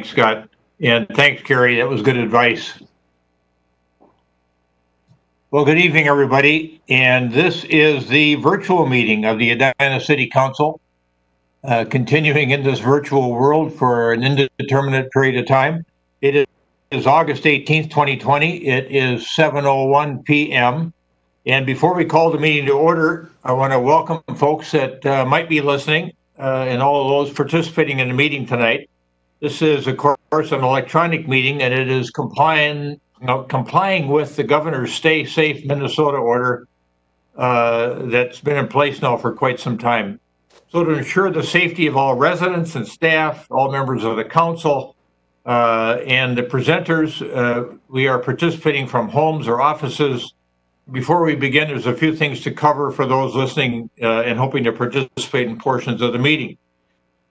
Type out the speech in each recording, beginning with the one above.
Thanks, Scott. And thanks, Carrie. That was good advice. Well, good evening, everybody. And this is the virtual meeting of the Edina City Council, continuing in this virtual world for an indeterminate period of time. It is August 18th, 2020. It is 7:01 p.m. And before we call the meeting to order, I want to welcome folks that might be listening and all of those participating in the meeting tonight. This is, of course, an electronic meeting, and it is complying with the governor's Stay Safe Minnesota order that's been in place now for quite some time. So to ensure the safety of all residents and staff, all members of the council, and the presenters, we are participating from homes or offices. Before we begin, there's a few things to cover for those listening and hoping to participate in portions of the meeting.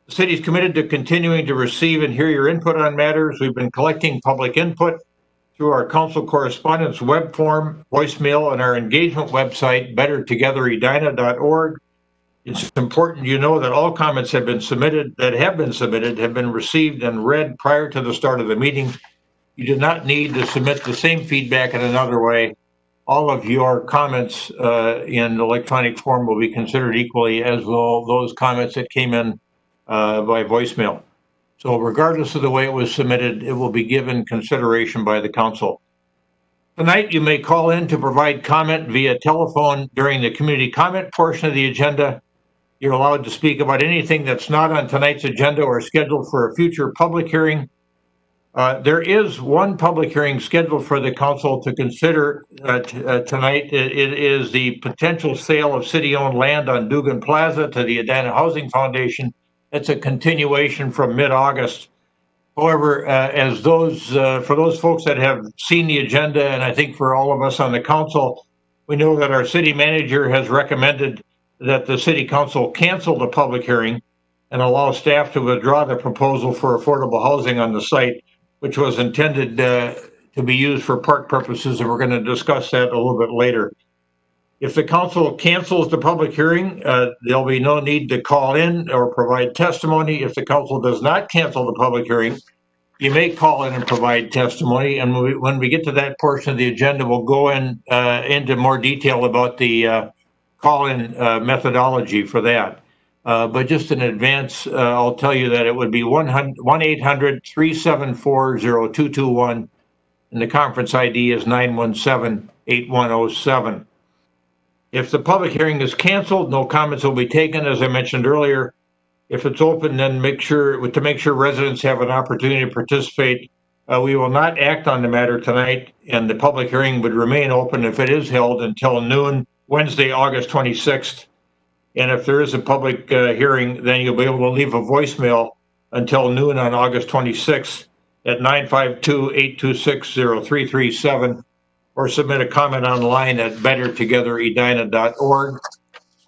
The city is committed to continuing to receive and hear your input on matters. We've been collecting public input through our council correspondence web form, voicemail, and our engagement website, bettertogetheredina.org. It's important you know that all comments have been submitted, have been received and read prior to the start of the meeting. You do not need to submit the same feedback in another way. All of your comments in electronic form will be considered equally, as will those comments that came in by voicemail. So regardless of the way it was submitted, it will be given consideration by the council. Tonight, you may call in to provide comment via telephone during the community comment portion of the agenda. You're allowed to speak about anything that's not on tonight's agenda or scheduled for a future public hearing. There is one public hearing scheduled for the council to consider tonight. It is the potential sale of city-owned land on Dugan Plaza to the Edina Housing Foundation. It's a continuation from mid-August. However, for those folks that have seen the agenda, and I think for all of us on the council, we know that our city manager has recommended that the city council cancel the public hearing and allow staff to withdraw the proposal for affordable housing on the site, which was intended to be used for park purposes, and we're going to discuss that a little bit later. If the council cancels the public hearing, there'll be no need to call in or provide testimony. If the council does not cancel the public hearing, you may call in and provide testimony. And when we get to that portion of the agenda, we'll go into more detail about the call-in methodology for that. But just in advance, I'll tell you that it would be 1-800-374-0221, and the conference ID is 917-8107. If the public hearing is canceled, no comments will be taken, as I mentioned earlier. If it's open, then to make sure residents have an opportunity to participate. We will not act on the matter tonight, and the public hearing would remain open if it is held until noon, Wednesday, August 26th. And if there is a public hearing, then you'll be able to leave a voicemail until noon on August 26th at 952-826-0337, or submit a comment online at bettertogetheredina.org.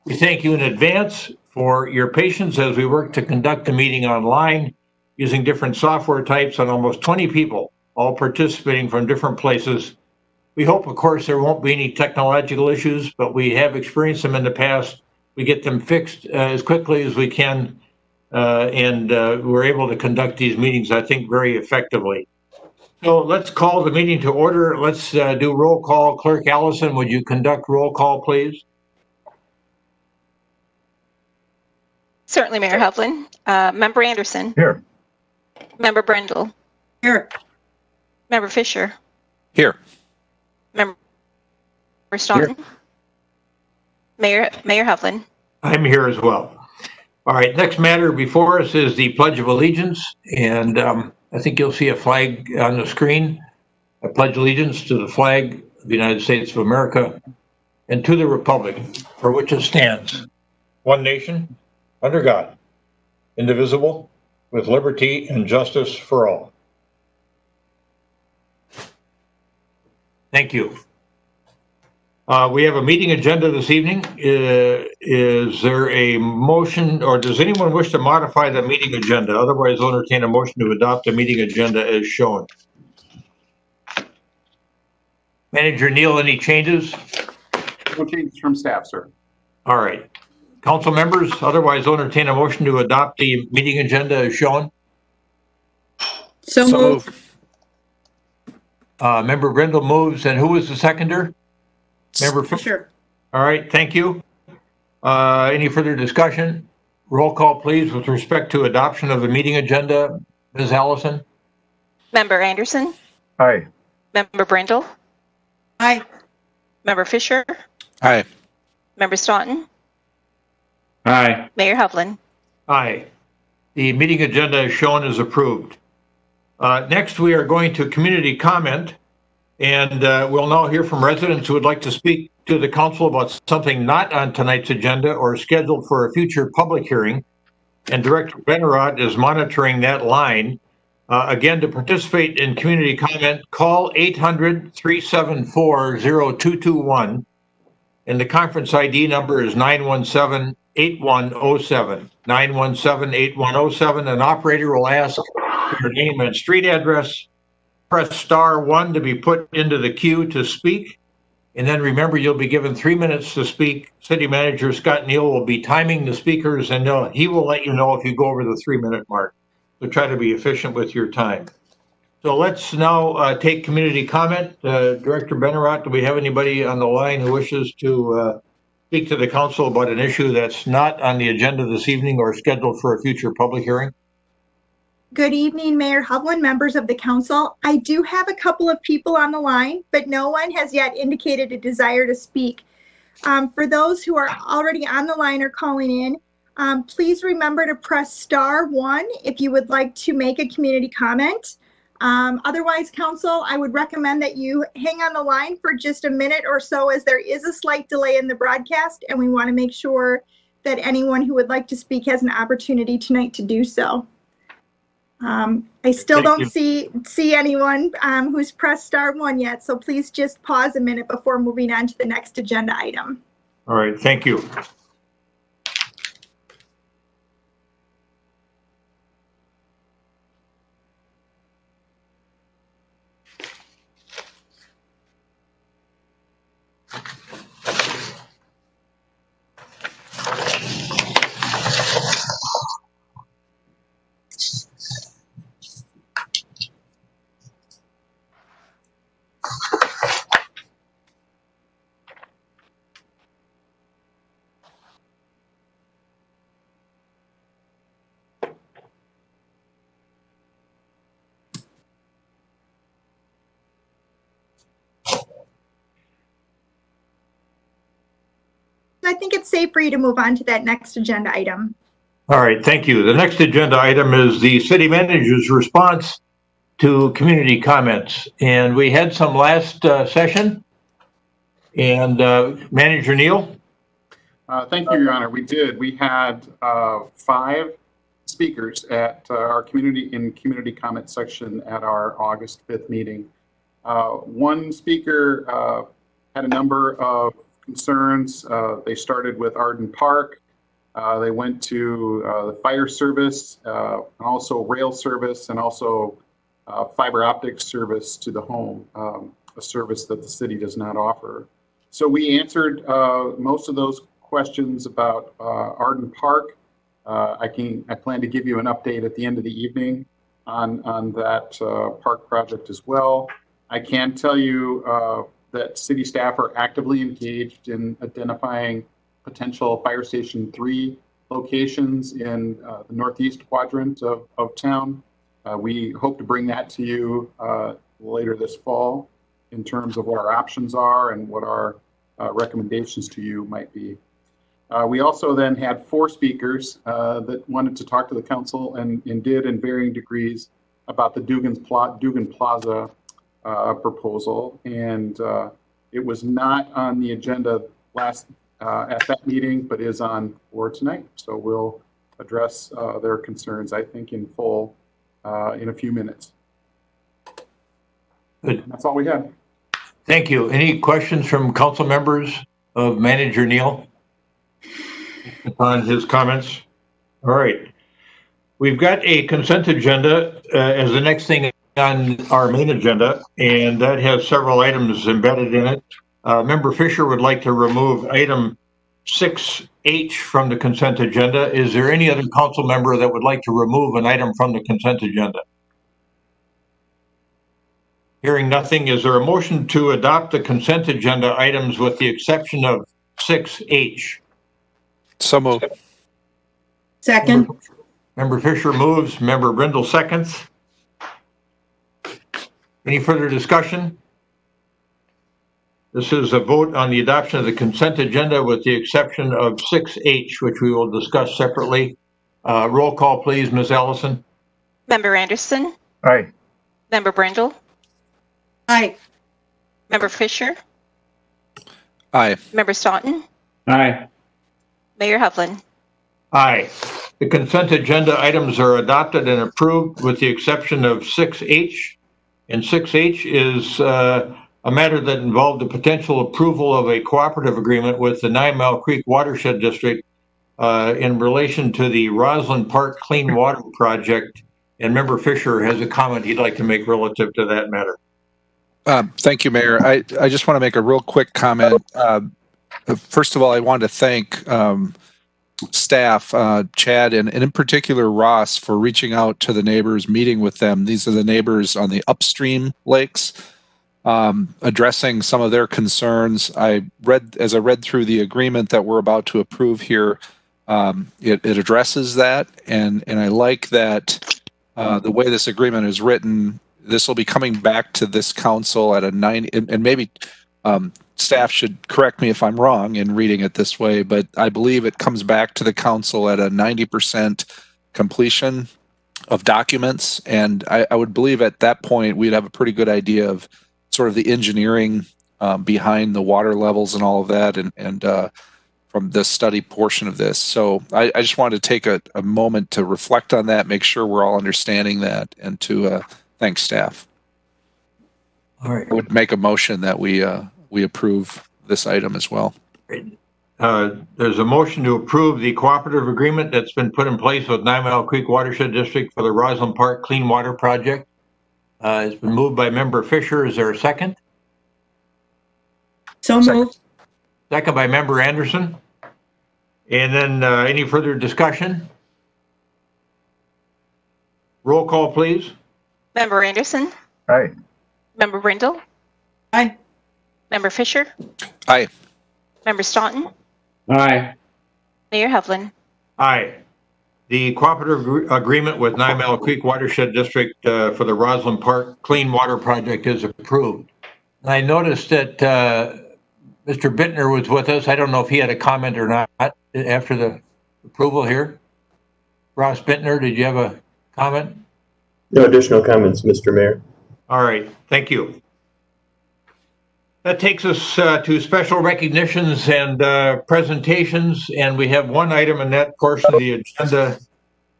We thank you in advance for your patience as we work to conduct the meeting online using different software types and almost 20 people, all participating from different places. We hope, of course, there won't be any technological issues, but we have experienced them in the past. We get them fixed as quickly as we can, and we're able to conduct these meetings, I think, very effectively. So let's call the meeting to order. Let's do roll call. Clerk Allison, would you conduct roll call, please? Certainly, Mayor Hovland. Member Anderson. Here. Member Brendel. Here. Member Fisher. Here. Member Staunton. Here. Mayor Hovland. I'm here as well. All right, next matter before us is the Pledge of Allegiance, and I think you'll see a flag on the screen. I pledge allegiance to the flag of the United States of America and to the republic for which it stands, one nation, under God, indivisible, with liberty and justice for all. Thank you. We have a meeting agenda this evening. Is there a motion, or does anyone wish to modify the meeting agenda? Otherwise, I'll entertain a motion to adopt the meeting agenda as shown. Manager Neal, any changes? No changes from staff, sir. All right. Council members, otherwise, I'll entertain a motion to adopt the meeting agenda as shown. So moved. Member Brindle moves, and who was the seconder? Member Fisher. Sure. All right, thank you. Any further discussion? Roll call, please, with respect to adoption of the meeting agenda. Ms. Allison? Member Anderson, Aye. Member Brindle, Aye. Member Fisher, Aye. Member Staunton, Aye. Mayor Hovland. Aye. The meeting agenda is shown as approved. Next, we are going to community comment, and we'll now hear from residents who would like to speak to the council about something not on tonight's agenda or scheduled for a future public hearing. And Director Benarott is monitoring that line. Again, to participate in community comment, call 800-374-0221, and the conference ID number is 917-8107. 917-8107. An operator will ask for your name and street address. Press *1 to be put into the queue to speak. And then remember, you'll be given 3 minutes to speak. City Manager Scott Neal will be timing the speakers, and he will let you know if you go over the 3-minute mark. So try to be efficient with your time. So let's now take community comment. Director Benarott, do we have anybody on the line who wishes to speak to the council about an issue that's not on the agenda this evening or scheduled for a future public hearing? Good evening, Mayor Hovland, members of the council. I do have a couple of people on the line, but no one has yet indicated a desire to speak. For those who are already on the line or calling in, please remember to press *1 if you would like to make a community comment. Otherwise, council, I would recommend that you hang on the line for just a minute or so, as there is a slight delay in the broadcast, and we want to make sure that anyone who would like to speak has an opportunity tonight to do so. I still don't see anyone who's pressed *1 yet, so please just pause a minute before moving on to the next agenda item. All right, thank you. I think it's safe for you to move on to that next agenda item. All right, thank you. The next agenda item is the city manager's response to community comments. And we had some last session. And Manager Neal? Thank you, Your Honor. We did. We had 5 speakers at our community comment section at our August 5th meeting. One speaker had a number of concerns. They started with Arden Park. They went to the fire service, and also rail service, and also fiber optic service to the home, a service that the city does not offer. So we answered most of those questions about Arden Park. I plan to give you an update at the end of the evening on that park project as well. I can tell you that city staff are actively engaged in identifying potential Fire Station 3 locations in the northeast quadrant of town. We hope to bring that to you later this fall in terms of what our options are and what our recommendations to you might be. We also then had 4 speakers that wanted to talk to the council and did in varying degrees about the Dugan Plaza proposal, and it was not on the agenda at that meeting, but is on for tonight. So we'll address their concerns, I think, in full in a few minutes. Good. That's all we had. Thank you. Any questions from council members of Manager Neal upon his comments? All right. We've got a consent agenda as the next thing on our main agenda, and that has several items embedded in it. Member Fisher would like to remove item 6H from the consent agenda. Is there any other council member that would like to remove an item from the consent agenda? Hearing nothing, is there a motion to adopt the consent agenda items with the exception of 6H? So moved. Second. Member Fisher moves, Member Brindle seconds. Any further discussion? This is a vote on the adoption of the consent agenda with the exception of 6H, which we will discuss separately. Roll call, please, Ms. Allison. Member Anderson, Aye. Member Brindle, Aye. Member Fisher, Aye. Member Staunton, Aye. Mayor Hovland. Aye. The consent agenda items are adopted and approved with the exception of 6H. And 6H is a matter that involved the potential approval of a cooperative agreement with the 9 Mile Creek Watershed District in relation to the Roslyn Park Clean Water Project. And Member Fisher has a comment he'd like to make relative to that matter. Thank you, Mayor. I just want to make a real quick comment. First of all, I want to thank staff, Chad, and in particular Ross, for reaching out to the neighbors, meeting with them. These are the neighbors on the upstream lakes, addressing some of their concerns. As I read through the agreement that we're about to approve here, it addresses that, and I like that the way this agreement is written. This will be coming back to this council at a 90, and maybe staff should correct me if I'm wrong in reading it this way, but I believe it comes back to the council at a 90% completion of documents. And I would believe at that point we'd have a pretty good idea of sort of the engineering behind the water levels and all of that, and from the study portion of this. So I just wanted to take a moment to reflect on that, make sure we're all understanding that, and to thank staff. All right. I would make a motion that we approve this item as well. There's a motion to approve the cooperative agreement that's been put in place with 9 Mile Creek Watershed District for the Roslyn Park Clean Water Project. It's been moved by Member Fisher. Is there a second? So moved. Second by Member Anderson. And then any further discussion? Roll call, please. Member Anderson, Aye. Member Brindle, Aye. Member Fisher, Aye. Member Staunton, Aye. Mayor Hovland. Aye. The cooperative agreement with 9 Mile Creek Watershed District for the Roslyn Park Clean Water Project is approved. I noticed that Mr. Bittner was with us. I don't know if he had a comment or not after the approval here. Ross Bittner, did you have a comment? No additional comments, Mr. Mayor. All right, thank you. That takes us to special recognitions and presentations, and we have one item in that portion of the agenda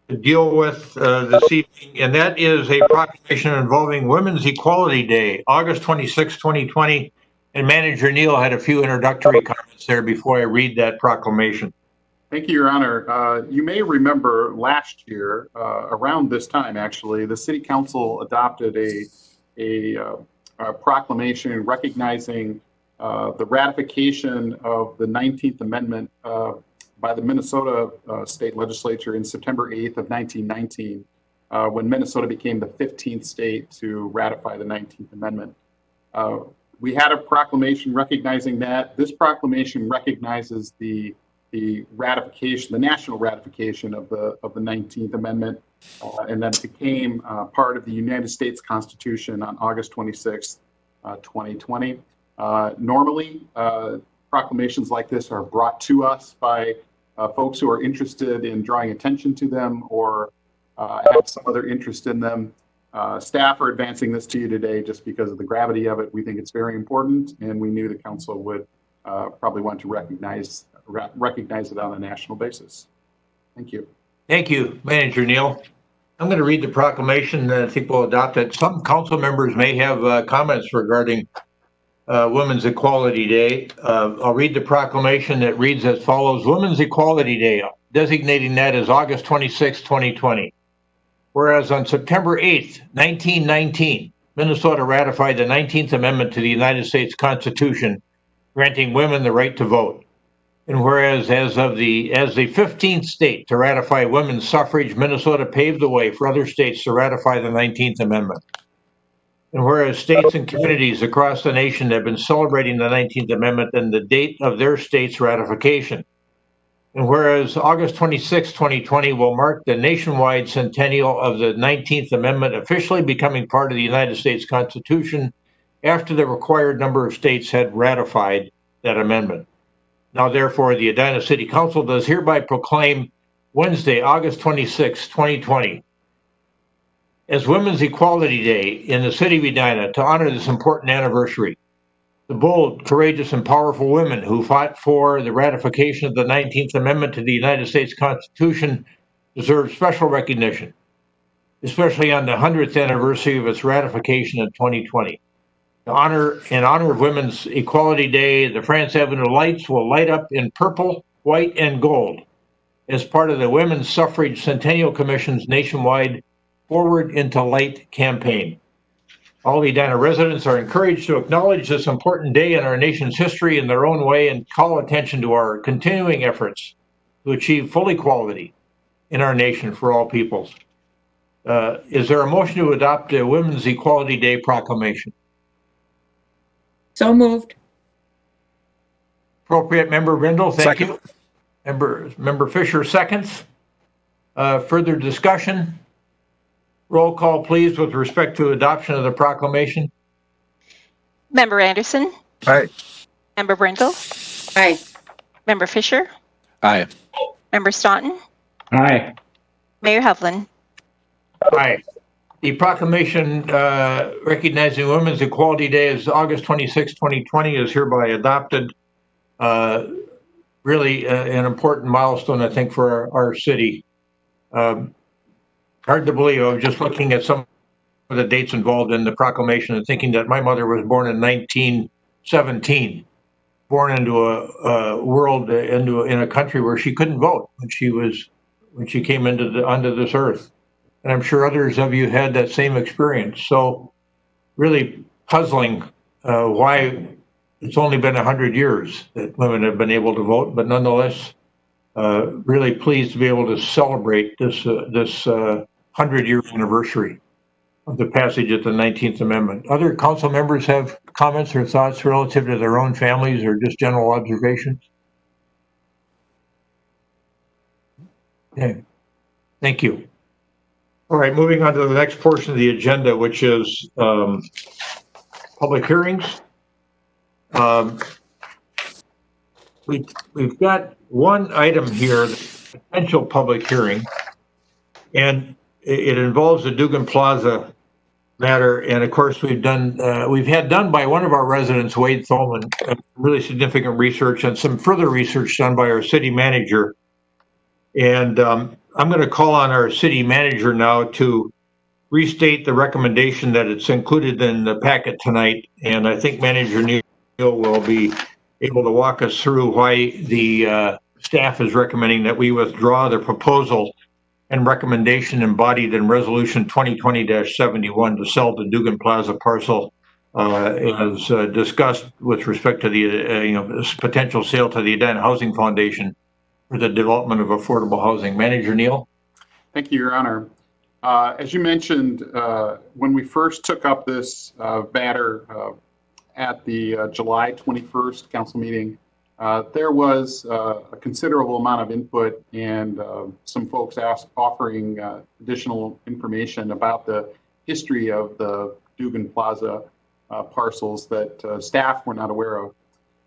to deal with this evening, and that is a proclamation involving Women's Equality Day, August 26, 2020, and Manager Neal had a few introductory comments there before I read that proclamation. Thank you, Your Honor. You may remember last year, around this time, actually, the City Council adopted a proclamation recognizing the ratification of the 19th Amendment by the Minnesota State Legislature in September 8th of 1919, when Minnesota became the 15th state to ratify the 19th Amendment. We had a proclamation recognizing that. This proclamation recognizes the ratification, the national ratification of the 19th Amendment, and then it became part of the United States Constitution on August 26, 2020. Normally, proclamations like this are brought to us by folks who are interested in drawing attention to them or have some other interest in them. Staff are advancing this to you today just because of the gravity of it. We think it's very important, and we knew the council would probably want to recognize it on a national basis. Thank you. Thank you, Manager Neal. I'm going to read the proclamation, and I think we'll adopt it. Some council members may have comments regarding Women's Equality Day. I'll read the proclamation that reads as follows. Women's Equality Day, designating that as August 26, 2020. Whereas on September 8th, 1919, Minnesota ratified the 19th Amendment to the United States Constitution, granting women the right to vote. And whereas as the 15th state to ratify women's suffrage, Minnesota paved the way for other states to ratify the 19th Amendment. And whereas states and communities across the nation have been celebrating the 19th Amendment and the date of their state's ratification. And whereas August 26, 2020 will mark the nationwide centennial of the 19th Amendment officially becoming part of the United States Constitution after the required number of states had ratified that amendment. Now, therefore, the Edina City Council does hereby proclaim Wednesday, August 26, 2020, as Women's Equality Day in the city of Edina to honor this important anniversary. The bold, courageous, and powerful women who fought for the ratification of the 19th Amendment to the United States Constitution deserve special recognition, especially on the 100th anniversary of its ratification in 2020. In honor of Women's Equality Day, the France Avenue lights will light up in purple, white, and gold as part of the Women's Suffrage Centennial Commission's nationwide Forward into Light campaign. All Edina residents are encouraged to acknowledge this important day in our nation's history in their own way and call attention to our continuing efforts to achieve full equality in our nation for all peoples. Is there a motion to adopt the Women's Equality Day proclamation? So moved. Appropriate, Member Brindle, thank Second. you. Member Fisher seconds. Further discussion? Roll call, please, with respect to adoption of the proclamation. Member Anderson, Aye. Member Brindle, Aye. Member Fisher, Aye. Member Staunton, Aye. Mayor Hovland. Aye. The proclamation recognizing Women's Equality Day as August 26, 2020 is hereby adopted. Really an important milestone, I think, for our city. Hard to believe. I was just looking at some of the dates involved in the proclamation and thinking that my mother was born in 1917, born into a world, in a country where she couldn't vote when she came onto this earth. And I'm sure others of you had that same experience. So really puzzling why it's only been 100 years that women have been able to vote, but nonetheless, really pleased to be able to celebrate this 100-year anniversary of the passage of the 19th Amendment. Other council members have comments or thoughts relative to their own families or just general observations? Okay, thank you. All right, moving on to the next portion of the agenda, which is public hearings. We've got one item here, the potential public hearing, and it involves the Dugan Plaza matter. And of course, we've had done by one of our residents, Wade Tholman, really significant research and some further research done by our city manager. And I'm going to call on our city manager now to restate the recommendation that it's included in the packet tonight. And I think Manager Neal will be able to walk us through why the staff is recommending that we withdraw the proposal and recommendation embodied in Resolution 2020-71 to sell the Dugan Plaza parcel as discussed with respect to the potential sale to the Edina Housing Foundation for the development of affordable housing. Manager Neal. Thank you, Your Honor. As you mentioned, when we first took up this matter at the July 21st council meeting, there was a considerable amount of input and some folks offering additional information about the history of the Dugan Plaza parcels that staff were not aware of.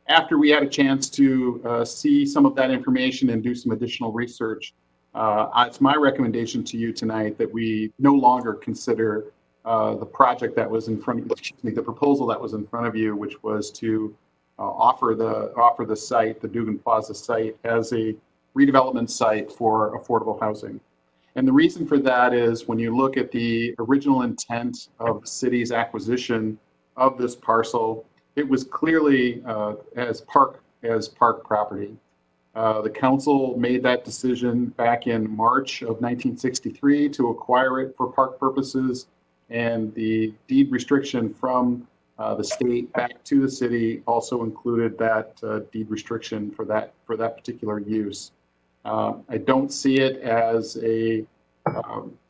After we had a chance to see some of that information and do some additional research, it's my recommendation to you tonight that we no longer consider the project that was in front of, the proposal that was in front of you, which was to offer the site, the Dugan Plaza site, as a redevelopment site for affordable housing. And the reason for that is when you look at the original intent of the city's acquisition of this parcel, it was clearly as park property. The council made that decision back in March of 1963 to acquire it for park purposes, and the deed restriction from the state back to the city also included that deed restriction for that particular use. I don't see it as a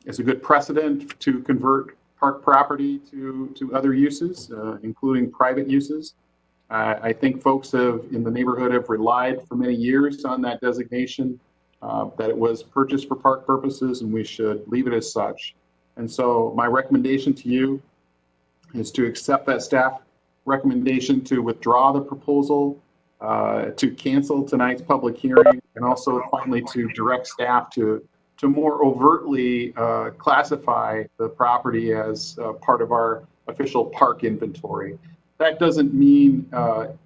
good precedent to convert park property to other uses, including private uses. I think folks in the neighborhood have relied for many years on that designation, that it was purchased for park purposes, and we should leave it as such. And so my recommendation to you is to accept that staff recommendation to withdraw the proposal, to cancel tonight's public hearing, and also finally to direct staff to more overtly classify the property as part of our official park inventory. That doesn't mean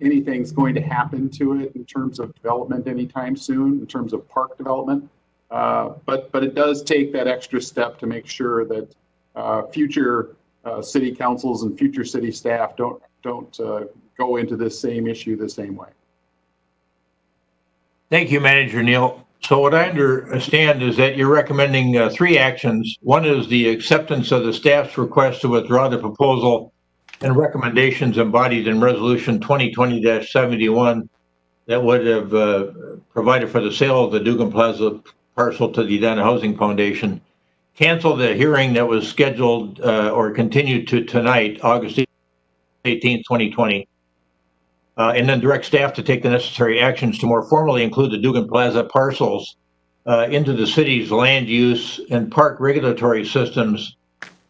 anything's going to happen to it in terms of development anytime soon, in terms of park development. But it does take that extra step to make sure that future city councils and future city staff don't go into this same issue the same way. Thank you, Manager Neal. So what I understand is that you're recommending three actions. One is the acceptance of the staff's request to withdraw the proposal and recommendations embodied in Resolution 2020-71 that would have provided for the sale of the Dugan Plaza parcel to the Edina Housing Foundation. Cancel the hearing that was scheduled or continued to tonight, August 18th, 2020. And then direct staff to take the necessary actions to more formally include the Dugan Plaza parcels into the city's land use and park regulatory systems,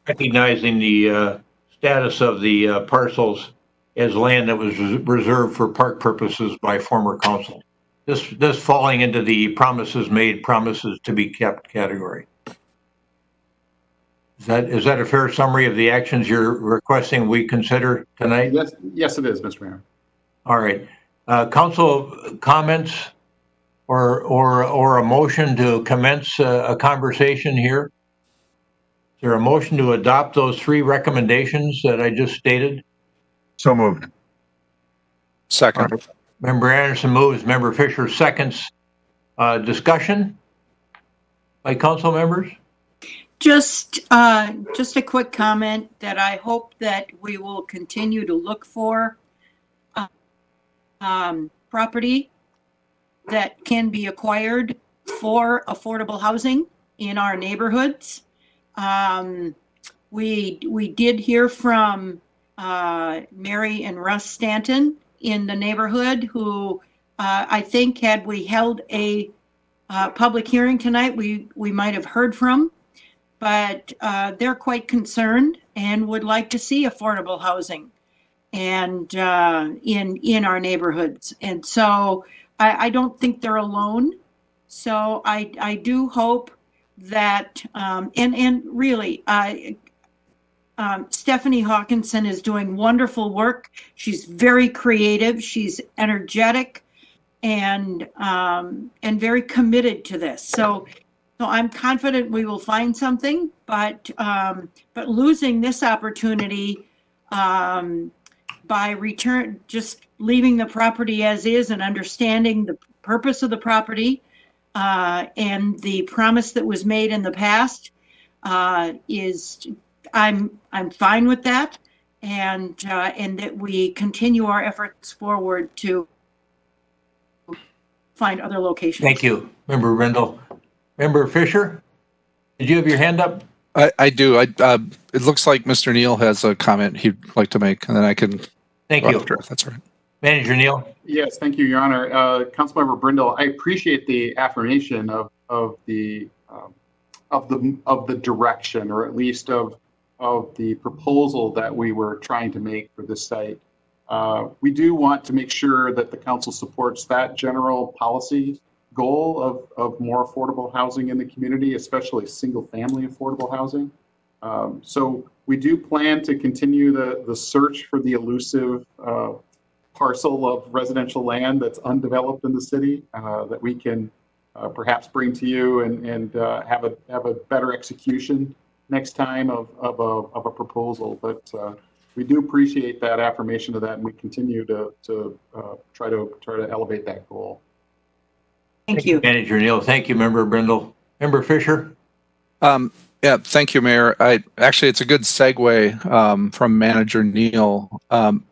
recognizing the status of the parcels as land that was reserved for park purposes by former council. This falling into the promises made, promises to be kept category. Is that a fair summary of the actions you're requesting we consider tonight? Yes, it is, Mr. Mayor. All right. Council comments or a motion to commence a conversation here? Is there a motion to adopt those three recommendations that I just stated? So moved. Second. Member Anderson moves, Member Fisher seconds. Discussion by council members? Just a quick comment that I hope that we will continue to look for property that can be acquired for affordable housing in our neighborhoods. We did hear from Mary and Russ Stanton in the neighborhood who I think had we held a public hearing tonight, we might have heard from, but they're quite concerned and would like to see affordable housing and in our neighborhoods. And so I don't think they're alone. So I do hope that, and really, Stephanie Hawkinson is doing wonderful work. She's very creative. She's energetic and very committed to this. So I'm confident we will find something, but losing this opportunity by just leaving the property as is and understanding the purpose of the property and the promise that was made in the past is I'm fine with that, and that we continue our efforts forward to find other locations. Thank you, Member Brindle. Member Fisher, did you have your hand up? I do. It looks like Mr. Neal has a comment he'd like to make, and then I can. Thank you. After, if that's all right. Manager Neal. Yes, thank you, Your Honor. Councilmember Brindle, I appreciate the affirmation of the direction, or at least of the proposal that we were trying to make for this site. We do want to make sure that the council supports that general policy goal of more affordable housing in the community, especially single-family affordable housing. So we do plan to continue the search for the elusive parcel of residential land that's undeveloped in the city that we can perhaps bring to you and have a better execution next time of a proposal. But we do appreciate that affirmation of that, and we continue to try to elevate that goal. Thank you. Manager Neal. Thank you, Member Brindle. Member Fisher. Yeah, thank you, Mayor. Actually, it's a good segue from Manager Neal.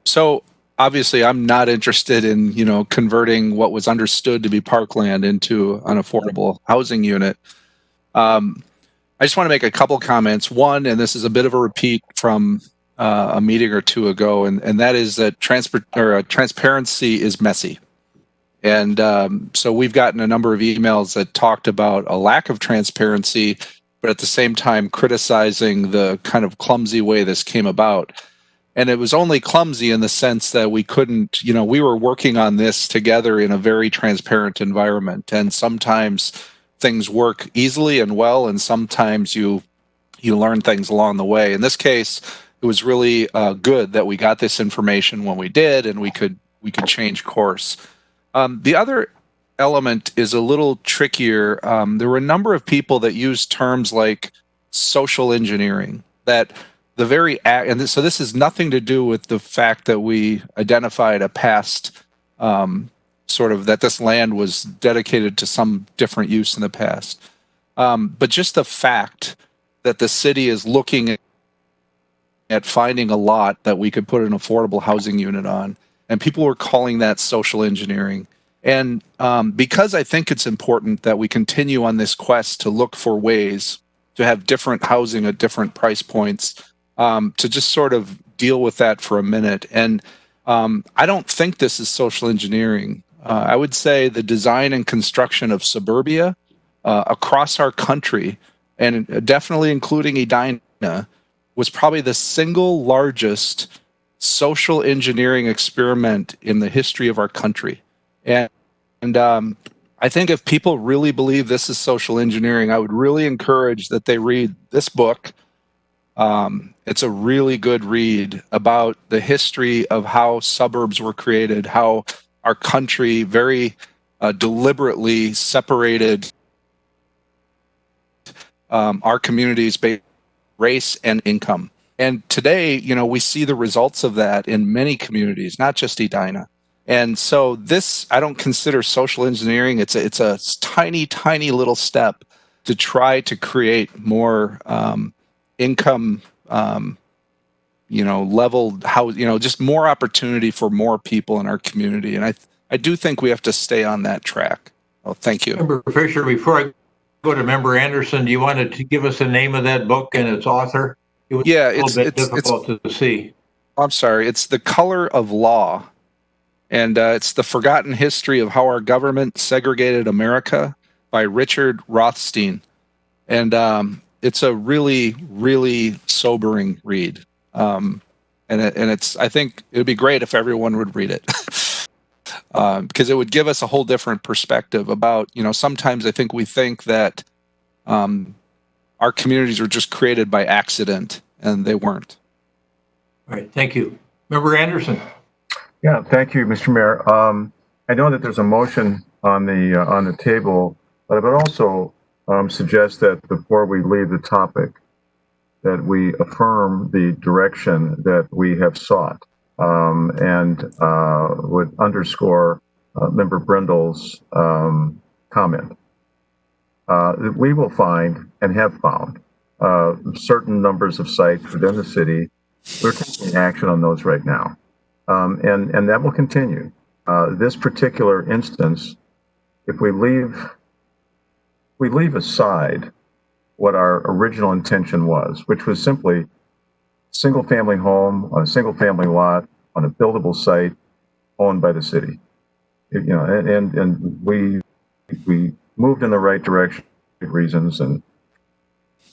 So obviously, I'm not interested in converting what was understood to be parkland into an affordable housing unit. I just want to make a couple comments. One, and this is a bit of a repeat from a meeting or two ago, and that is that transparency is messy. And so we've gotten a number of emails that talked about a lack of transparency, but at the same time criticizing the kind of clumsy way this came about. And it was only clumsy in the sense that we couldn't, we were working on this together in a very transparent environment. And sometimes things work easily and well, and sometimes you learn things along the way. In this case, it was really good that we got this information when we did, and we could change course. The other element is a little trickier. There were a number of people that used terms like social engineering, that the very act, and so this has nothing to do with the fact that we identified a past sort of that this land was dedicated to some different use in the past. But just the fact that the city is looking at finding a lot that we could put an affordable housing unit on, and people were calling that social engineering. And because I think it's important that we continue on this quest to look for ways to have different housing at different price points, to just sort of deal with that for a minute. And I don't think this is social engineering. I would say the design and construction of suburbia across our country, and definitely including Edina, was probably the single largest social engineering experiment in the history of our country. And I think if people really believe this is social engineering, I would really encourage that they read this book. It's a really good read about the history of how suburbs were created, how our country very deliberately separated our communities based on race and income. And today, we see the results of that in many communities, not just Edina. And so this, I don't consider social engineering. It's a tiny, tiny little step to try to create more income, leveled how, just more opportunity for more people in our community. And I do think we have to stay on that track. Oh, thank you. Member Fisher, before I go to Member Anderson, do you want to give us the name of that book and its author? It was Yeah, a little bit difficult to see. I'm sorry. It's The Color of Law. And it's The Forgotten History of How Our Government Segregated America by Richard Rothstein. And it's a really, really sobering read. And it's, I think it would be great if everyone would read it. Because it would give us a whole different perspective about, sometimes I think we think that our communities were just created by accident, and they weren't. All right, thank you. Member Anderson. Yeah, thank you, Mr. Mayor. I know that there's a motion on the table, but I would also suggest that before we leave the topic, that we affirm the direction that we have sought, and would underscore Member Brindle's comment. We will find and have found certain numbers of sites within the city. We're taking action on those right now. And that will continue. This particular instance, if we leave aside what our original intention was, which was simply single-family home on a single-family lot on a buildable site owned by the city, and we moved in the right direction for reasons and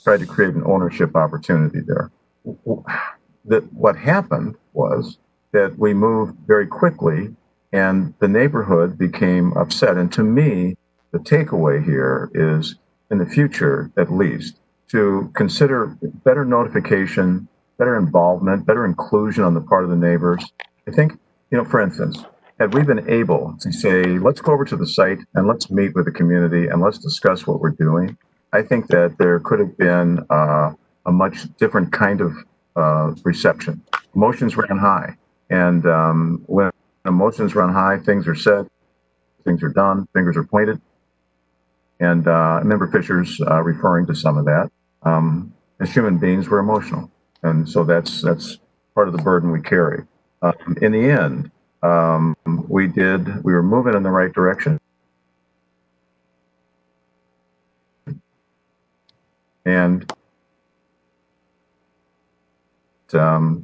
tried to create an ownership opportunity there. What happened was that we moved very quickly and the neighborhood became upset. And to me, the takeaway here is, in the future, at least, to consider better notification, better involvement, better inclusion on the part of the neighbors. I think, for instance, had we been able to say, let's go over to the site and let's meet with the community and let's discuss what we're doing, I think that there could have been a much different kind of reception. Emotions ran high. And when emotions run high, things are said, things are done, fingers are pointed. And Member Fisher's referring to some of that. As human beings, we're emotional. And so that's part of the burden we carry. In the end, we were moving in the right direction. and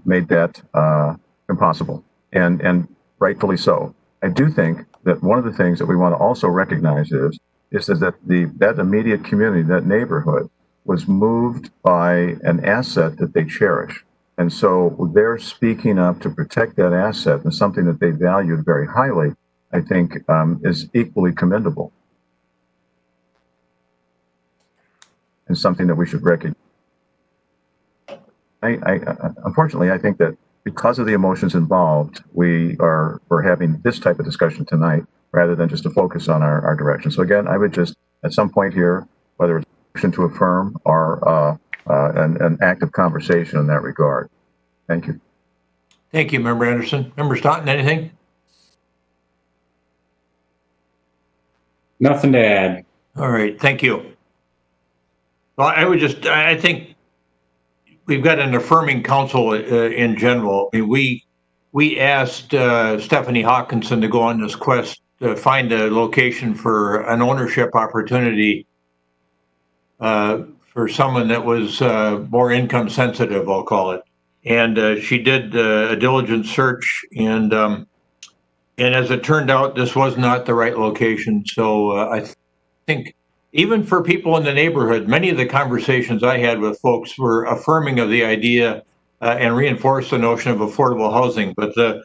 made that impossible, and rightfully so. I do think that one of the things that we want to also recognize is that that immediate community, that neighborhood, was moved by an asset that they cherish. And so they're speaking up to protect that asset, and something that they valued very highly, I think, is equally commendable and something that we should recognize. Unfortunately, I think that because of the emotions involved, we're having this type of discussion tonight rather than just to focus on our direction. So again, I would just, at some point here, whether it's a motion to affirm or an active conversation in that regard. Thank you. Thank you, Member Anderson. Member Staunton, anything? Nothing to add. All right, thank you. Well, I think we've got an affirming council in general. I mean, we asked Stephanie Hawkinson to go on this quest to find a location for an ownership opportunity for someone that was more income sensitive, I'll call it. And she did a diligent search, and as it turned out, this was not the right location. So I think even for people in the neighborhood, many of the conversations I had with folks were affirming of the idea and reinforced the notion of affordable housing. But the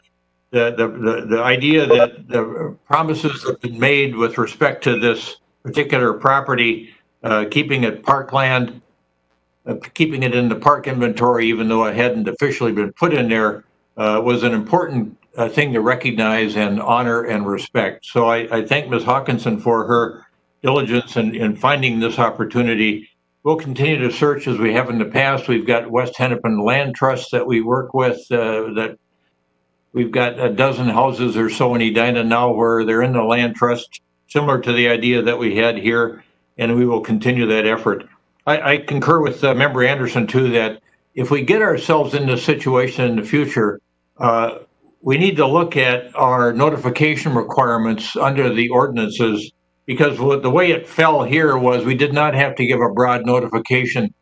idea that the promises have been made with respect to this particular property, keeping it parkland, keeping it in the park inventory, even though it hadn't officially been put in there, was an important thing to recognize and honor and respect. So I thank Ms. Hawkinson for her diligence in finding this opportunity. We'll continue to search as we have in the past. We've got West Hennepin Land Trust that we work with, that we've got a dozen houses or so in Edina now where they're in the land trust, similar to the idea that we had here, and we will continue that effort. I concur with Member Anderson, too, that if we get ourselves in this situation in the future, we need to look at our notification requirements under the ordinances, because the way it fell here was we did not have to give a broad notification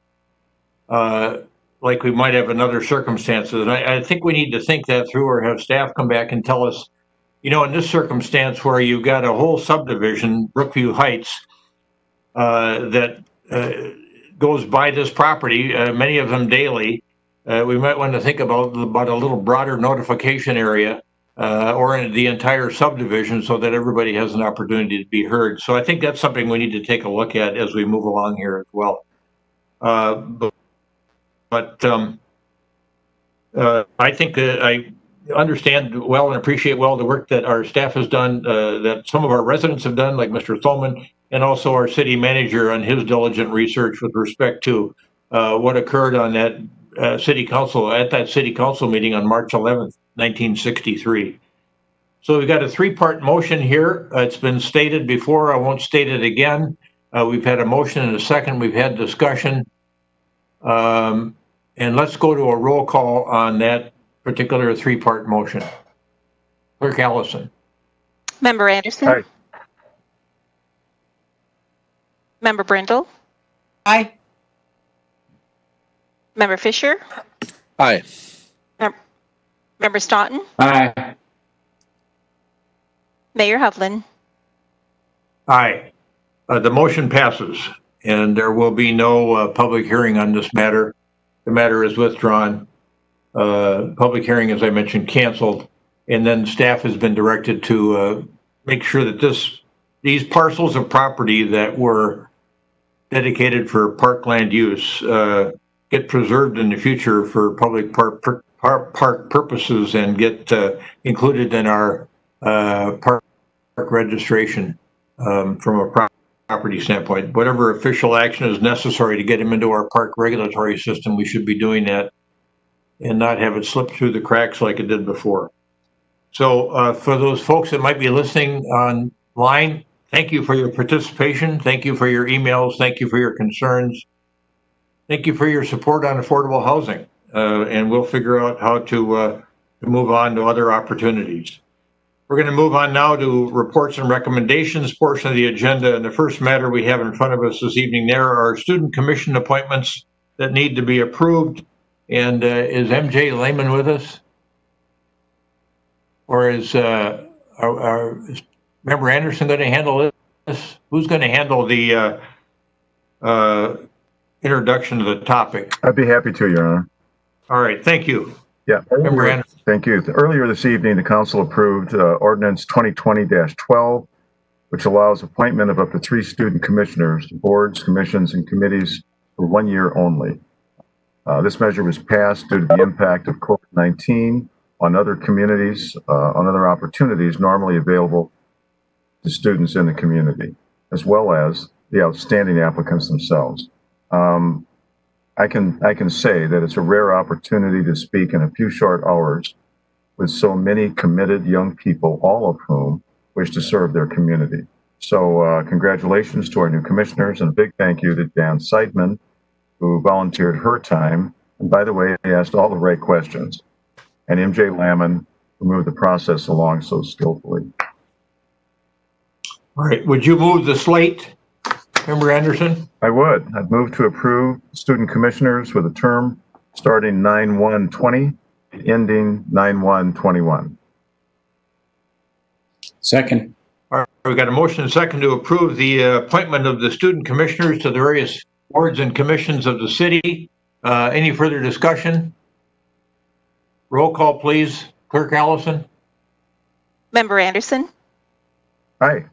like we might have in other circumstances. And I think we need to think that through, or have staff come back and tell us, you know, in this circumstance where you've got a whole subdivision, Brookview Heights, that goes by this property, many of them daily, we might want to think about a little broader notification area or in the entire subdivision, so that everybody has an opportunity to be heard. So I think that's something we need to take a look at as we move along here as well. I think that I understand well and appreciate well the work that our staff has done, that some of our residents have done, like Mr. Thoman, and also our city manager on his diligent research with respect to what occurred on that city council meeting on March 11th, 1963. So we've got a three-part motion here. It's been stated before. I won't state it again. We've had a motion and a second. We've had discussion. And let's go to a roll call on that particular three-part motion. Clerk Allison. Member Anderson? Aye. Member Brindle? Aye. Member Fisher? Aye. Member Staunton? Aye. Mayor Hovland? Aye. The motion passes, and there will be no public hearing on this matter. The matter is withdrawn. Public hearing, as I mentioned, canceled, and then staff has been directed to make sure that these parcels of property that were dedicated for parkland use get preserved in the future for public park purposes and get included in our park registration from a property standpoint. Whatever official action is necessary to get them into our park regulatory system, we should be doing that and not have it slip through the cracks like it did before. So for those folks that might be listening online, thank you for your participation. Thank you for your emails. Thank you for your concerns. Thank you for your support on affordable housing. And we'll figure out how to move on to other opportunities. We're going to move on now to reports and recommendations portion of the agenda. And the first matter we have in front of us this evening, there are student commission appointments that need to be approved. And is MJ Lehman with us? Or is Member Anderson going to handle this? Who's going to handle the introduction of the topic? I'd be happy to, Your Honor. All right, thank you. Yeah. Member Anderson. Thank you. Earlier this evening, the council approved ordinance 2020-12, which allows appointment of up to 3 student commissioners to boards, commissions, and committees for 1 year only. This measure was passed due to the impact of COVID-19 on other communities, on other opportunities normally available to students in the community, as well as the outstanding applicants themselves. I can say that it's a rare opportunity to speak in a few short hours with so many committed young people, all of whom wish to serve their community. So congratulations to our new commissioners, and a big thank you to Dan Seidman, who volunteered her time, and by the way, he asked all the right questions, and MJ Lamon, who moved the process along so skillfully. All right, would you move the slate, Member Anderson? I would. I'd move to approve student commissioners with a term starting 9/1/20, ending 9/1/21. Second. All right, we've got a motion and a second to approve the appointment of the student commissioners to the various boards and commissions of the city. Any further discussion? Roll call, please. Clerk Allison? Member Anderson, Aye.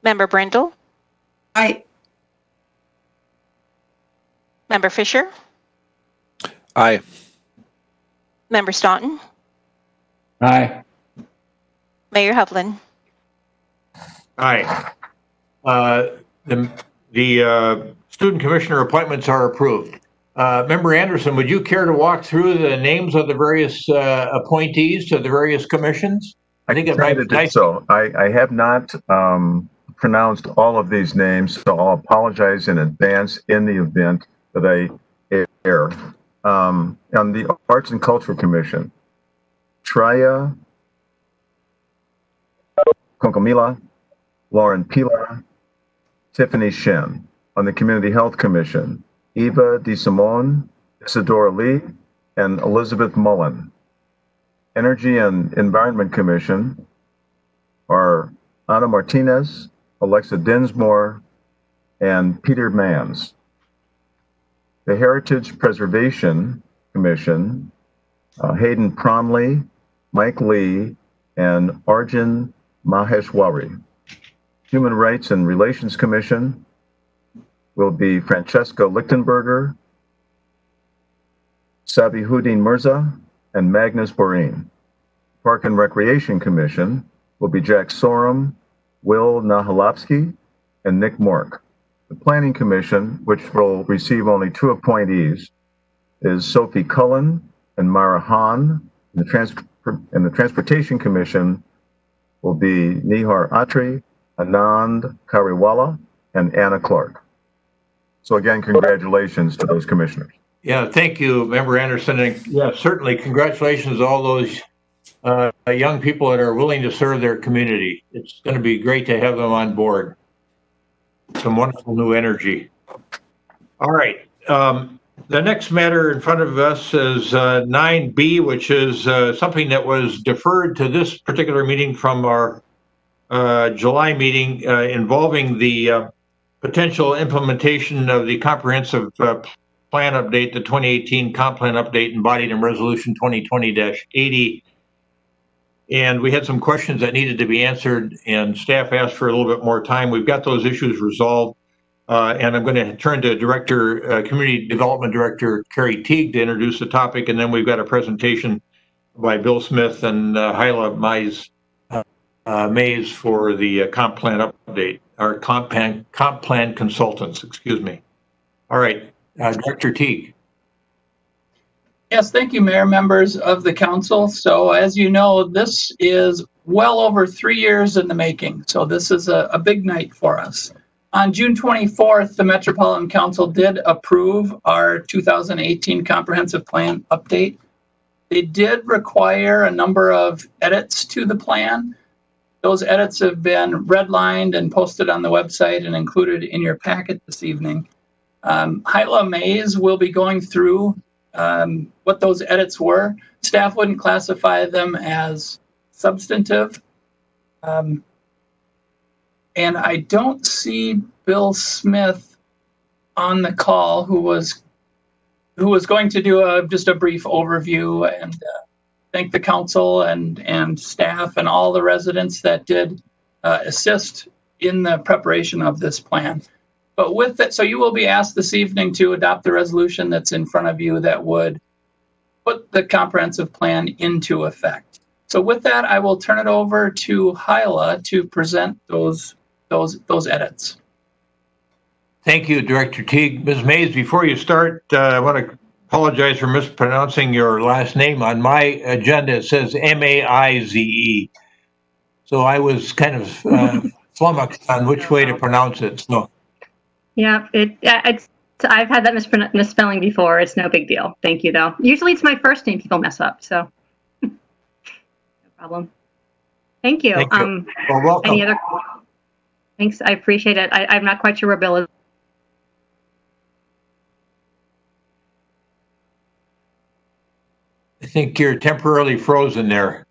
Member Brindle, Aye. Member Fisher, Aye. Member Staunton, Aye. Mayor Hovland. Aye. The student commissioner appointments are approved. Member Anderson, would you care to walk through the names of the various appointees to the various commissions? I think it might be nice. So I have not pronounced all of these names, so I'll apologize in advance in the event that I err. On the Arts and Culture Commission, Traya Concomila, Lauren Pilar, Tiffany Shen. On the Community Health Commission, Eva DeSimone, Isadora Lee, and Elizabeth Mullen. Energy and Environment Commission are Ana Martinez, Alexa Dinsmore, and Peter Mans. The Heritage Preservation Commission, Hayden Promley, Mike Lee, and Arjun Maheshwari. Human Rights and Relations Commission will be Francesca Lichtenberger, Sabihuddin Mirza, and Magnus Boreen. Park and Recreation Commission will be Jack Sorum, Will Nahalapsky, and Nick Mork. The Planning Commission, which will receive only 2 appointees, is Sophie Cullen and Mara Hahn. And the Transportation Commission will be Nihar Atri, Anand Kariwala, and Anna Clark. So again, congratulations to those commissioners. Yeah, thank you, Member Anderson. And yeah, certainly congratulations to all those young people that are willing to serve their community. It's going to be great to have them on board. Some wonderful new energy. All right. The next matter in front of us is 9B, which is something that was deferred to this particular meeting from our July meeting involving the potential implementation of the comprehensive plan update, the 2018 comp plan update embodied in resolution 2020-80. And we had some questions that needed to be answered, and staff asked for a little bit more time. We've got those issues resolved. And I'm going to turn to Community Development Director Carrie Teague to introduce the topic. And then we've got a presentation by Bill Smith and Hyla Mays for the comp plan update, or comp plan consultants, excuse me. All right, Director Teague. Yes, thank you, Mayor, members of the council. So as you know, this is well over 3 years in the making. So this is a big night for us. On June 24th, the Metropolitan Council did approve our 2018 comprehensive plan update. They did require a number of edits to the plan. Those edits have been redlined and posted on the website and included in your packet this evening. Hyla Mays will be going through what those edits were. Staff wouldn't classify them as substantive. And I don't see Bill Smith on the call, who was going to do just a brief overview and thank the council and staff and all the residents that did assist in the preparation of this plan. But with that, so you will be asked this evening to adopt the resolution that's in front of you that would put the comprehensive plan into effect. So with that, I will turn it over to Hyla to present those edits. Thank you, Director Teague. Ms. Mays, before you start, I want to apologize for mispronouncing your last name. On my agenda, it says M-A-I-Z-E. So I was kind of flummoxed on which way to pronounce it. So. Yeah, I've had that misspelling before. It's no big deal. Thank you, though. Usually it's my first name people mess up, so no problem. Thank you. Thank you. Well, welcome. Any other? Thanks. I appreciate it. I'm not quite sure where Bill is. I think you're temporarily frozen there,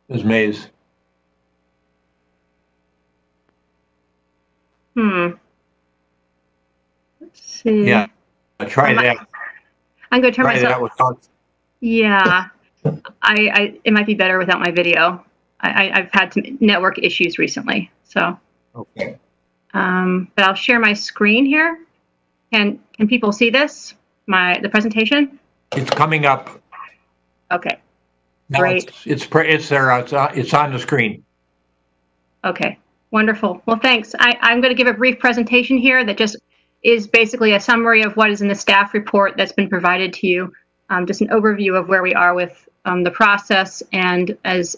Ms. Mays. Let's see. Yeah, try that. I'm going to turn Try myself. that without. Yeah, it might be better without my video. I've had some network issues recently, so. Okay. But I'll share my screen here. Can people see this? The presentation? It's coming up. Okay. Now Great. It's there. It's on the screen. Okay. Wonderful. Well, thanks. I'm going to give a brief presentation here that just is basically a summary of what is in the staff report that's been provided to you. Just an overview of where we are with the process, and as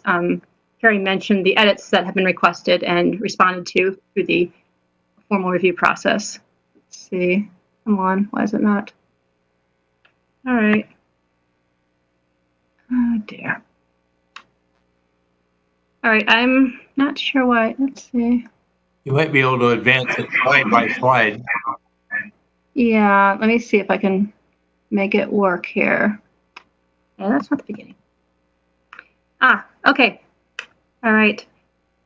Carrie mentioned, the edits that have been requested and responded to through the formal review process. Let's see. Come on. Why is it not? All right. Oh, dear. All right. I'm not sure why. Let's see. You might be able to advance it slide by slide. Yeah. Let me see if I can make it work here. Yeah, that's not the beginning. Okay. All right.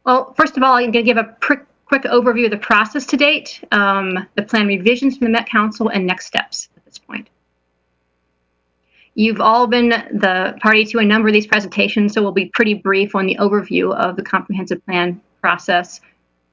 Well, first of all, I'm going to give a quick overview of the process to date, the plan revisions from the Met Council, and next steps at this point. You've all been the party to a number of these presentations, so we'll be pretty brief on the overview of the comprehensive plan process.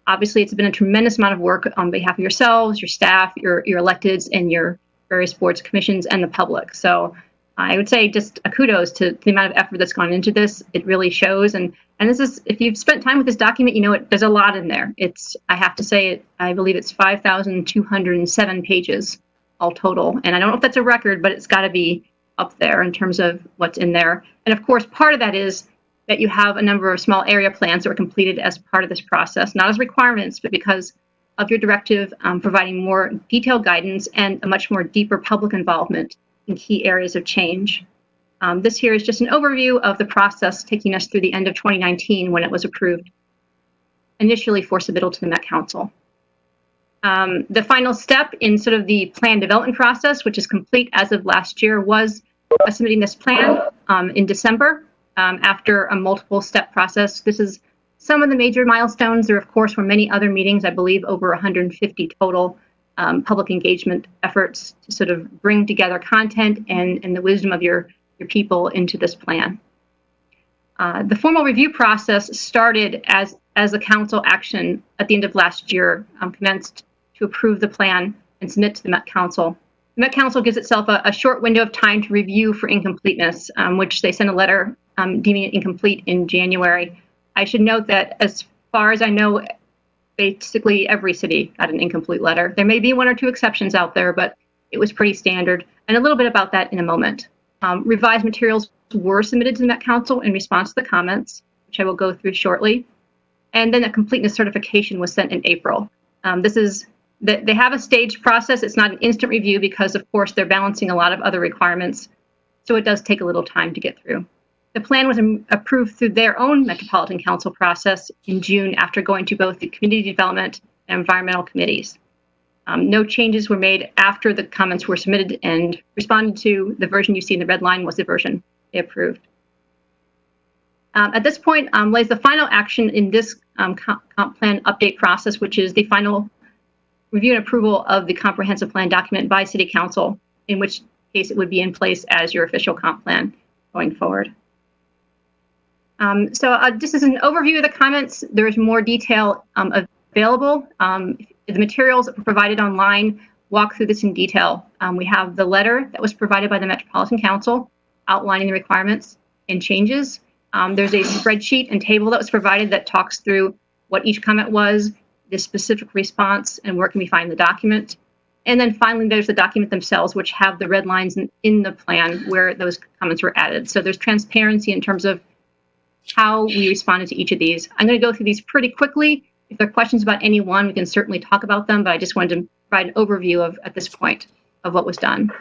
Obviously, it's been a tremendous amount of work on behalf of yourselves, your staff, your electeds, and your various boards, commissions, and the public. So I would say just a kudos to the amount of effort that's gone into this. It really shows. And this is, if you've spent time with this document, you know there's a lot in there. I have to say, I believe it's 5,207 pages all total. And I don't know if that's a record, but it's got to be up there in terms of what's in there. And of course, part of that is that you have a number of small area plans that were completed as part of this process, not as requirements, but because of your directive providing more detailed guidance and a much more deeper public involvement in key areas of change. This here is just an overview of the process taking us through the end of 2019 when it was approved, initially for submittal to the Met Council. The final step in sort of the plan development process, which is complete as of last year, was submitting this plan in December after a multiple step process. This is some of the major milestones. There, of course, were many other meetings, I believe over 150 total public engagement efforts to sort of bring together content and the wisdom of your people into this plan. The formal review process started as a council action at the end of last year, commenced to approve the plan and submit to the Met Council. The Met Council gives itself a short window of time to review for incompleteness, which they sent a letter deeming it incomplete in January. I should note that as far as I know, basically every city got an incomplete letter. There may be one or two exceptions out there, but it was pretty standard. And a little bit about that in a moment. Revised materials were submitted to the Met Council in response to the comments, which I will go through shortly. And then a completeness certification was sent in April. They have a staged process. It's not an instant review because, of course, they're balancing a lot of other requirements. so it does take a little time to get through. The plan was approved through their own Metropolitan Council process in June after going to both the Community Development and Environmental Committees. No changes were made after the comments were submitted and responded to. The version you see in the red line was the version they approved. At this point, lays the final action in this comp plan update process, which is the final review and approval of the comprehensive plan document by City Council, in which case it would be in place as your official comp plan going forward. Just as an overview of the comments, there is more detail available. The materials that were provided online walk through this in detail. We have the letter that was provided by the Metropolitan Council outlining the requirements and changes. There's a spreadsheet and table that was provided that talks through what each comment was, the specific response, and where can we find the document. And then finally, there's the document themselves, which have the red lines in the plan where those comments were added. So there's transparency in terms of how we responded to each of these. I'm going to go through these pretty quickly. If there are questions about any one, we can certainly talk about them, but I just wanted to provide an overview of, at this point, of what was done.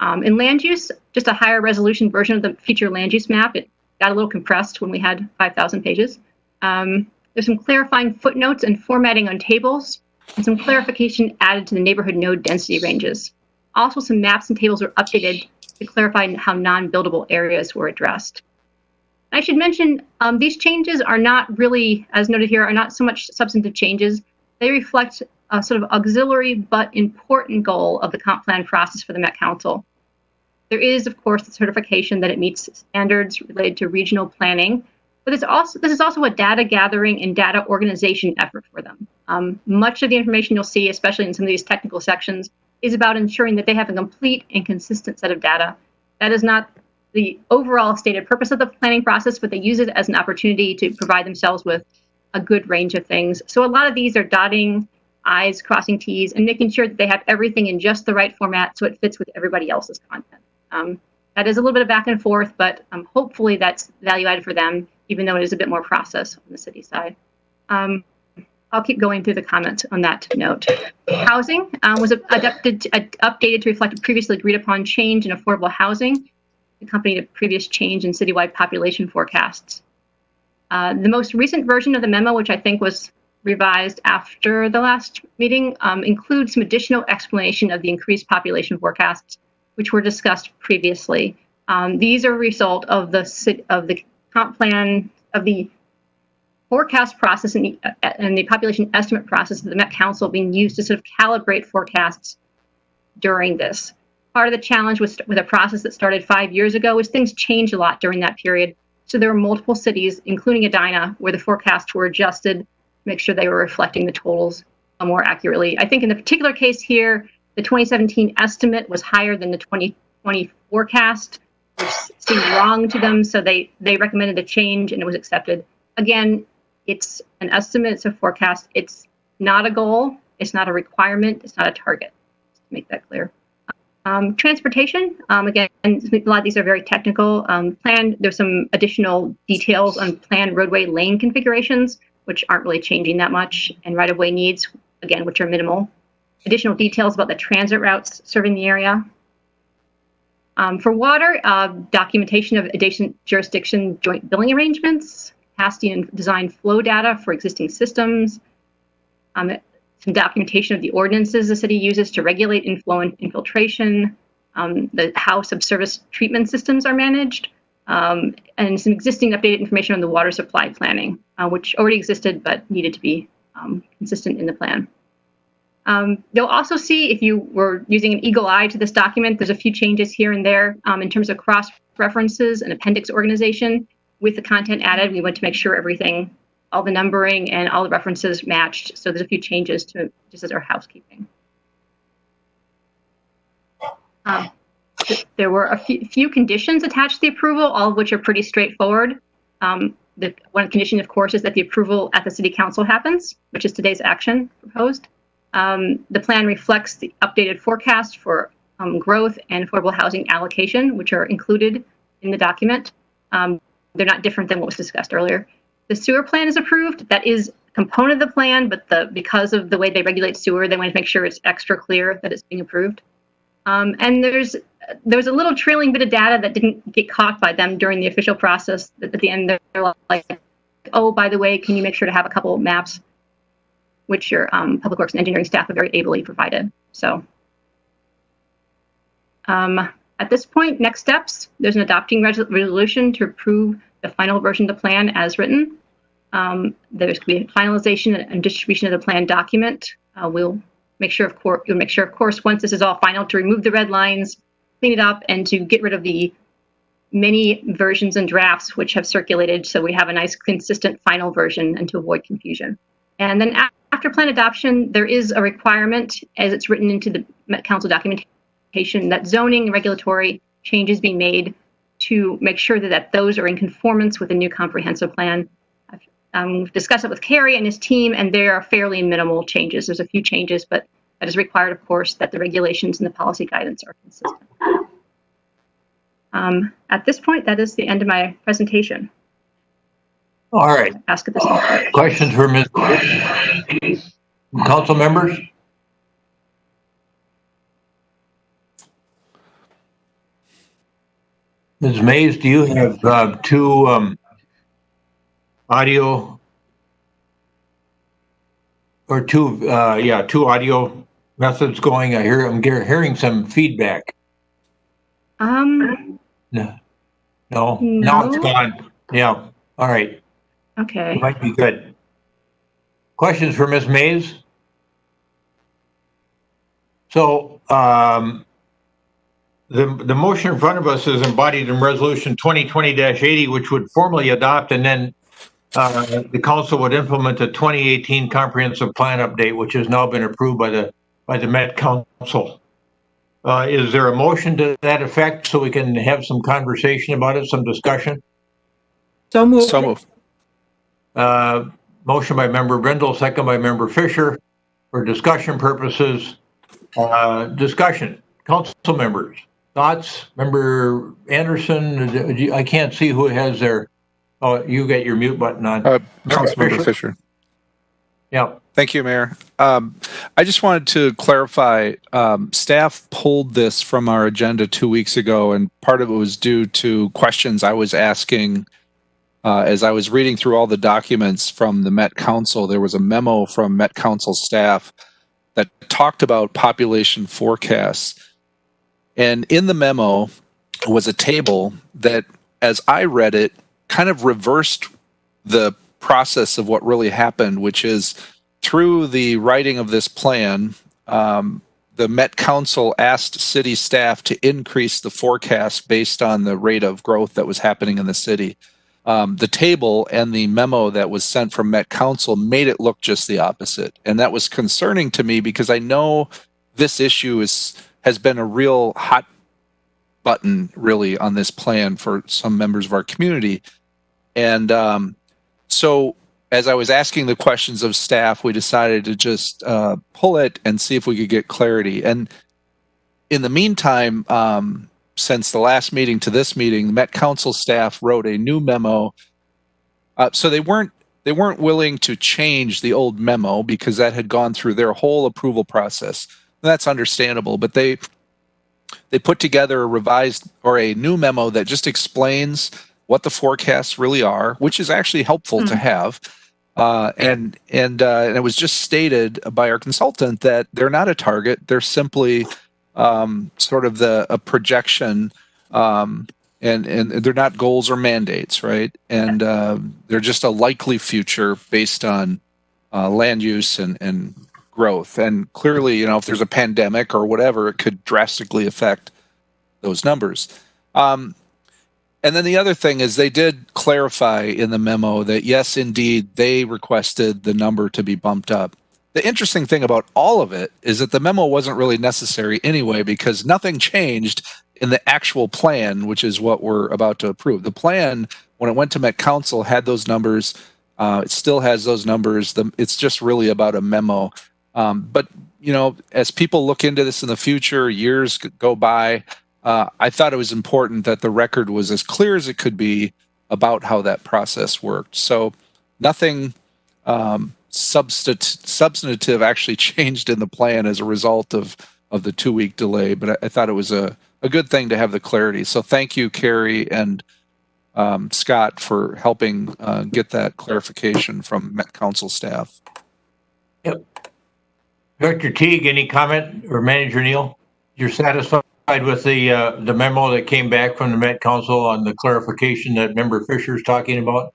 In land use, just a higher resolution version of the future land use map. It got a little compressed when we had 5,000 pages. There's some clarifying footnotes and formatting on tables, and some clarification added to the neighborhood node density ranges. Also, some maps and tables were updated to clarify how non-buildable areas were addressed. I should mention, these changes are not really, as noted here, are not so much substantive changes. They reflect a sort of auxiliary but important goal of the comp plan process for the Met Council. There is, of course, the certification that it meets standards related to regional planning, but this is also a data gathering and data organization effort for them. Much of the information you'll see, especially in some of these technical sections, is about ensuring that they have a complete and consistent set of data. That is not the overall stated purpose of the planning process, but they use it as an opportunity to provide themselves with a good range of things. So a lot of these are dotting I's, crossing T's, and making sure that they have everything in just the right format so it fits with everybody else's content. That is a little bit of back and forth, but hopefully that's value added for them, even though it is a bit more process on the city side. I'll keep going through the comments on that note. Housing was updated to reflect a previously agreed upon change in affordable housing, accompanied a previous change in citywide population forecasts. The most recent version of the memo, which I think was revised after the last meeting, includes some additional explanation of the increased population forecasts, which were discussed previously. These are a result of the comp plan, of the forecast process and the population estimate process of the Met Council being used to sort of calibrate forecasts during this. Part of the challenge with a process that started 5 years ago is things changed a lot during that period. So there were multiple cities, including Edina, where the forecasts were adjusted to make sure they were reflecting the totals more accurately. I think in the particular case here, the 2017 estimate was higher than the 2020 forecast, which seemed wrong to them. So they recommended a change and it was accepted. Again, it's an estimate, it's a forecast. It's not a goal. It's not a requirement. It's not a target. Just to make that clear. Transportation, again, a lot of these are very technical. There's some additional details on planned roadway lane configurations, which aren't really changing that much, and right-of-way needs, again, which are minimal. Additional details about the transit routes serving the area. For water, documentation of adjacent jurisdiction joint billing arrangements, capacity and design flow data for existing systems, some documentation of the ordinances the city uses to regulate inflow and infiltration, how subsurface treatment systems are managed, and some existing updated information on the water supply planning, which already existed but needed to be consistent in the plan. You'll also see, if you were using an eagle eye to this document, there's a few changes here and there in terms of cross-references and appendix organization. With the content added, we went to make sure everything, all the numbering and all the references matched. So there's a few changes to just as our housekeeping. There were a few conditions attached to the approval, all of which are pretty straightforward. The one condition, of course, is that the approval at the City Council happens, which is today's action proposed. The plan reflects the updated forecast for growth and affordable housing allocation, which are included in the document. They're not different than what was discussed earlier. The sewer plan is approved. That is a component of the plan, but because of the way they regulate sewer, they want to make sure it's extra clear that it's being approved. And there's a little trailing bit of data that didn't get caught by them during the official process. At the end, they're like, oh, by the way, can you make sure to have a couple of maps, which your public works and engineering staff have very ably provided. So at this point, next steps, there's an adopting resolution to approve the final version of the plan as written. There's going to be finalization and distribution of the plan document. We'll make sure, of course, once this is all final, to remove the red lines, clean it up, and to get rid of the many versions and drafts which have circulated, so we have a nice, consistent final version and to avoid confusion. And then after plan adoption, there is a requirement, as it's written into the Met Council documentation, that zoning and regulatory changes be made to make sure that those are in conformance with the new comprehensive plan. We've discussed it with Kerry and his team, and there are fairly minimal changes. There's a few changes, but that is required, of course, that the regulations and the policy guidance are consistent. At this point, that is the end of my presentation. All right. Ask at this point. Questions for Ms. Council members? Ms. Mays, do you have two audio or two audio methods going? I'm hearing some feedback. No. Now it's gone. Yeah. All right. Okay. Might be good. Questions for Ms. Mays? So the motion in front of us is embodied in Resolution 2020-80, which would formally adopt, and then the council would implement the 2018 comprehensive plan update, which has now been approved by the Met Council. Is there a motion to that effect so we can have some conversation about it, some discussion? So moved. So moved. Motion by Member Brindle, second by Member Fisher. For discussion purposes, discussion. Council members, thoughts? Member Anderson, I can't see who has their, oh, you got your mute button on. Councilmember Fisher. Yeah. Thank you, Mayor. I just wanted to clarify, staff pulled this from our agenda 2 weeks ago, and part of it was due to questions I was asking as I was reading through all the documents from the Met Council. There was a memo from Met Council staff that talked about population forecasts. And in the memo was a table that, as I read it, kind of reversed the process of what really happened, which is through the writing of this plan, the Met Council asked city staff to increase the forecast based on the rate of growth that was happening in the city. The table and the memo that was sent from Met Council made it look just the opposite. And that was concerning to me because I know this issue has been a real hot button really on this plan for some members of our community. And so as I was asking the questions of staff, we decided to just pull it and see if we could get clarity. And in the meantime, since the last meeting to this meeting, the Met Council staff wrote a new memo. So they weren't willing to change the old memo because that had gone through their whole approval process. And that's understandable, but they put together a revised or a new memo that just explains what the forecasts really are, which is actually helpful to have. And it was just stated by our consultant that they're not a target; they're simply sort of a projection, and they're not goals or mandates, right? And they're just a likely future based on land use and growth. And clearly, if there's a pandemic or whatever, it could drastically affect those numbers. And then the other thing is they did clarify in the memo that, yes, indeed, they requested the number to be bumped up. The interesting thing about all of it is that the memo wasn't really necessary anyway because nothing changed in the actual plan, which is what we're about to approve. The plan, when it went to Met Council, had those numbers. It still has those numbers. It's just really about a memo. But, as people look into this in the future, years go by, I thought it was important that the record was as clear as it could be about how that process worked. So nothing substantive actually changed in the plan as a result of the 2-week delay, but I thought it was a good thing to have the clarity. So thank you, Carrie and Scott, for helping get that clarification from Met Council staff. Yep. Director Teague, any comment, or Manager Neal? You're satisfied with the memo that came back from the Met Council on the clarification that Member Fisher's talking about?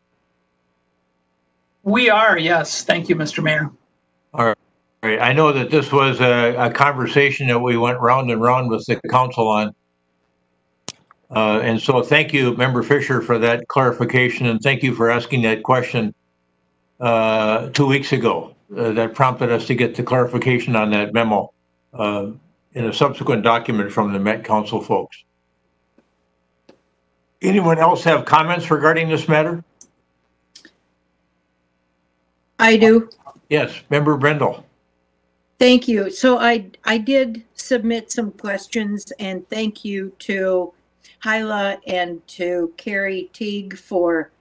We are, yes. Thank you, Mr. Mayor. All right. I know that this was a conversation that we went round and round with the council on. And so thank you, Member Fisher, for that clarification, and thank you for asking that question 2 weeks ago. That prompted us to get the clarification on that memo in a subsequent document from the Met Council folks. Anyone else have comments regarding this matter? I do. Yes, Member Brendel. Thank you. So I did submit some questions, and thank you to Hyla and to Carrie Teague for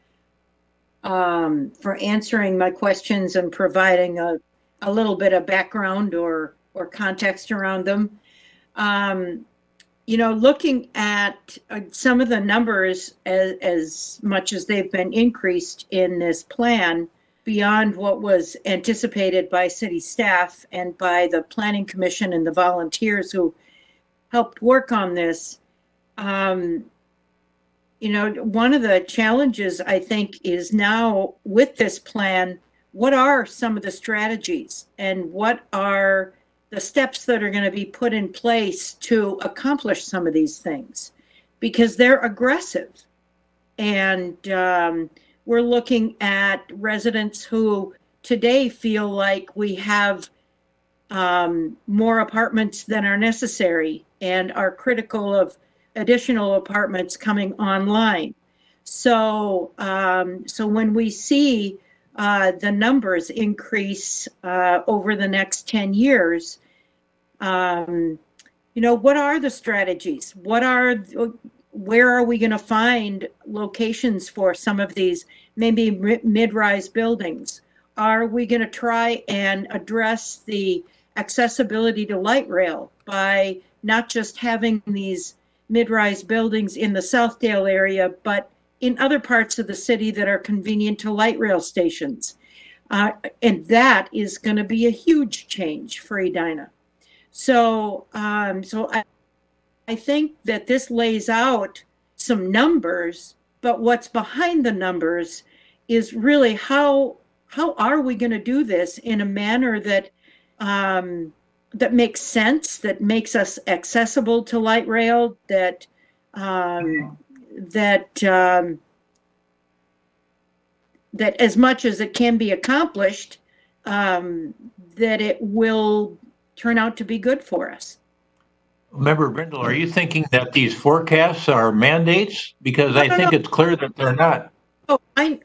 answering my questions and providing a little bit of background or context around them. You know, looking at some of the numbers as much as they've been increased in this plan beyond what was anticipated by city staff and by the Planning Commission and the volunteers who helped work on this, you know, one of the challenges I think is now with this plan, what are some of the strategies and what are the steps that are going to be put in place to accomplish some of these things? Because they're aggressive. And we're looking at residents who today feel like we have more apartments than are necessary and are critical of additional apartments coming online. So, so when we see the numbers increase over the next 10 years, you know, what are the strategies? Where are we going to find locations for some of these maybe mid-rise buildings? Are we going to try and address the accessibility to light rail by not just having these mid-rise buildings in the Southdale area, but in other parts of the city that are convenient to light rail stations? And that is going to be a huge change for Edina. So, I think that this lays out some numbers, but what's behind the numbers is really how are we going to do this in a manner that that makes sense, that makes us accessible to light rail, that that as much as it can be accomplished, that it will turn out to be good for us. Member Brindle, are you thinking that these forecasts are mandates? Because I think it's clear that they're not. Oh, I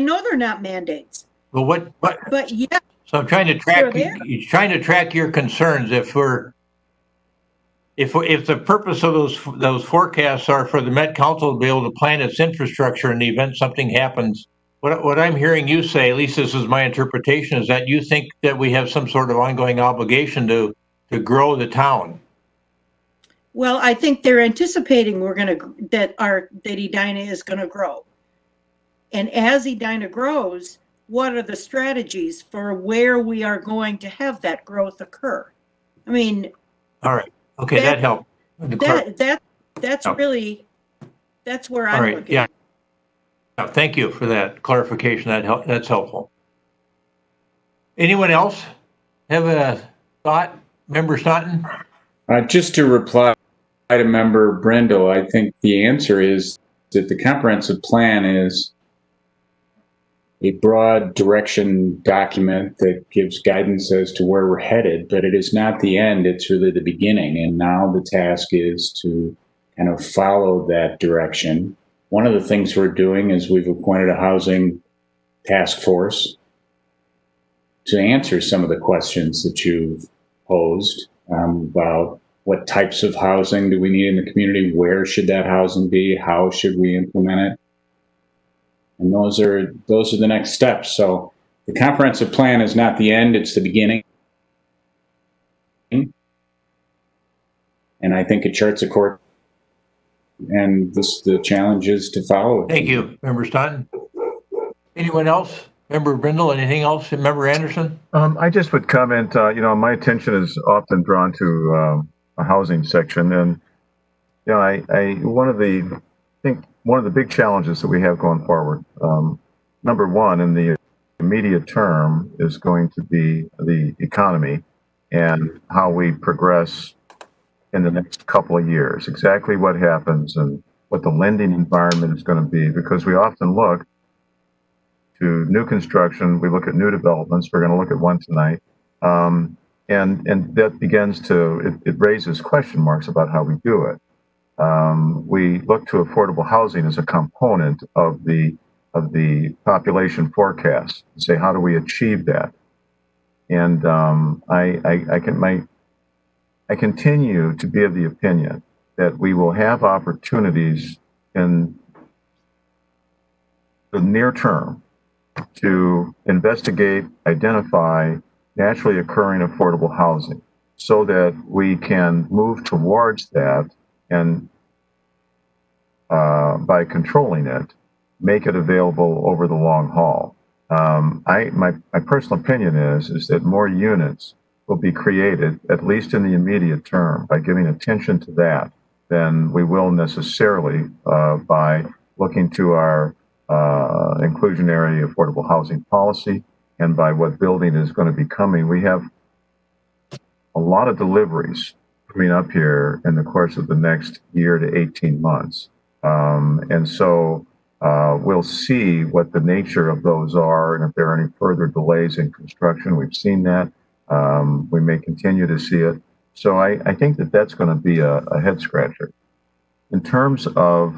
know they're not mandates. Well, what? But yeah. So I'm trying to track your concerns. If the purpose of those forecasts are for the Met Council to be able to plan its infrastructure in the event something happens, what I'm hearing you say, at least this is my interpretation, is that you think that we have some sort of ongoing obligation to grow the town. Well, I think they're anticipating that Edina is going to grow. And as Edina grows, what are the strategies for where we are going to have that growth occur? I mean, all right. Okay, that helped. That's really, that's where I'm looking. Yeah. Thank you for that clarification. That's helpful. Anyone else have a thought? Member Staunton? Just to reply to Member Brindle, I think the answer is that the comprehensive plan is a broad direction document that gives guidance as to where we're headed, but it is not the end, it's really the beginning. And now the task is to kind of follow that direction. One of the things we're doing is we've appointed a housing task force to answer some of the questions that you've posed about what types of housing do we need in the community, where should that housing be, how should we implement it. And those are the next steps. So the comprehensive plan is not the end, it's the beginning. And I think it charts a course, and the challenge is to follow it. Thank you, Member Staunton. Anyone else? Member Brindle, anything else? Member Anderson? I just would comment, my attention is often drawn to a housing section, and one of the big challenges that we have going forward, number one in the immediate term, is going to be the economy and how we progress in the next couple of years. Exactly what happens and what the lending environment is going to be, because we often look to new construction, we look at new developments. We're going to look at one tonight. And that begins it raises question marks about how we do it. We look to affordable housing as a component of the population forecast and say, how do we achieve that? And I continue to be of the opinion that we will have opportunities in the near term to investigate, identify naturally occurring affordable housing so that we can move towards that and by controlling it, make it available over the long haul. My personal opinion is that more units will be created, at least in the immediate term, by giving attention to that than we will necessarily by looking to our inclusionary affordable housing policy and by what building is going to be coming. We have a lot of deliveries coming up here in the course of the next year to 18 months. And so we'll see what the nature of those are and if there are any further delays in construction. We've seen that. We may continue to see it. So I think that that's going to be a head scratcher. In terms of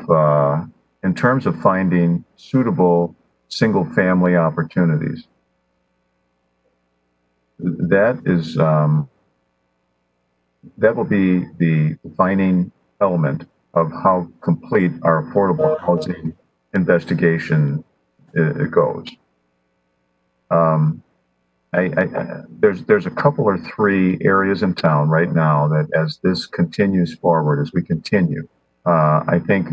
finding suitable single family opportunities, that will be the defining element of how complete our affordable housing investigation goes. There's a couple or three areas in town right now that, as this continues forward, as we continue, I think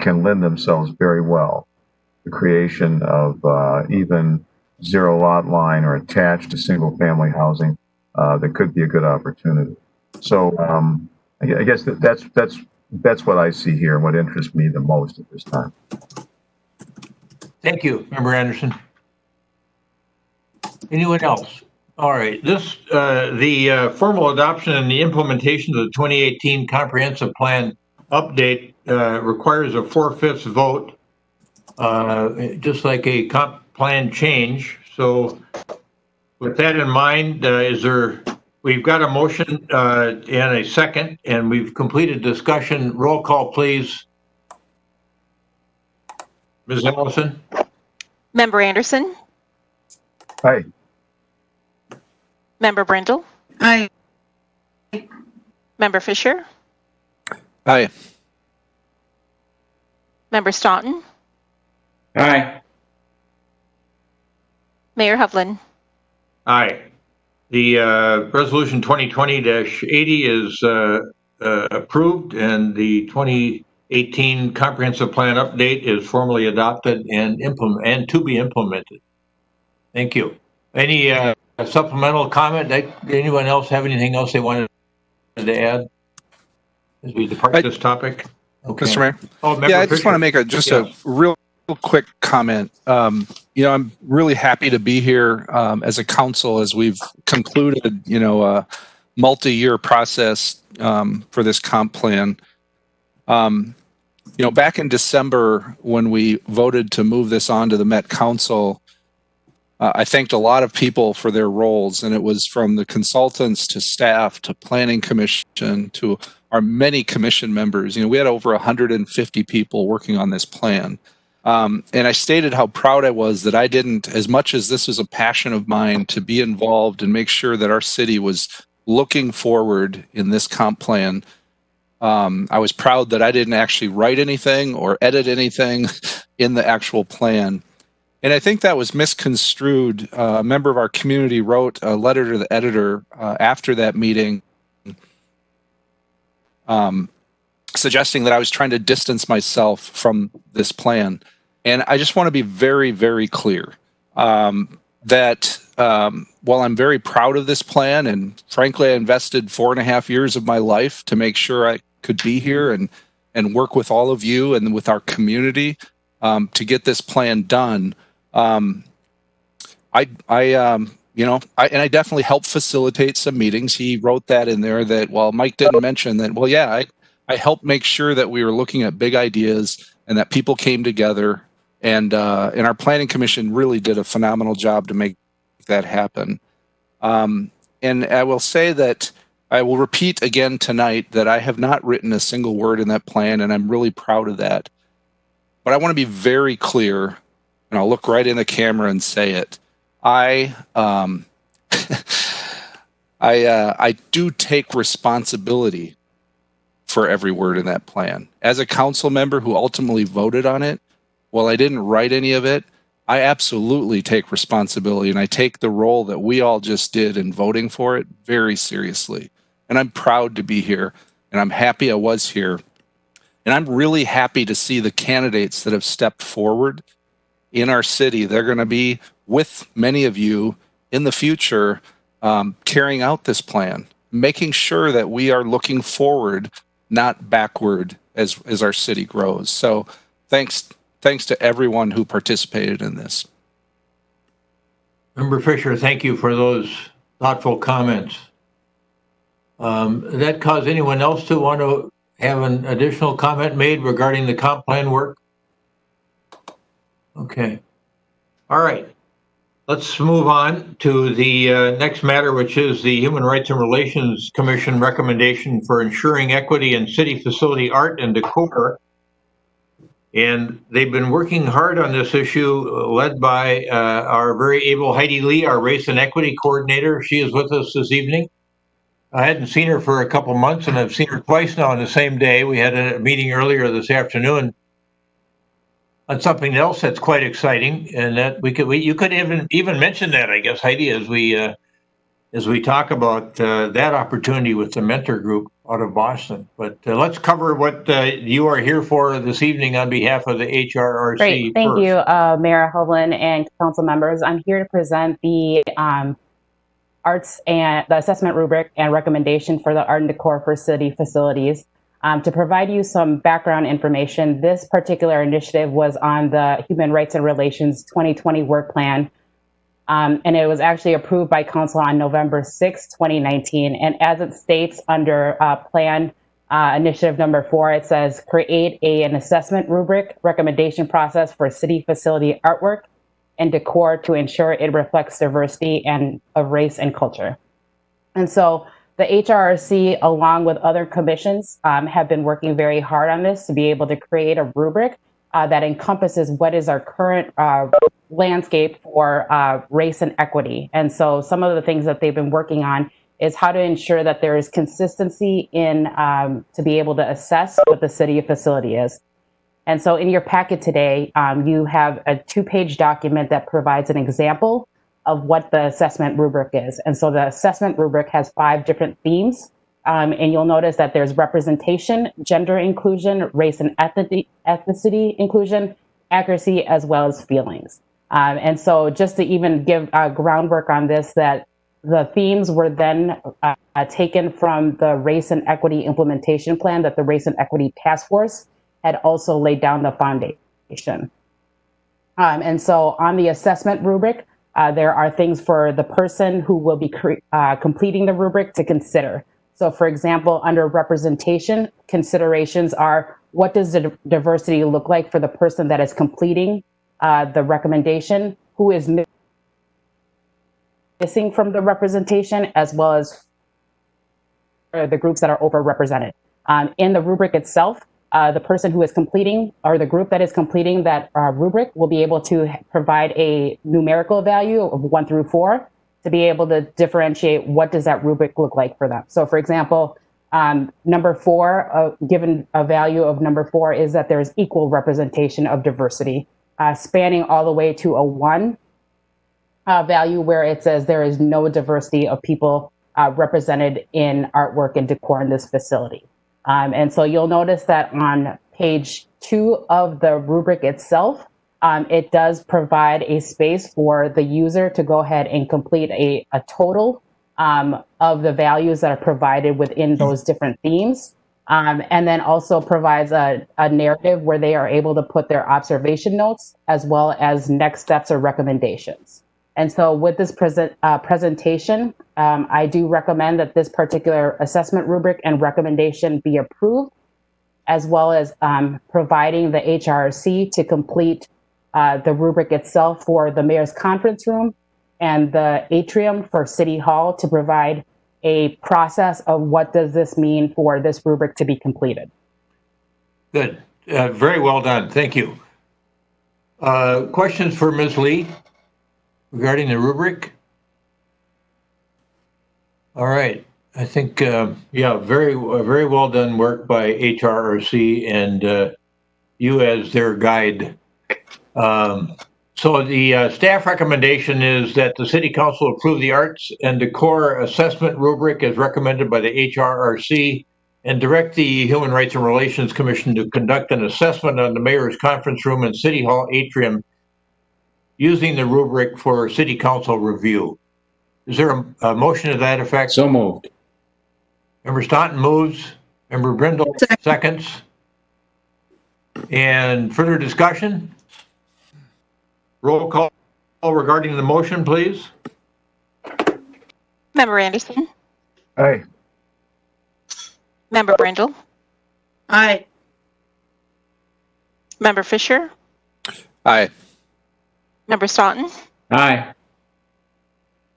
can lend themselves very well to the creation of even zero lot line or attached to single family housing that could be a good opportunity. So I guess that's what I see here and what interests me the most at this time. Thank you, Member Anderson. Anyone else? All right. The formal adoption and the implementation of the 2018 Comprehensive Plan update requires a 4/5 vote, just like a comp plan change. So with that in mind, we've got a motion and a second, and we've completed discussion. Roll call, please. Ms. Ellison? Member Anderson? Hi. Member Brindle? Aye. Member Fisher? Aye. Member Staunton? Aye. Mayor Hovland? Aye. The resolution 2020-80 is approved, and the 2018 comprehensive plan update is formally adopted and to be implemented. Thank you. Any supplemental comment? Anyone else have anything else they wanted to add as we depart this topic? Okay. Mr. Mayor? Oh, Yeah, I just want to make a real quick comment. I'm really happy to be here as a council as we've concluded, a multi-year process for this comp plan. Back in December when we voted to move this on to the Met Council, I thanked a lot of people for their roles, and it was from the consultants to staff to planning commission to our many commission members. We had over 150 people working on this plan. And I stated how proud I was that I didn't, as much as this was a passion of mine, to be involved and make sure that our city was looking forward in this comp plan. I was proud that I didn't actually write anything or edit anything in the actual plan. And I think that was misconstrued. A member of our community wrote a letter to the editor after that meeting suggesting that I was trying to distance myself from this plan. And I just want to be very, very clear that while I'm very proud of this plan, and frankly, I invested 4.5 years of my life to make sure I could be here and work with all of you and with our community to get this plan done. I definitely helped facilitate some meetings. He wrote that in there that, well, Mike didn't mention that. Well, yeah, I helped make sure that we were looking at big ideas and that people came together. And our planning commission really did a phenomenal job to make that happen. And I will say that I will repeat again tonight that I have not written a single word in that plan, and I'm really proud of that. But I want to be very clear, and I'll look right in the camera and say it. I do take responsibility for every word in that plan. As a council member who ultimately voted on it, while I didn't write any of it, I absolutely take responsibility, and I take the role that we all just did in voting for it very seriously. And I'm proud to be here, and I'm happy I was here. And I'm really happy to see the candidates that have stepped forward in our city. They're going to be with many of you in the future carrying out this plan, making sure that we are looking forward, not backward as our city grows. So thanks to everyone who participated in this. Member Fisher, thank you for those thoughtful comments. That cause anyone else to want to have an additional comment made regarding the comp plan work? Okay. All right. Let's move on to the next matter, which is the Human Rights and Relations Commission recommendation for ensuring equity in city facility art and decor. And they've been working hard on this issue, led by our very able Heidi Lee, our race and equity coordinator. She is with us this evening. I hadn't seen her for a couple months, and I've seen her twice now on the same day. We had a meeting earlier this afternoon on something else that's quite exciting, and that you could even mention that, I guess, Heidi, as we talk about that opportunity with the mentor group out of Boston. But let's cover what you are here for this evening on behalf of the HRRC. Great, thank you, Mayor Hovland and council members. I'm here to present the arts and the assessment rubric and recommendation for the art and decor for city facilities. To provide you some background information, this particular initiative was on the Human Rights and Relations 2020 work plan, and it was actually approved by council on November 6, 2019. And as it states under plan initiative number 4, it says create an assessment rubric recommendation process for city facility artwork and decor to ensure it reflects diversity and of race and culture. And so the HRRC, along with other commissions, have been working very hard on this to be able to create a rubric that encompasses what is our current landscape for race and equity. And so some of the things that they've been working on is how to ensure that there is consistency in to be able to assess what the city facility is. And so in your packet today, you have a 2-page document that provides an example of what the assessment rubric is. And so the assessment rubric has 5 different themes. And you'll notice that there's representation, gender inclusion, race and ethnicity inclusion, accuracy, as well as feelings. And so just to even give groundwork on this, that the themes were then taken from the race and equity implementation plan that the Race and Equity Task Force had also laid down the foundation. And so on the assessment rubric, there are things for the person who will be completing the rubric to consider. So for example, under representation, considerations are what does the diversity look like for the person that is completing the recommendation, who is missing from the representation, as well as the groups that are overrepresented. In the rubric itself, the person who is completing, or the group that is completing that rubric, will be able to provide a numerical value of 1 through 4 to be able to differentiate what does that rubric look like for them. So for example, number 4, given a value of number 4 is that there's equal representation of diversity, spanning all the way to a 1 value where it says there is no diversity of people represented in artwork and decor in this facility. And so you'll notice that on page 2 of the rubric itself, it does provide a space for the user to go ahead and complete a total of the values that are provided within those different themes. And then also provides a narrative where they are able to put their observation notes as well as next steps or recommendations. And so with this presentation, I do recommend that this particular assessment rubric and recommendation be approved, as well as providing the HRC to complete the rubric itself for the mayor's conference room and the atrium for City Hall to provide a process of what does this mean for this rubric to be completed. Good. Very well done. Thank you. Questions for Ms. Lee regarding the rubric? All right. I think, yeah, very well done work by HRRC and you as their guide. So the staff recommendation is that the City Council approve the Arts and Decor Assessment Rubric as recommended by the HRRC and direct the Human Rights and Relations Commission to conduct an assessment on the Mayor's Conference Room and City Hall atrium using the rubric for City Council review. Is there a motion to that effect? So moved. Member Staunton moves. Member Brindle seconds. And further discussion? Roll call regarding the motion, please. Member Anderson, Aye. Member Brindle, Aye. Member Fisher, Aye. Member Staunton, Aye.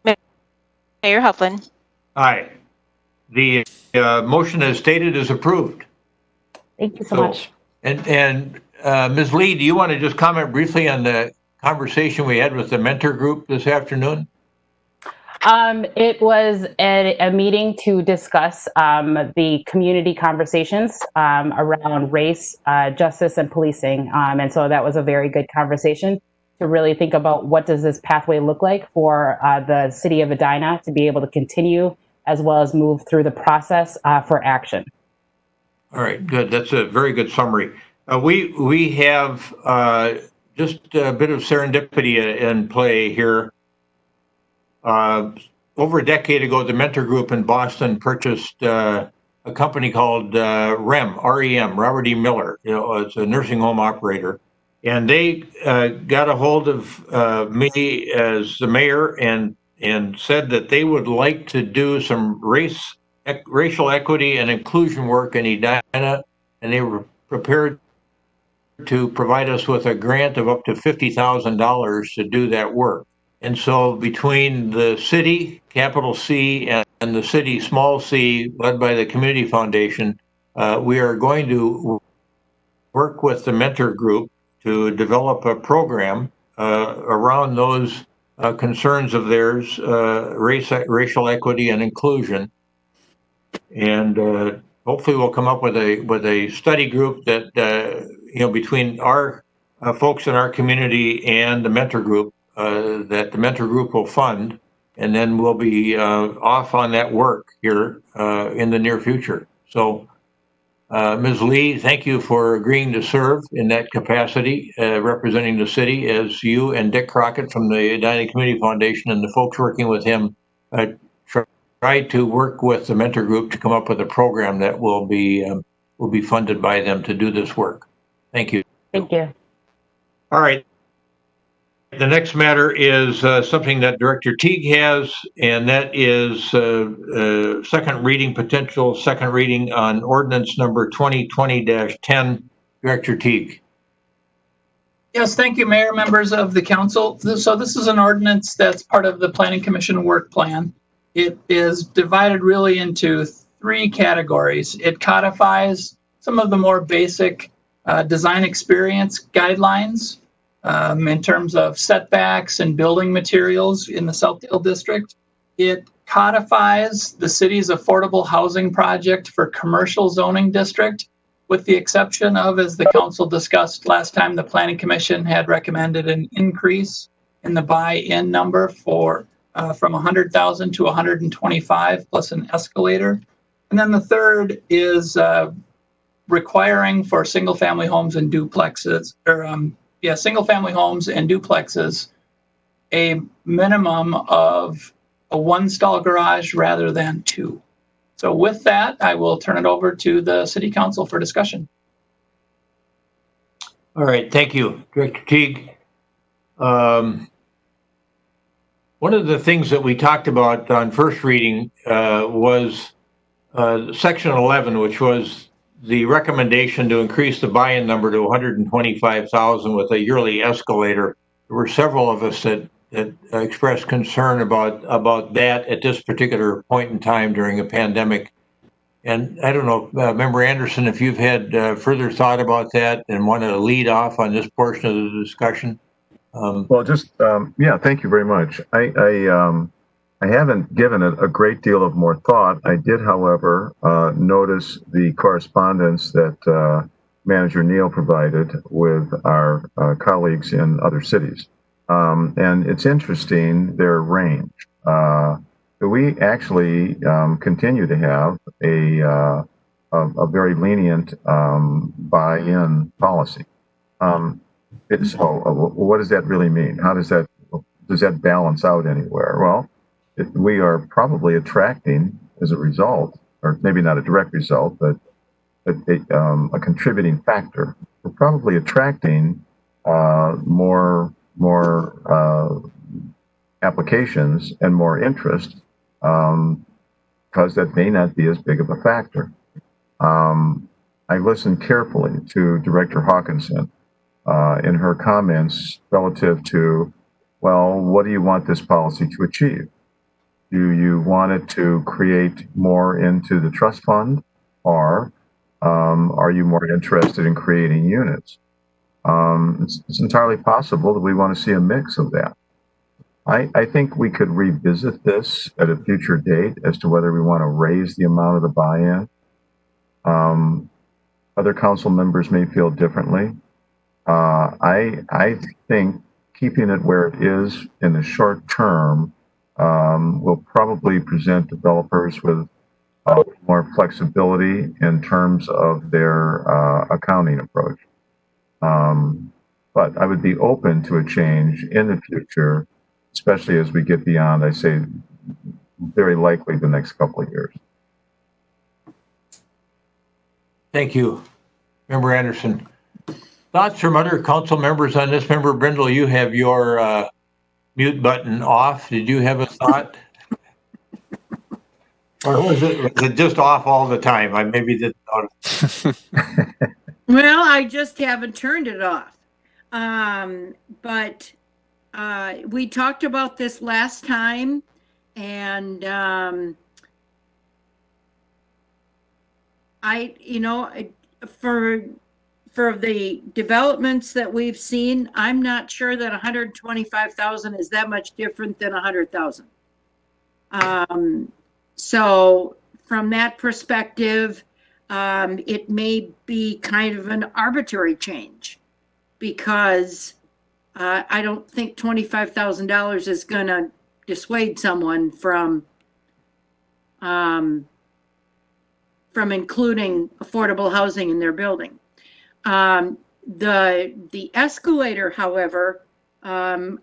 Mayor Hovland. Aye. The motion as stated is approved. Thank you so much. And Ms. Lee, do you want to just comment briefly on the conversation we had with the mentor group this afternoon? It was a meeting to discuss the community conversations around race, justice, and policing. And so that was a very good conversation to really think about what does this pathway look like for the city of Edina to be able to continue as well as move through the process for action. All right, good. That's a very good summary. We have just a bit of serendipity in play here. Over a decade ago, the Mentor Group in Boston purchased a company called REM, R-E-M, Robert E. Miller. You know, it's a nursing home operator. And they got a hold of me as the mayor and said that they would like to do some racial equity and inclusion work in Edina, and they were prepared to provide us with a grant of up to $50,000 to do that work. And so between the city, capital C, and the city, small c, led by the Community Foundation, we are going to work with the Mentor Group to develop a program around those concerns of theirs, racial equity and inclusion. And hopefully we'll come up with a study group that, between our folks in our community and the Mentor Group, that the Mentor Group will fund, and then we'll be off on that work here in the near future. So, Ms. Lee, thank you for agreeing to serve in that capacity, representing the city, as you and Dick Crockett from the Edina Community Foundation and the folks working with him try to work with the Mentor Group to come up with a program that will be funded by them to do this work. Thank you. Thank you. All right. The next matter is something that Director Teague has, and that is potential second reading on ordinance number 2020-10. Director Teague. Yes, thank you, Mayor, members of the council. So this is an ordinance that's part of the Planning Commission work plan. It is divided really into three categories. It codifies some of the more basic design experience guidelines in terms of setbacks and building materials in the Southdale District. It codifies the city's affordable housing project for commercial zoning district, with the exception of, as the council discussed last time, the Planning Commission had recommended an increase in the buy-in number for from 100,000 to 125 plus an escalator. And then the third is requiring for single-family homes and duplexes, single-family homes and duplexes, a minimum of a one-stall garage rather than two. So with that, I will turn it over to the City Council for discussion. All right, thank you, Director Teague. One of the things that we talked about on first reading was Section 11, which was the recommendation to increase the buy-in number to 125,000 with a yearly escalator. There were several of us that expressed concern about that at this particular point in time during a pandemic. And I don't know, Member Anderson, if you've had further thought about that and want to lead off on this portion of the discussion. Well, just, yeah, thank you very much. I haven't given it a great deal of more thought. I did, however, notice the correspondence that Manager Neal provided with our colleagues in other cities. And it's interesting, their range. We actually continue to have a very lenient buy-in policy. So what does that really mean? How does that balance out anywhere? Well, we are probably attracting, as a result, or maybe not a direct result, but a contributing factor. We're probably attracting more applications and more interest because that may not be as big of a factor. I listened carefully to Director Hawkinson in her comments relative to, well, what do you want this policy to achieve? Do you want it to create more into the trust fund, or are you more interested in creating units? It's entirely possible that we want to see a mix of that. I think we could revisit this at a future date as to whether we want to raise the amount of the buy-in. Other council members may feel differently. I think keeping it where it is in the short term will probably present developers with more flexibility in terms of their accounting approach. But I would be open to a change in the future, especially as we get beyond, I say, very likely the next couple of years. Thank you, Member Anderson. Thoughts from other council members on this? Member Brindle, you have your mute button off. Did you have a thought? Or was it just off all the time? I maybe didn't notice. Well, I just haven't turned it off. But we talked about this last time, and for the developments that we've seen, I'm not sure that 125,000 is that much different than 100,000. So from that perspective, it may be kind of an arbitrary change, because I don't think $25,000 is going to dissuade someone from including affordable housing in their building. The escalator, however, I'm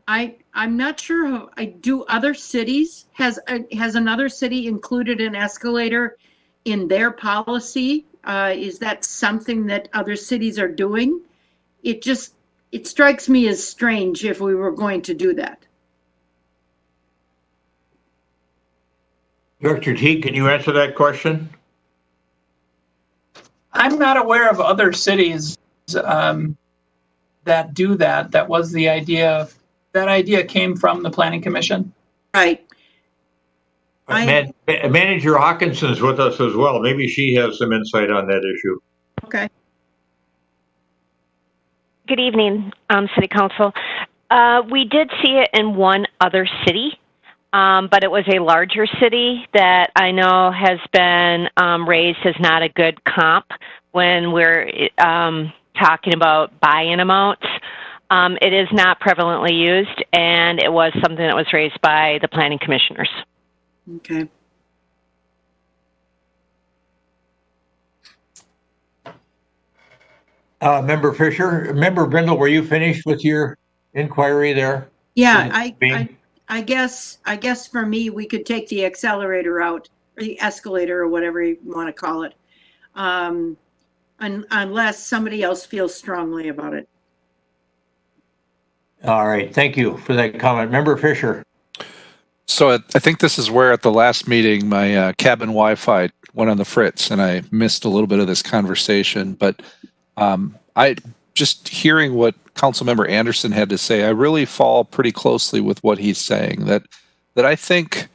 not sure how. Do other cities has another city included an escalator in their policy? Is that something that other cities are doing? It strikes me as strange if we were going to do that. Director Teague, can you answer that question? I'm not aware of other cities that do that. That was the idea. That idea came from the Planning Commission. Right. Manager Hawkinson's with us as well. Maybe she has some insight on that issue. Okay. Good evening, City Council. We did see it in one other city, but it was a larger city that I know has been raised as not a good comp when we're talking about buy-in amounts. It is not prevalently used, and it was something that was raised by the planning commissioners. Okay. Member Fisher, Member Brindle, were you finished with your inquiry there? Yeah, Being- I guess for me, we could take the accelerator out, or the escalator, or whatever you want to call it. Unless somebody else feels strongly about it. All right, thank you for that comment. Member Fisher. So I think this is where at the last meeting my cabin Wi-Fi went on the fritz, and I missed a little bit of this conversation. But I just hearing what Councilmember Anderson had to say, I really fall pretty closely with what he's saying. That I think,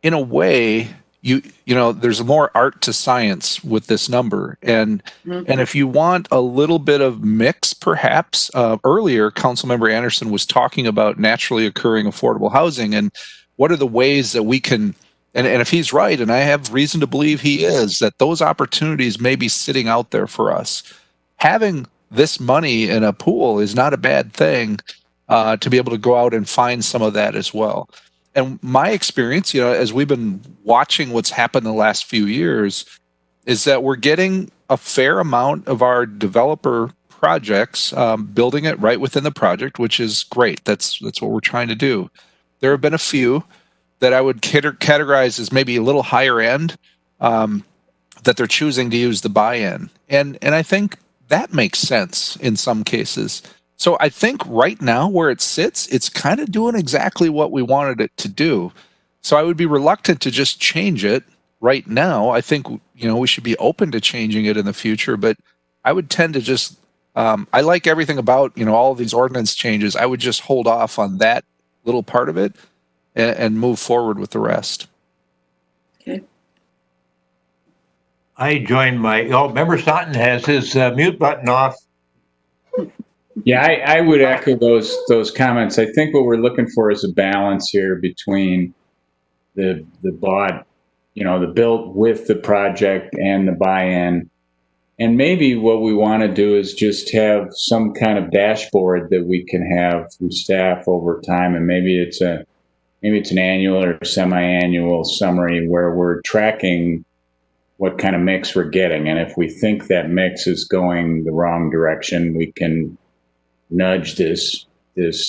in a way, you know, there's more art to science with this number, and if you want a little bit of mix, perhaps earlier, Councilmember Anderson was talking about naturally occurring affordable housing, and what are the ways that we can, and if he's right, and I have reason to believe he is, that those opportunities may be sitting out there for us. Having this money in a pool is not a bad thing to be able to go out and find some of that as well. And my experience, you know, as we've been watching what's happened the last few years, is that we're getting a fair amount of our developer projects building it right within the project, which is great. That's what we're trying to do. There have been a few that I would categorize as maybe a little higher end that they're choosing to use the buy-in, and I think that makes sense in some cases. So I think right now where it sits, it's kind of doing exactly what we wanted it to do. So I would be reluctant to just change it right now. I think, you know, we should be open to changing it in the future, but I would tend to just, I like everything about, you know, all of these ordinance changes. I would just hold off on that little part of it and move forward with the rest. Okay. I joined Member Staunton has his mute button off. Yeah, I would echo those comments. I think what we're looking for is a balance here between the bought, you know, the built with the project and the buy-in. And maybe what we want to do is just have some kind of dashboard that we can have through staff over time, and maybe it's an annual or semi-annual summary where we're tracking what kind of mix we're getting. And if we think that mix is going the wrong direction, we can nudge this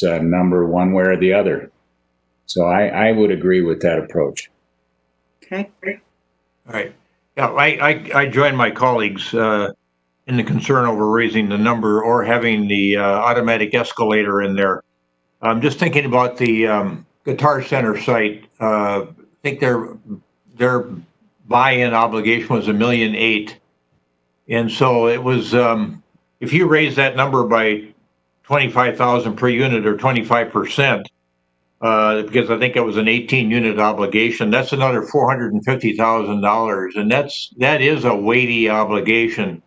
number one way or the other. So I would agree with that approach. Okay. All right. Yeah, I join my colleagues in the concern over raising the number or having the automatic escalator in there. I'm just thinking about the Guitar Center site. I think their buy-in obligation was $1.8 million, and so it was. If you raise that number by 25,000 per unit or 25%, because I think it was an 18-unit obligation, that's another $450,000, and that is a weighty obligation.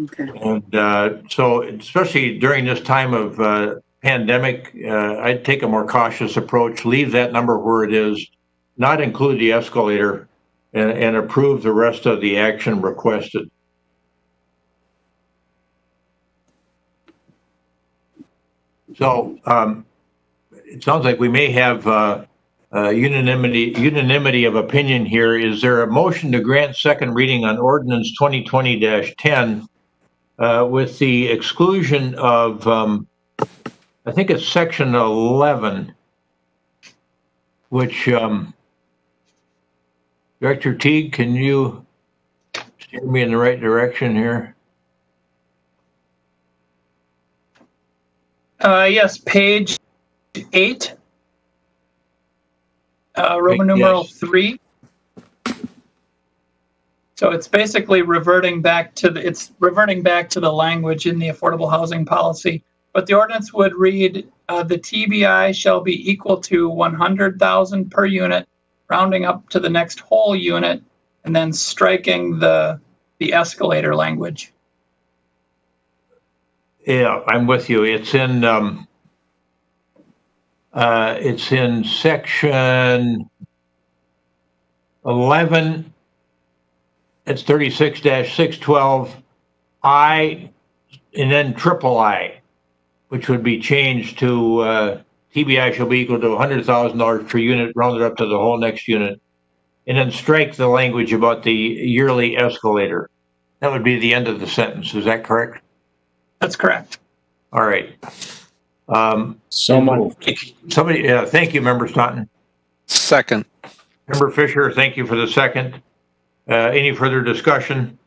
Okay. And so, especially during this time of pandemic, I'd take a more cautious approach, leave that number where it is, not include the escalator, and approve the rest of the action requested. So it sounds like we may have unanimity of opinion here. Is there a motion to grant second reading on ordinance 2020-10 with the exclusion of, I think it's section 11, which Director Teague, can you steer me in the right direction here? Yes, page 8, Roman numeral 3. So it's basically reverting back to the language in the affordable housing policy. But the ordinance would read, the TBI shall be equal to 100,000 per unit, rounding up to the next whole unit, and then striking the escalator language. Yeah, I'm with you. It's in section 11. It's 36-612 I, and then triple I, which would be changed to TBI shall be equal to $100,000 per unit, rounded up to the whole next unit, and then strike the language about the yearly escalator. That would be the end of the sentence. Is that correct? That's correct. All right. So moved. Somebody, thank you, Member Staunton. Second. Member Fisher, thank you for the second. Any further discussion?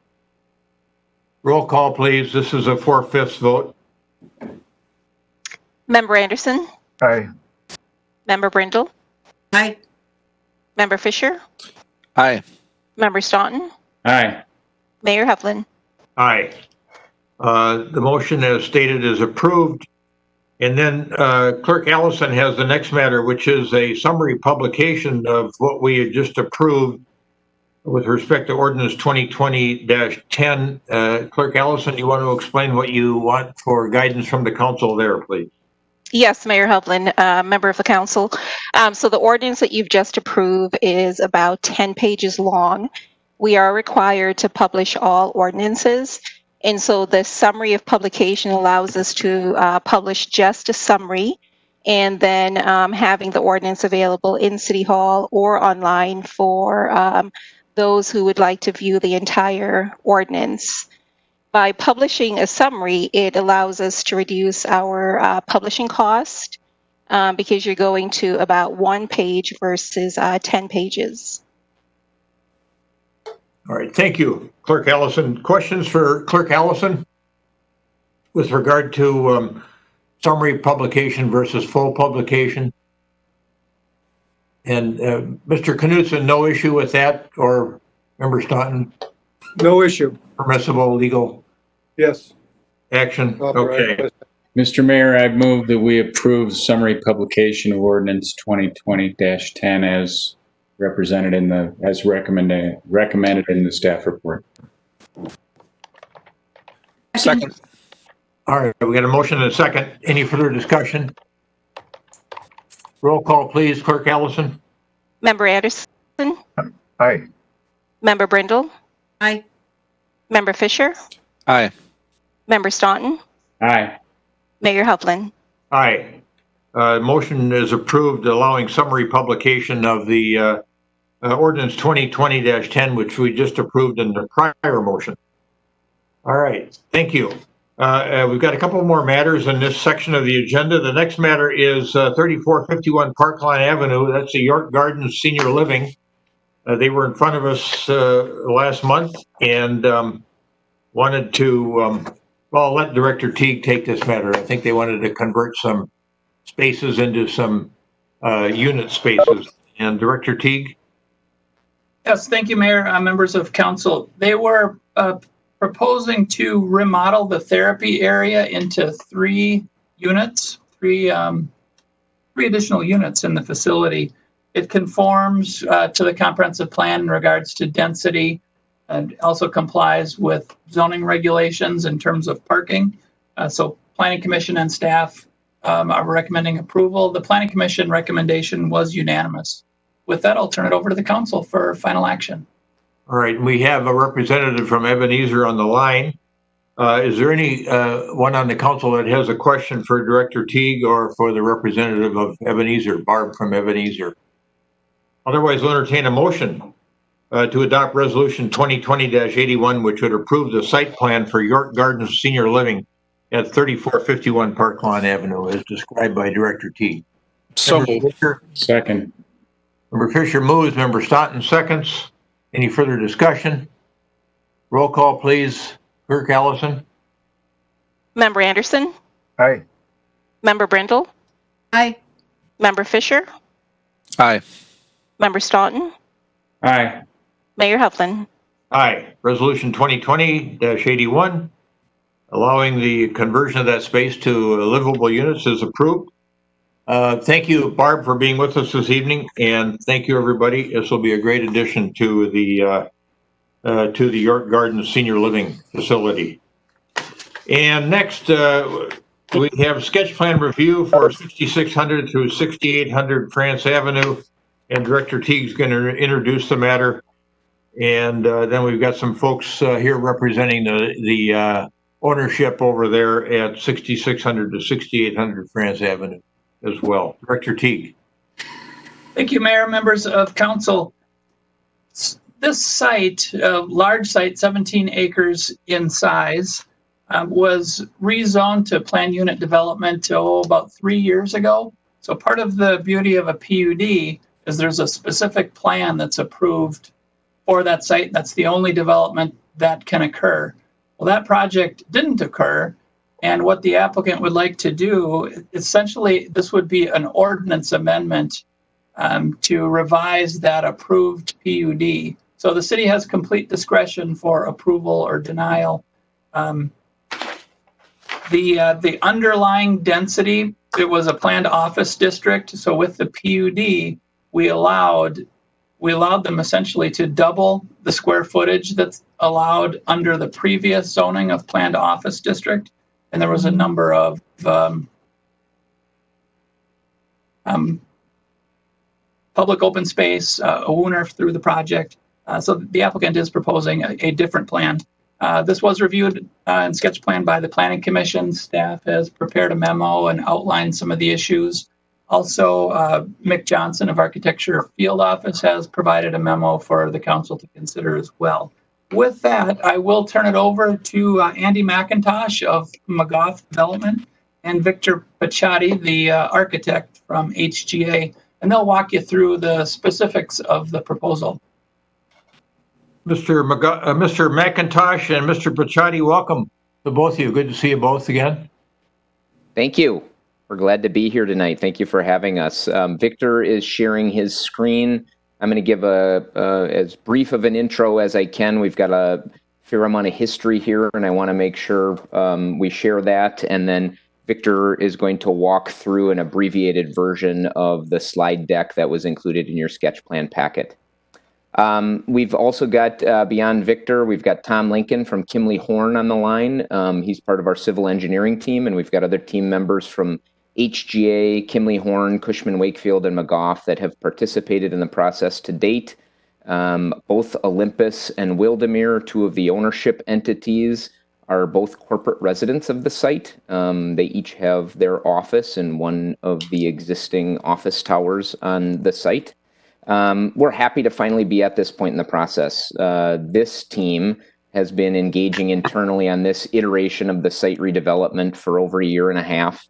Roll call, please. This is a 4/5 vote. Member Anderson, Aye. Member Brindle, Aye. Member Fisher, Aye. Member Staunton, Aye. Mayor Hovland. Aye. The motion as stated is approved. And then Clerk Allison has the next matter, which is a summary publication of what we had just approved with respect to ordinance 2020-10. Clerk Allison, you want to explain what you want for guidance from the council there, please? Yes, Mayor Hovland, member of the council. So the ordinance that you've just approved is about 10 pages long. We are required to publish all ordinances. And so the summary of publication allows us to publish just a summary and then having the ordinance available in City Hall or online for those who would like to view the entire ordinance. By publishing a summary, it allows us to reduce our publishing cost because you're going to about 1 page versus 10 pages. All right, thank you, Clerk Allison. Questions for Clerk Allison with regard to summary publication versus full publication? And Mr. Knutson, no issue with that, or Member Staunton? No issue. Permissible legal Yes. action? Authorized. Okay. Mr. Mayor, I move that we approve summary publication of ordinance 2020-10 as represented as recommended in the staff report. Second. All right, we got a motion and a second. Any further discussion? Roll call, please, Clerk Allison. Member Anderson, Aye. Member Brindle, Aye. Member Fisher, Aye. Member Staunton, Aye. Mayor Hovland. Aye. Motion is approved allowing summary publication of the ordinance 2020-10, which we just approved in the prior motion. All right, thank you. We've got a couple more matters in this section of the agenda. The next matter is 3451 Parkline Avenue. That's the York Gardens Senior Living. They were in front of us last month and wanted to, well, I'll let Director Teague take this matter. I think they wanted to convert some spaces into some unit spaces. And Director Teague? Yes, thank you, Mayor, members of council. They were proposing to remodel the therapy area into 3 units, three additional units in the facility. It conforms to the comprehensive plan in regards to density and also complies with zoning regulations in terms of parking. So Planning Commission and staff are recommending approval. The Planning Commission recommendation was unanimous. With that, I'll turn it over to the council for final action. All right, we have a representative from Ebenezer on the line. Is there any one on the council that has a question for Director Teague or for the representative of Ebenezer, Barb from Ebenezer? Otherwise, we'll entertain a motion to adopt Resolution 2020-81, which would approve the site plan for York Gardens Senior Living at 3451 Parkline Avenue, as described by Director Teague. So Member moved. Fisher? Second. Member Fisher moves, Member Staunton seconds. Any further discussion? Roll call, please. Clerk Allison? Member Anderson, Aye. Member Brindle, Aye. Member Fisher, Aye. Member Staunton, Aye. Mayor Hovland. Aye. Resolution 2020-81, allowing the conversion of that space to livable units is approved. Thank you, Barb, for being with us this evening, and thank you, everybody. This will be a great addition to the York Gardens Senior Living Facility. And next, we have sketch plan review for 6600 through 6800 France Avenue, and Director Teague's going to introduce the matter. And then we've got some folks here representing the ownership over there at 6600 to 6800 France Avenue as well. Director Teague. Thank you, Mayor, members of council. This site, large site, 17 acres in size, was rezoned to planned unit development about 3 years ago. So part of the beauty of a PUD is there's a specific plan that's approved for that site. That's the only development that can occur. Well, that project didn't occur. And what the applicant would like to do, essentially, this would be an ordinance amendment to revise that approved PUD. So the city has complete discretion for approval or denial. The underlying density, it was a planned office district. So with the PUD, we allowed them essentially to double the square footage that's allowed under the previous zoning of planned office district. And there was a number of public open space, a WUNR through the project. So the applicant is proposing a different plan. This was reviewed and sketch planned by the Planning Commission. Staff has prepared a memo and outlined some of the issues. Also, Mick Johnson of Architecture Field Office has provided a memo for the council to consider as well. With that, I will turn it over to Andy McIntosh of McGough Development and Victor Paciotti, the architect from HGA, and they'll walk you through the specifics of the proposal. Mr. McIntosh and Mr. Paciotti, welcome to both of you. Good to see you both again. Thank you. We're glad to be here tonight. Thank you for having us. Victor is sharing his screen. I'm going to give as brief of an intro as I can. We've got a fair amount of history here, and I want to make sure we share that. And then Victor is going to walk through an abbreviated version of the slide deck that was included in your sketch plan packet. We've also got, beyond Victor, we've got Tom Lincoln from Kimley Horn on the line. He's part of our civil engineering team, and we've got other team members from HGA, Kimley Horn, Cushman Wakefield, and McGough that have participated in the process to date. Both Olympus and Wildermere, two of the ownership entities, are both corporate residents of the site. They each have their office in one of the existing office towers on the site. We're happy to finally be at this point in the process. This team has been engaging internally on this iteration of the site redevelopment for over a year and a half,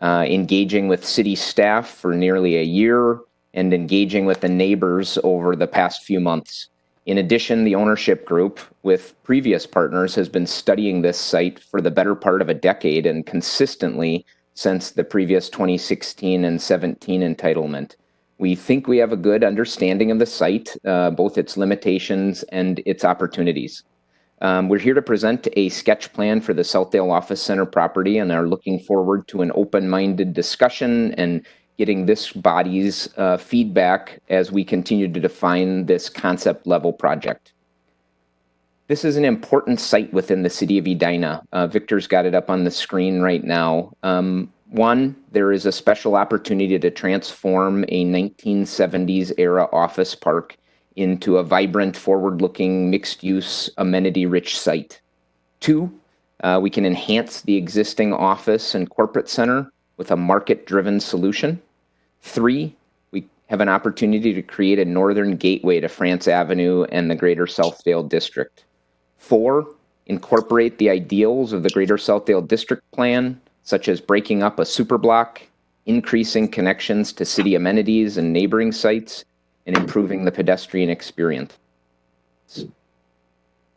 engaging with city staff for nearly a year, and engaging with the neighbors over the past few months. In addition, the ownership group, with previous partners, has been studying this site for the better part of a decade and consistently since the previous 2016 and 17 entitlement. We think we have a good understanding of the site, both its limitations and its opportunities. We're here to present a sketch plan for the Southdale Office Center property and are looking forward to an open-minded discussion and getting this body's feedback as we continue to define this concept level project. This is an important site within the city of Edina. Victor's got it up on the screen right now. One, there is a special opportunity to transform a 1970s era office park into a vibrant, forward-looking, mixed-use, amenity-rich site. Two, we can enhance the existing office and corporate center with a market-driven solution. Three, we have an opportunity to create a northern gateway to France Avenue and the Greater Southdale District. Four, incorporate the ideals of the Greater Southdale District Plan, such as breaking up a superblock, increasing connections to city amenities and neighboring sites, and improving the pedestrian experience.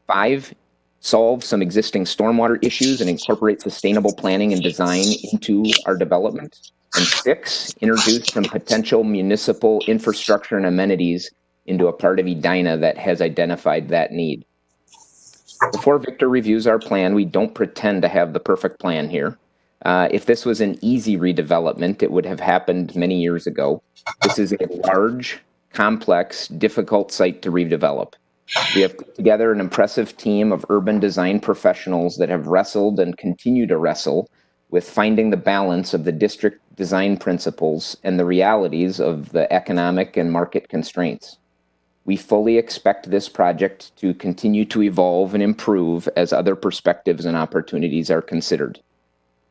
Five, solve some existing stormwater issues and incorporate sustainable planning and design into our development. And six, introduce some potential municipal infrastructure and amenities into a part of Edina that has identified that need. Before Victor reviews our plan, we don't pretend to have the perfect plan here. If this was an easy redevelopment, it would have happened many years ago. This is a large, complex, difficult site to redevelop. We have put together an impressive team of urban design professionals that have wrestled and continue to wrestle with finding the balance of the district design principles and the realities of the economic and market constraints. We fully expect this project to continue to evolve and improve as other perspectives and opportunities are considered.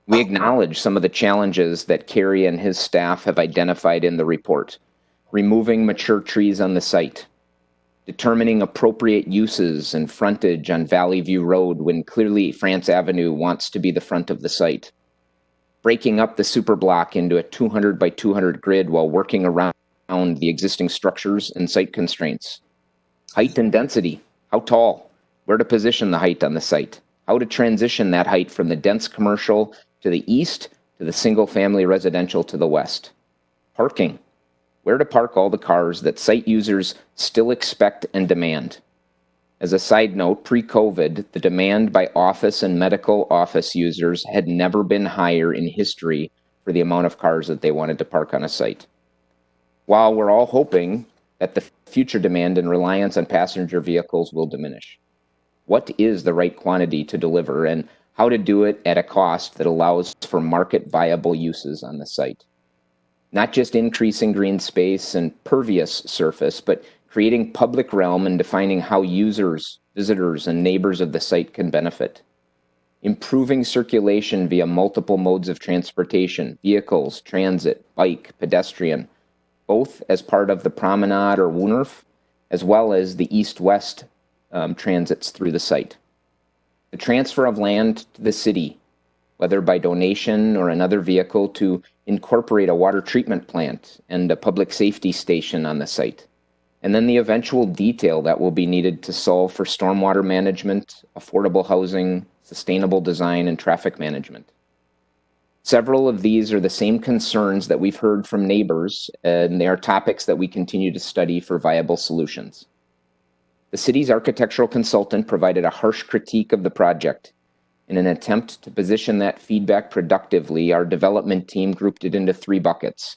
We acknowledge some of the challenges that Kerry and his staff have identified in the report. Removing mature trees on the site, determining appropriate uses and frontage on Valley View Road when clearly France Avenue wants to be the front of the site, breaking up the superblock into a 200 by 200 grid while working around the existing structures and site constraints, height and density, how tall, where to position the height on the site, how to transition that height from the dense commercial to the east to the single-family residential to the west, parking, where to park all the cars that site users still expect and demand. As a side note, pre-COVID, the demand by office and medical office users had never been higher in history for the amount of cars that they wanted to park on a site. While we're all hoping that the future demand and reliance on passenger vehicles will diminish, what is the right quantity to deliver and how to do it at a cost that allows for market viable uses on the site? Not just increasing green space and pervious surface, but creating public realm and defining how users, visitors, and neighbors of the site can benefit. Improving circulation via multiple modes of transportation, vehicles, transit, bike, pedestrian, both as part of the promenade or Woonerf, as well as the east-west transits through the site. The transfer of land to the city, whether by donation or another vehicle, to incorporate a water treatment plant and a public safety station on the site. And then the eventual detail that will be needed to solve for stormwater management, affordable housing, sustainable design, and traffic management. Several of these are the same concerns that we've heard from neighbors, and they are topics that we continue to study for viable solutions. The city's architectural consultant provided a harsh critique of the project. In an attempt to position that feedback productively, our development team grouped it into 3 buckets.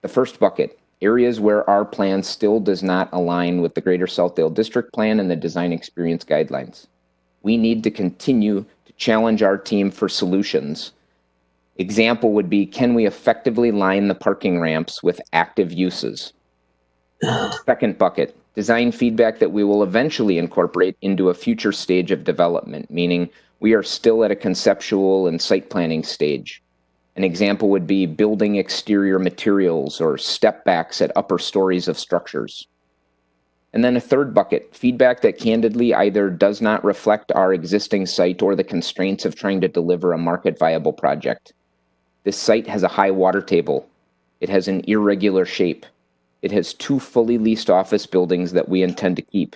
The first bucket, areas where our plan still does not align with the Greater Southdale District Plan and the Design Experience Guidelines. We need to continue to challenge our team for solutions. Example would be, can we effectively line the parking ramps with active uses? Second bucket, design feedback that we will eventually incorporate into a future stage of development, meaning we are still at a conceptual and site planning stage. An example would be building exterior materials or step backs at upper stories of structures. And then a third bucket, feedback that candidly either does not reflect our existing site or the constraints of trying to deliver a market viable project. This site has a high water table. It has an irregular shape. It has 2 fully leased office buildings that we intend to keep.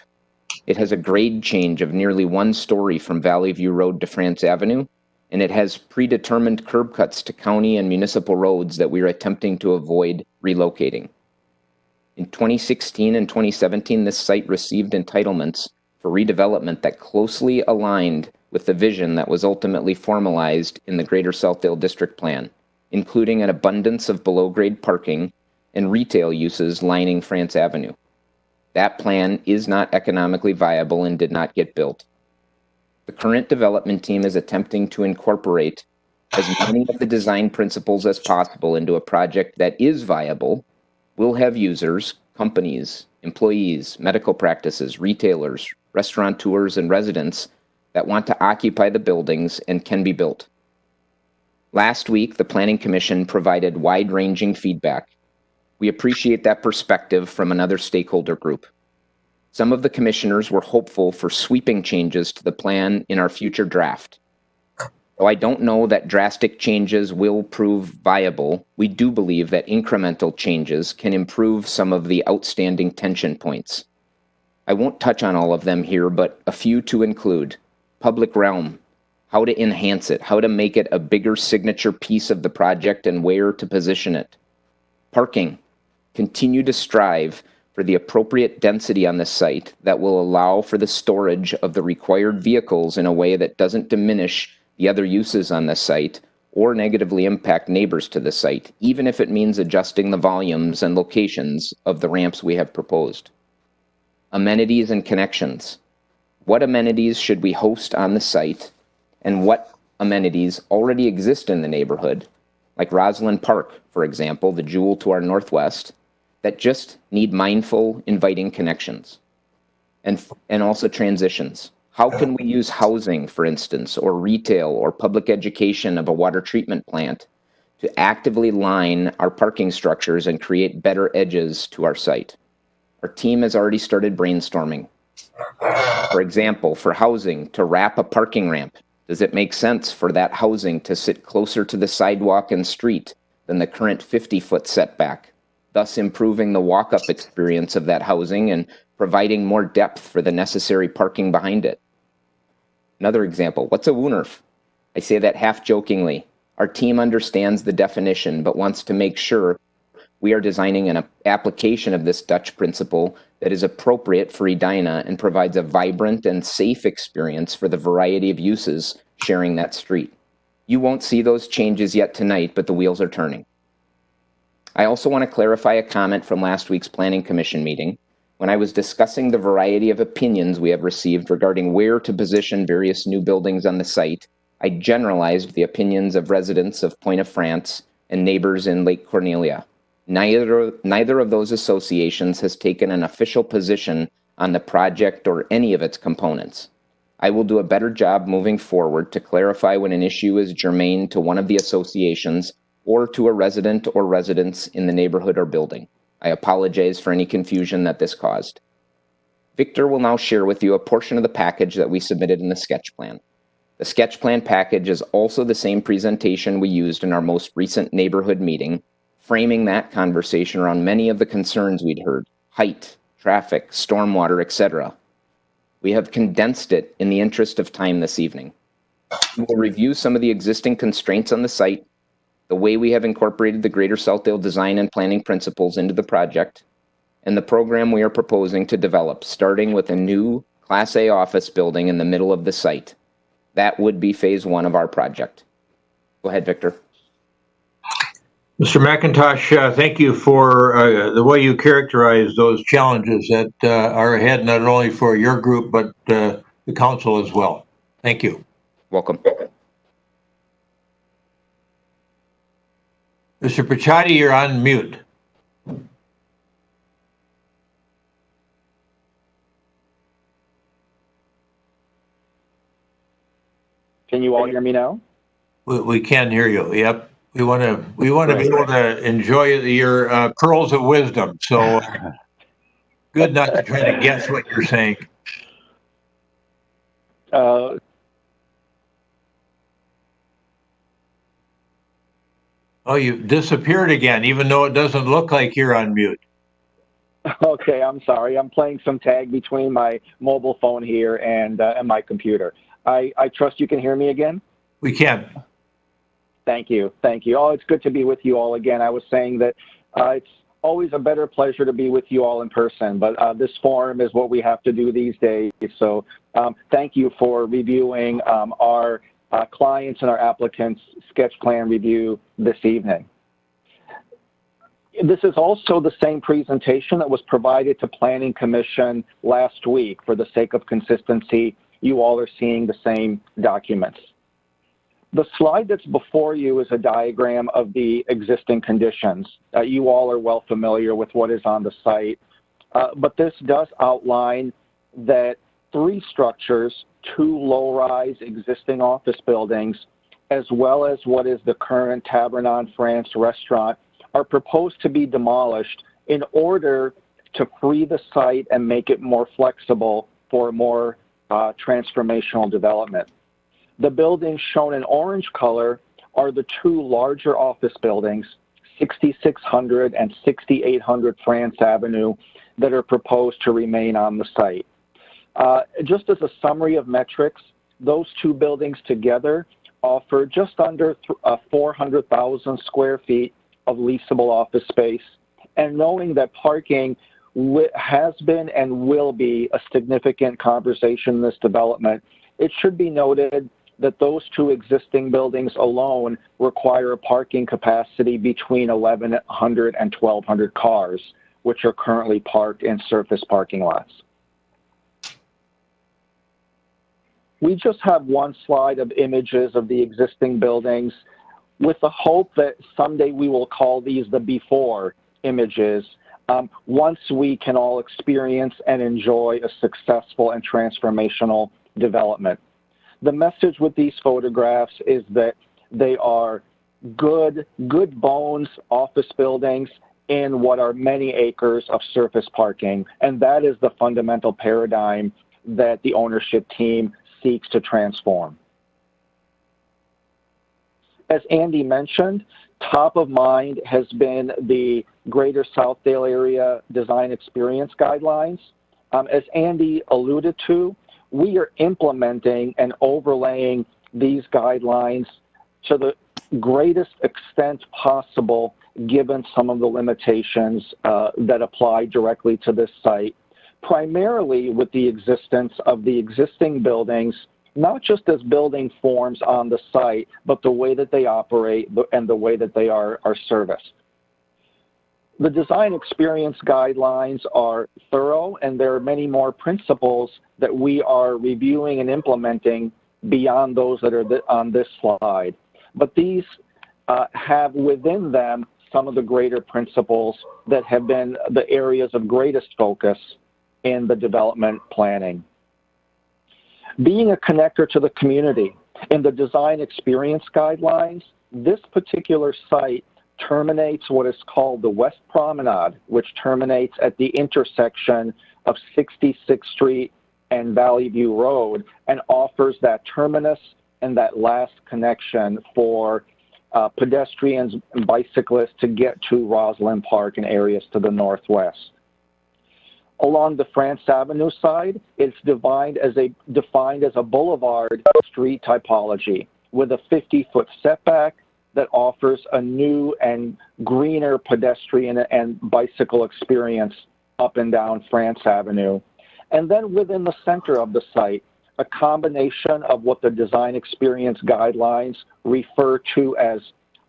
It has a grade change of nearly 1 story from Valley View Road to France Avenue, and it has predetermined curb cuts to county and municipal roads that we are attempting to avoid relocating. In 2016 and 2017, this site received entitlements for redevelopment that closely aligned with the vision that was ultimately formalized in the Greater Southdale District Plan, including an abundance of below-grade parking and retail uses lining France Avenue. That plan is not economically viable and did not get built. The current development team is attempting to incorporate as many of the design principles as possible into a project that is viable, will have users, companies, employees, medical practices, retailers, restaurateurs, and residents that want to occupy the buildings and can be built. Last week, the Planning Commission provided wide-ranging feedback. We appreciate that perspective from another stakeholder group. Some of the commissioners were hopeful for sweeping changes to the plan in our future draft. Though I don't know that drastic changes will prove viable, we do believe that incremental changes can improve some of the outstanding tension points. I won't touch on all of them here, but a few to include: public realm, how to enhance it, how to make it a bigger signature piece of the project and where to position it. Parking, continue to strive for the appropriate density on the site that will allow for the storage of the required vehicles in a way that doesn't diminish the other uses on the site or negatively impact neighbors to the site, even if it means adjusting the volumes and locations of the ramps we have proposed. Amenities and connections. What amenities should we host on the site, and what amenities already exist in the neighborhood, like Roslyn Park, for example, the jewel to our northwest, that just need mindful, inviting connections. And also transitions. How can we use housing, for instance, or retail or public education of a water treatment plant to actively line our parking structures and create better edges to our site? Our team has already started brainstorming. For example, for housing, to wrap a parking ramp, does it make sense for that housing to sit closer to the sidewalk and street than the current 50-foot setback, thus improving the walk-up experience of that housing and providing more depth for the necessary parking behind it? Another example, what's a woonerf? I say that half jokingly. Our team understands the definition, but wants to make sure we are designing an application of this Dutch principle that is appropriate for Edina and provides a vibrant and safe experience for the variety of uses sharing that street. You won't see those changes yet tonight, but the wheels are turning. I also want to clarify a comment from last week's Planning Commission meeting when I was discussing the variety of opinions we have received regarding where to position various new buildings on the site. I generalized the opinions of residents of Point of France and neighbors in Lake Cornelia. Neither of those associations has taken an official position on the project or any of its components. I will do a better job moving forward to clarify when an issue is germane to one of the associations or to a resident or residents in the neighborhood or building. I apologize for any confusion that this caused. Victor will now share with you a portion of the package that we submitted in the sketch plan. The sketch plan package is also the same presentation we used in our most recent neighborhood meeting, framing that conversation around many of the concerns we'd heard: height, traffic, stormwater, etc. We have condensed it in the interest of time this evening. We will review some of the existing constraints on the site, the way we have incorporated the Greater Southdale design and planning principles into the project, and the program we are proposing to develop, starting with a new Class A office building in the middle of the site. That would be phase one of our project. Go ahead, Victor. Mr. McIntosh, thank you for the way you characterize those challenges that are ahead, not only for your group, but the council as well. Thank you. Welcome. Mr. Picciotti, you're on mute. Can you all hear me now? We can hear you. Yep. We want to be able to enjoy your pearls of wisdom. So good not to try to guess what you're saying. Oh, you've disappeared again, even though it doesn't look like you're on mute. Okay, I'm sorry. I'm playing some tag between my mobile phone here and my computer. I trust you can hear me again? We can. Thank you. Thank you. Oh, it's good to be with you all again. I was saying that it's always a better pleasure to be with you all in person, but this forum is what we have to do these days. So thank you for reviewing our clients and our applicants' sketch plan review this evening. This is also the same presentation that was provided to Planning Commission last week. For the sake of consistency, you all are seeing the same documents. The slide that's before you is a diagram of the existing conditions. You all are well familiar with what is on the site, but this does outline that 3 structures, 2 low-rise existing office buildings, as well as what is the current Tabernon France restaurant, are proposed to be demolished in order to free the site and make it more flexible for more transformational development. The buildings shown in orange color are the 2 larger office buildings, 6600 and 6800 France Avenue, that are proposed to remain on the site. Just as a summary of metrics, those 2 buildings together offer just under 400,000 square feet of leasable office space. And knowing that parking has been and will be a significant conversation in this development, it should be noted that those 2 existing buildings alone require a parking capacity between 1,100 and 1,200 cars, which are currently parked in surface parking lots. We just have one slide of images of the existing buildings with the hope that someday we will call these the before images once we can all experience and enjoy a successful and transformational development. The message with these photographs is that they are good bones office buildings, in what are many acres of surface parking, and that is the fundamental paradigm that the ownership team seeks to transform. As Andy mentioned, top of mind has been the Greater Southdale Area Design Experience Guidelines. As Andy alluded to, we are implementing and overlaying these guidelines to the greatest extent possible, given some of the limitations that apply directly to this site, primarily with the existence of the existing buildings, not just as building forms on the site, but the way that they operate and the way that they are serviced. The design experience guidelines are thorough, and there are many more principles that we are reviewing and implementing beyond those that are on this slide. But these have within them some of the greater principles that have been the areas of greatest focus in the development planning. Being a connector to the community, in the design experience guidelines, this particular site terminates what is called the West Promenade, which terminates at the intersection of 66th Street and Valley View Road, and offers that terminus and that last connection for pedestrians and bicyclists to get to Roslyn Park and areas to the northwest. Along the France Avenue side, it's defined as a boulevard street typology with a 50-foot setback that offers a new and greener pedestrian and bicycle experience up and down France Avenue. And then within the center of the site, a combination of what the design experience guidelines refer to as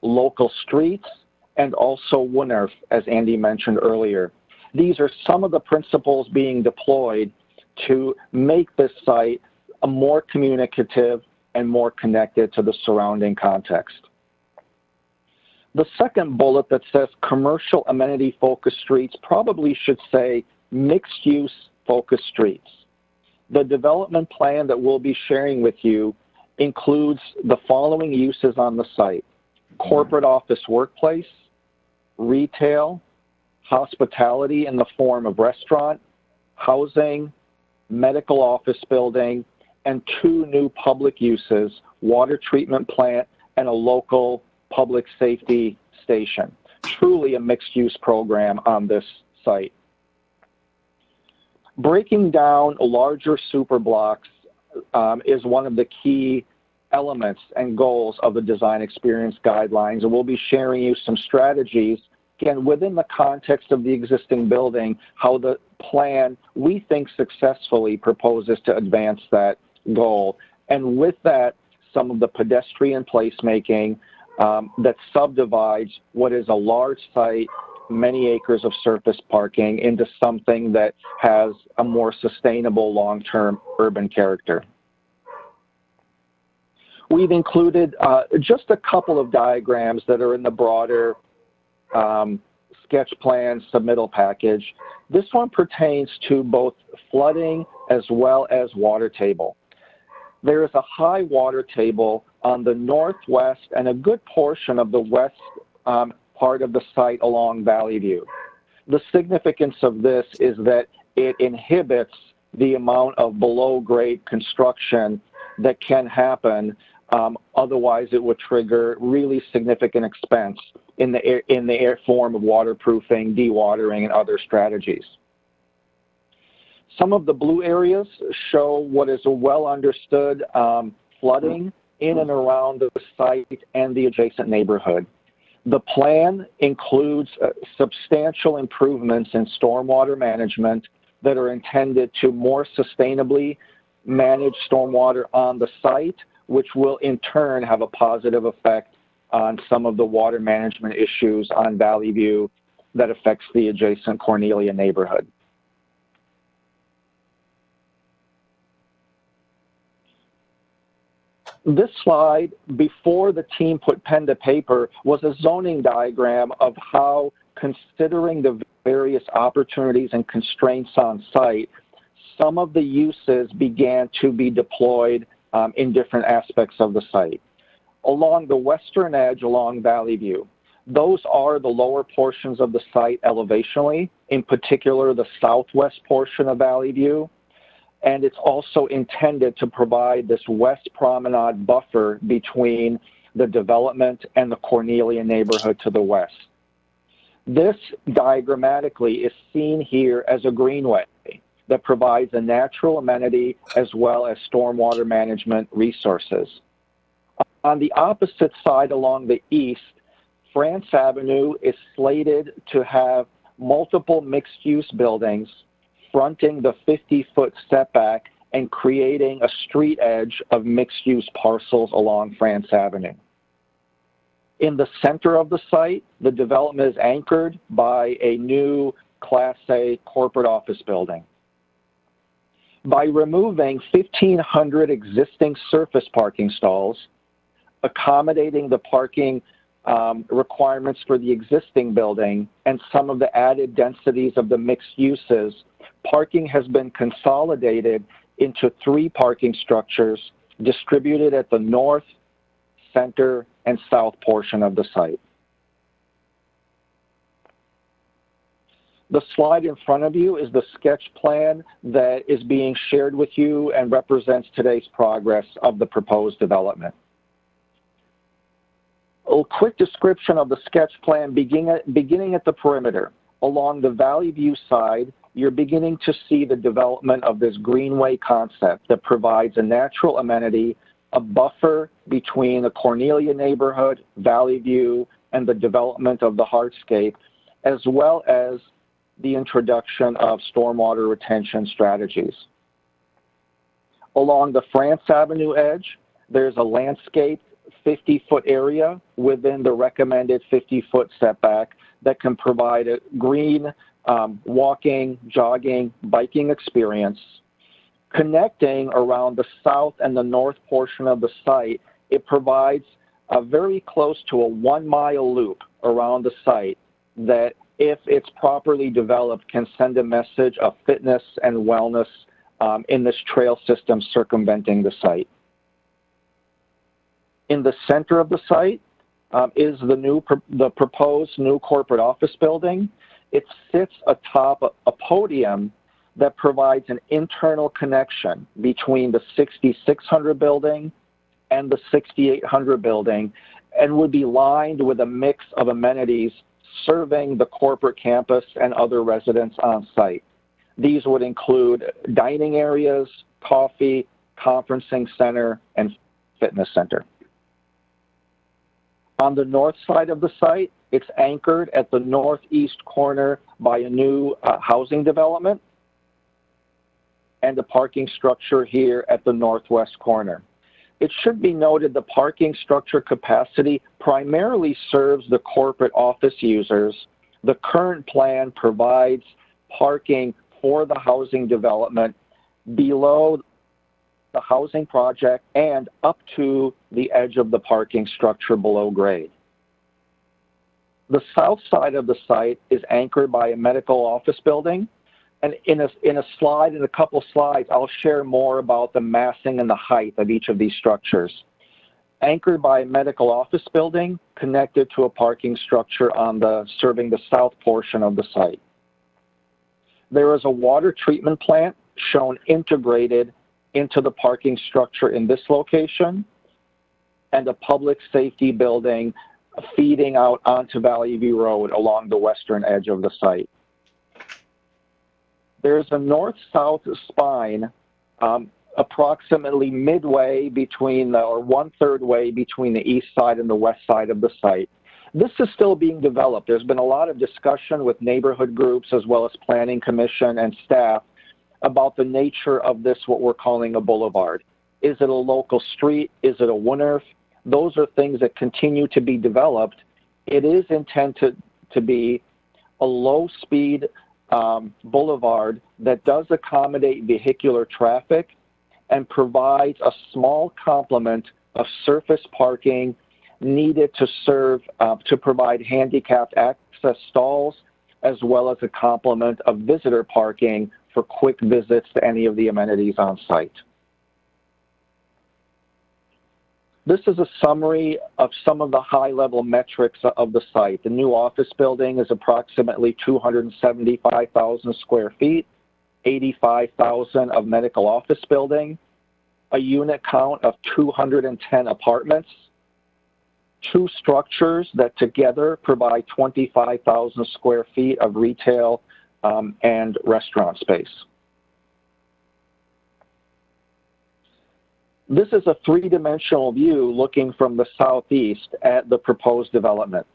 local streets and also WNERF, as Andy mentioned earlier. These are some of the principles being deployed to make this site a more communicative and more connected to the surrounding context. The second bullet that says commercial amenity focused streets probably should say mixed use focused streets. The development plan that we'll be sharing with you includes the following uses on the site: corporate office workplace, retail, hospitality in the form of restaurant, housing, medical office building, and 2 new public uses, water treatment plant and a local public safety station. Truly a mixed-use program on this site. Breaking down larger super blocks is one of the key elements and goals of the design experience guidelines, and we'll be sharing you some strategies, again, within the context of the existing building, how the plan, we think, successfully proposes to advance that goal. And with that, some of the pedestrian placemaking that subdivides what is a large site, many acres of surface parking, into something that has a more sustainable long-term urban character. We've included just a couple of diagrams that are in the broader sketch plan submittal package. This one pertains to both flooding as well as water table. There is a high water table on the northwest and a good portion of the west part of the site along Valley View. The significance of this is that it inhibits the amount of below-grade construction that can happen. Otherwise, it would trigger really significant expense in the air form of waterproofing, dewatering, and other strategies. Some of the blue areas show what is a well-understood flooding in and around the site and the adjacent neighborhood. The plan includes substantial improvements in stormwater management that are intended to more sustainably manage stormwater on the site, which will in turn have a positive effect on some of the water management issues on Valley View that affects the adjacent Cornelia neighborhood. This slide, before the team put pen to paper, was a zoning diagram of how, considering the various opportunities and constraints on site, some of the uses began to be deployed in different aspects of the site. Along the western edge, along Valley View, Those are the lower portions of the site elevationally, in particular the southwest portion of Valley View. And it's also intended to provide this west promenade buffer between the development and the Cornelia neighborhood to the west. This diagrammatically is seen here as a greenway that provides a natural amenity as well as stormwater management resources. On the opposite side along the east, France Avenue is slated to have multiple mixed-use buildings fronting the 50-foot setback and creating a street edge of mixed-use parcels along France Avenue. In the center of the site, the development is anchored by a new Class A corporate office building. By removing 1,500 existing surface parking stalls, accommodating the parking requirements for the existing building, and some of the added densities of the mixed uses, parking has been consolidated into 3 parking structures distributed at the north, center, and south portion of the site. The slide in front of you is the sketch plan that is being shared with you and represents today's progress of the proposed development. A quick description of the sketch plan beginning at the perimeter. Along the Valley View side, you're beginning to see the development of this greenway concept that provides a natural amenity, a buffer between the Cornelia neighborhood, Valley View, and the development of the hardscape, as well as the introduction of stormwater retention strategies. Along the France Avenue edge, there's a landscaped 50-foot area within the recommended 50-foot setback that can provide a green walking, jogging, biking experience. Connecting around the south and the north portion of the site, it provides a very close to a 1-mile loop around the site that, if it's properly developed, can send a message of fitness and wellness in this trail system circumventing the site. In the center of the site is the proposed new corporate office building. It sits atop a podium that provides an internal connection between the 6600 building and the 6800 building, and would be lined with a mix of amenities serving the corporate campus and other residents on site. These would include dining areas, coffee, conferencing center, and fitness center. On the north side of the site, it's anchored at the northeast corner by a new housing development and a parking structure here at the northwest corner. It should be noted the parking structure capacity primarily serves the corporate office users. The current plan provides parking for the housing development below the housing project and up to the edge of the parking structure below grade. The south side of the site is anchored by a medical office building. And in a couple slides, I'll share more about the massing and the height of each of these structures. Anchored by a medical office building connected to a parking structure serving the south portion of the site. There is a water treatment plant shown integrated into the parking structure in this location, and a public safety building feeding out onto Valley View Road along the western edge of the site. There's a north-south spine approximately midway between, or 1/3 way between the east side and the west side of the site. This is still being developed. There's been a lot of discussion with neighborhood groups as well as Planning Commission and staff about the nature of this, what we're calling a boulevard. Is it a local street? Is it a WNRF? Those are things that continue to be developed. It is intended to be a low-speed boulevard that does accommodate vehicular traffic and provides a small complement of surface parking needed to provide handicapped access stalls, as well as a complement of visitor parking for quick visits to any of the amenities on site. This is a summary of some of the high-level metrics of the site. The new office building is approximately 275,000 square feet, 85,000 of medical office building, a unit count of 210 apartments, 2 structures that together provide 25,000 square feet of retail and restaurant space. This is a 3-dimensional view looking from the southeast at the proposed development.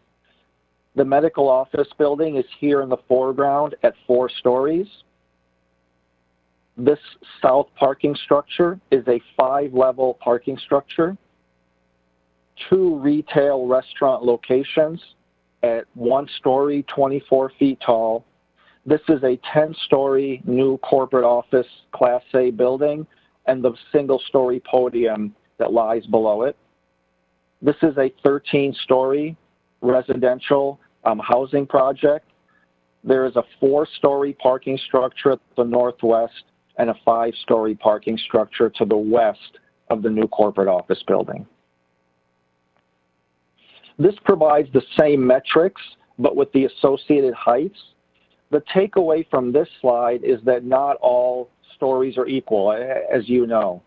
The medical office building is here in the foreground at 4 stories. This south parking structure is a 5-level parking structure. 2 retail restaurant locations at 1 story, 24 feet tall. This is a 10-story new corporate office Class A building and the single-story podium that lies below it. This is a 13-story residential housing project. There is a 4-story parking structure at the northwest and a 5-story parking structure to the west of the new corporate office building. This provides the same metrics, but with the associated heights. The takeaway from this slide is that not all stories are equal, as you know.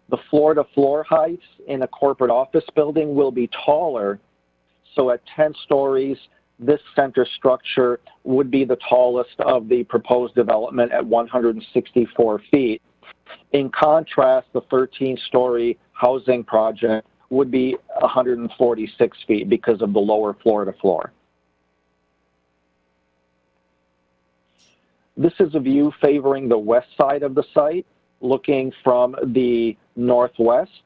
The floor-to-floor heights in a corporate office building will be taller, so at 10 stories, this center structure would be the tallest of the proposed development at 164 feet. In contrast, the 13-story housing project would be 146 feet because of the lower floor-to-floor. This is a view favoring the west side of the site, looking from the northwest.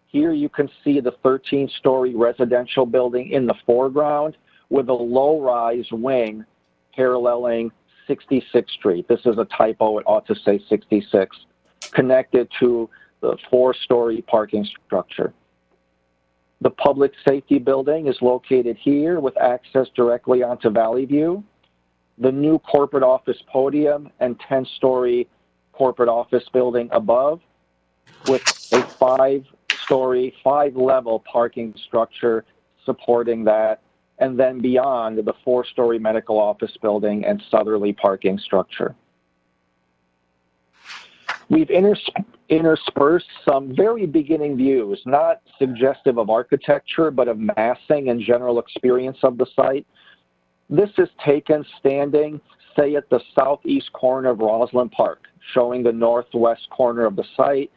Here you can see the 13-story residential building in the foreground with a low-rise wing paralleling 66th Street. This is a typo, it ought to say 66, connected to the 4-story parking structure. The public safety building is located here with access directly onto Valley View. The new corporate office podium and 10-story corporate office building above with a 5-story, 5-level parking structure supporting that, and then beyond the 4-story medical office building and southerly parking structure. We've interspersed some very beginning views, not suggestive of architecture, but of massing and general experience of the site. This is taken standing, say, at the southeast corner of Roslyn Park, showing the northwest corner of the site.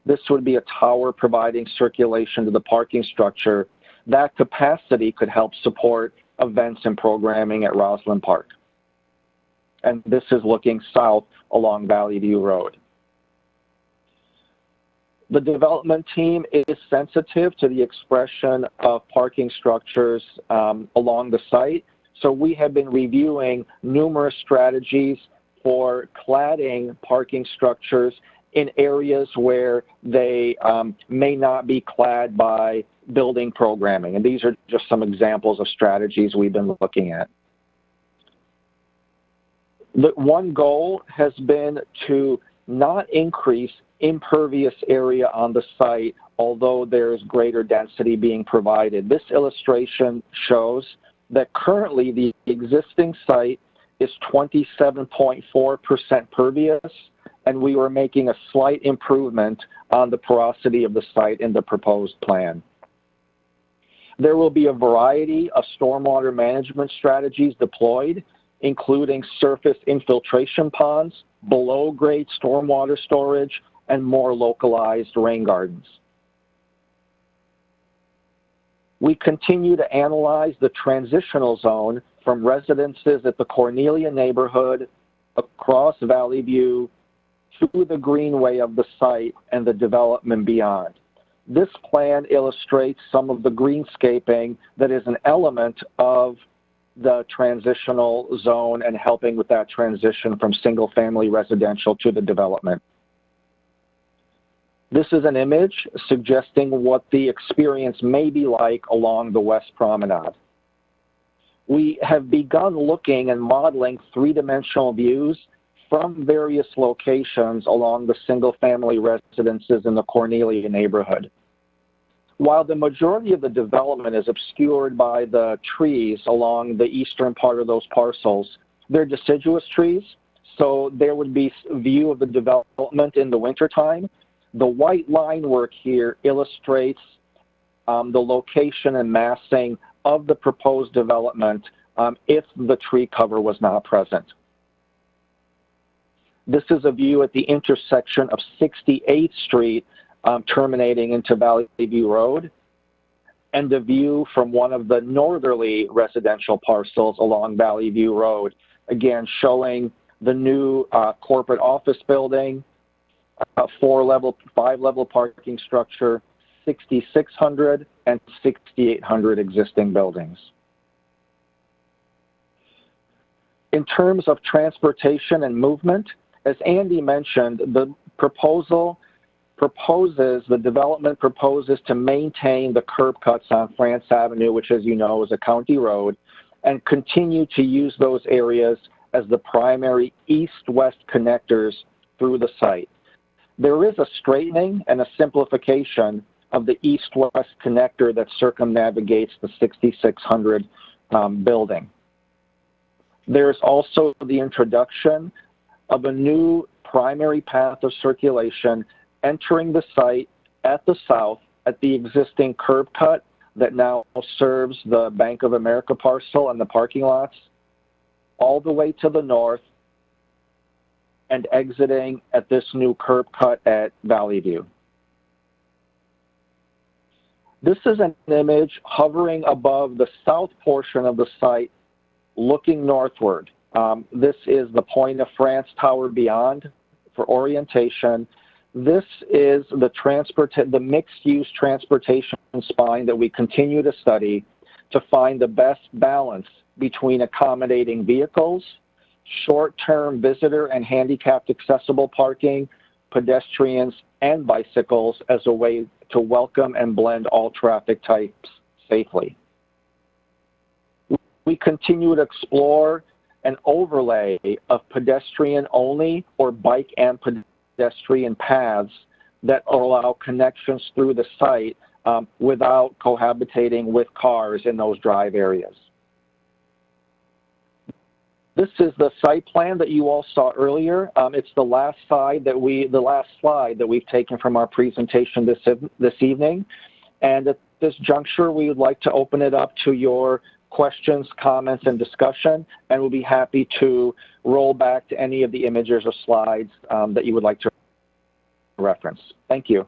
This would be a tower providing circulation to the parking structure. That capacity could help support events and programming at Roslyn Park. And this is looking south along Valley View Road. The development team is sensitive to the expression of parking structures along the site. So we have been reviewing numerous strategies for cladding parking structures in areas where they may not be clad by building programming. And these are just some examples of strategies we've been looking at. The one goal has been to not increase impervious area on the site, although there's greater density being provided. This illustration shows that currently the existing site is 27.4% pervious, and we were making a slight improvement on the porosity of the site in the proposed plan. There will be a variety of stormwater management strategies deployed, including surface infiltration ponds, below-grade stormwater storage, and more localized rain gardens. We continue to analyze the transitional zone from residences at the Cornelia neighborhood, across Valley View, to the greenway of the site and the development beyond. This plan illustrates some of the greenscaping that is an element of the transitional zone and helping with that transition from single-family residential to the development. This is an image suggesting what the experience may be like along the West Promenade. We have begun looking and modeling 3-dimensional views from various locations along the single-family residences in the Cornelia neighborhood. While the majority of the development is obscured by the trees along the eastern part of those parcels, they're deciduous trees, so there would be a view of the development in the wintertime. The white line work here illustrates the location and massing of the proposed development if the tree cover was not present. This is a view at the intersection of 68th Street terminating into Valley View Road, and a view from one of the northerly residential parcels along Valley View Road, again showing the new corporate office building, 5-level parking structure, 6,600 and 6,800 existing buildings. In terms of transportation and movement, as Andy mentioned, the development proposes to maintain the curb cuts on France Avenue, which, as you know, is a county road, and continue to use those areas as the primary east-west connectors through the site. There is a straightening and a simplification of the east-west connector that circumnavigates the 6,600 building. There's also the introduction of a new primary path of circulation entering the site at the south at the existing curb cut that now serves the Bank of America parcel and the parking lots, all the way to the north and exiting at this new curb cut at Valley View. This is an image hovering above the south portion of the site looking northward. This is the Point of France Tower beyond for orientation. This is the mixed-use transportation spine that we continue to study to find the best balance between accommodating vehicles, short-term visitor and handicapped accessible parking, pedestrians, and bicycles as a way to welcome and blend all traffic types safely. We continue to explore an overlay of pedestrian-only or bike and pedestrian paths that allow connections through the site without cohabitating with cars in those drive areas. This is the site plan that you all saw earlier. It's the last slide that we've taken from our presentation this evening. And at this juncture, we would like to open it up to your questions, comments, and discussion, and we'll be happy to roll back to any of the images or slides that you would like to reference. Thank you.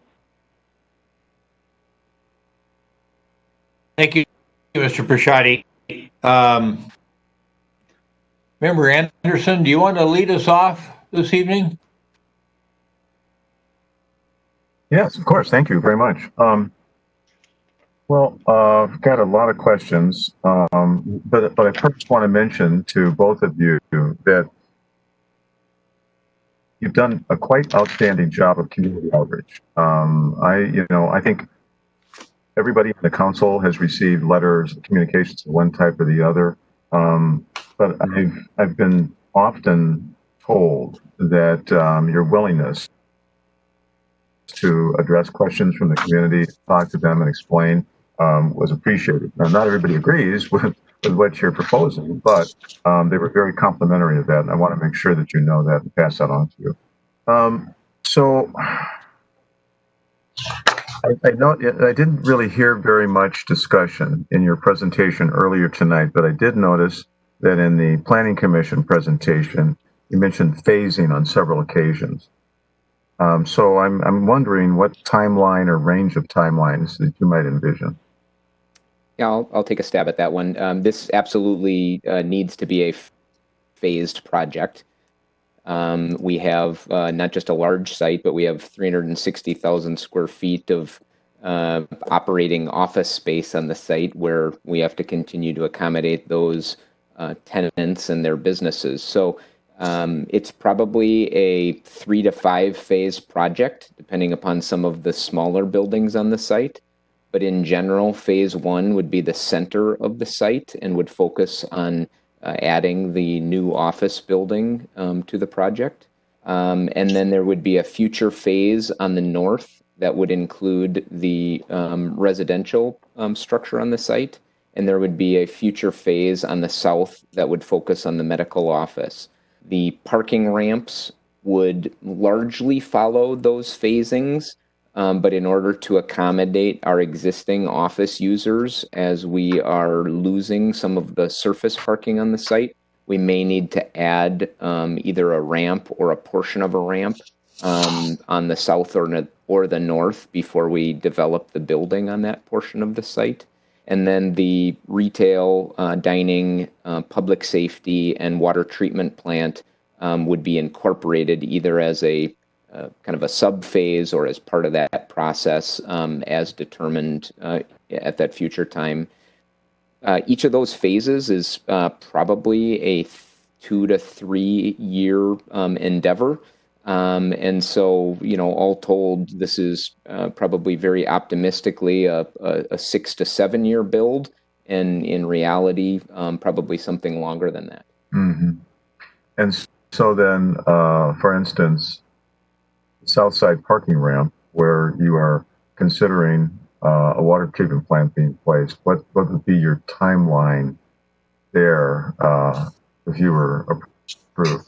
Thank you, Mr. Prashadi. Member Anderson, do you want to lead us off this evening? Yes, of course. Thank you very much. I've got a lot of questions, but I first want to mention to both of you that you've done a quite outstanding job of community outreach. I think everybody in the council has received letters, communications of one type or the other. But I've been often told that your willingness to address questions from the community, talk to them and explain was appreciated. Now, not everybody agrees with what you're proposing, but they were very complimentary of that, and I want to make sure that you know that and pass that on to you. I didn't really hear very much discussion in your presentation earlier tonight, but I did notice that in the Planning Commission presentation, you mentioned phasing on several occasions. So I'm wondering what timeline or range of timelines that you might envision. Yeah, I'll take a stab at that one. This absolutely needs to be a phased project. We have not just a large site, but we have 360,000 square feet of operating office space on the site where we have to continue to accommodate those tenants and their businesses. So it's probably a 3 to 5 phase project, depending upon some of the smaller buildings on the site. But in general, phase 1 would be the center of the site and would focus on adding the new office building to the project. And then there would be a future phase on the north that would include the residential structure on the site, and there would be a future phase on the south that would focus on the medical office. The parking ramps would largely follow those phasings, but in order to accommodate our existing office users, as we are losing some of the surface parking on the site, we may need to add either a ramp or a portion of a ramp on the south or the north before we develop the building on that portion of the site. And then the retail, dining, public safety, and water treatment plant would be incorporated either as a kind of a sub-phase or as part of that process as determined at that future time. Each of those phases is probably a 2 to 3 year endeavor. And so, all told, this is probably very optimistically a 6 to 7 year build, and in reality, probably something longer than that. Mm-hmm. And so then, for instance, Southside parking ramp, where you are considering a water treatment plant being placed, what would be your timeline there if you were approved?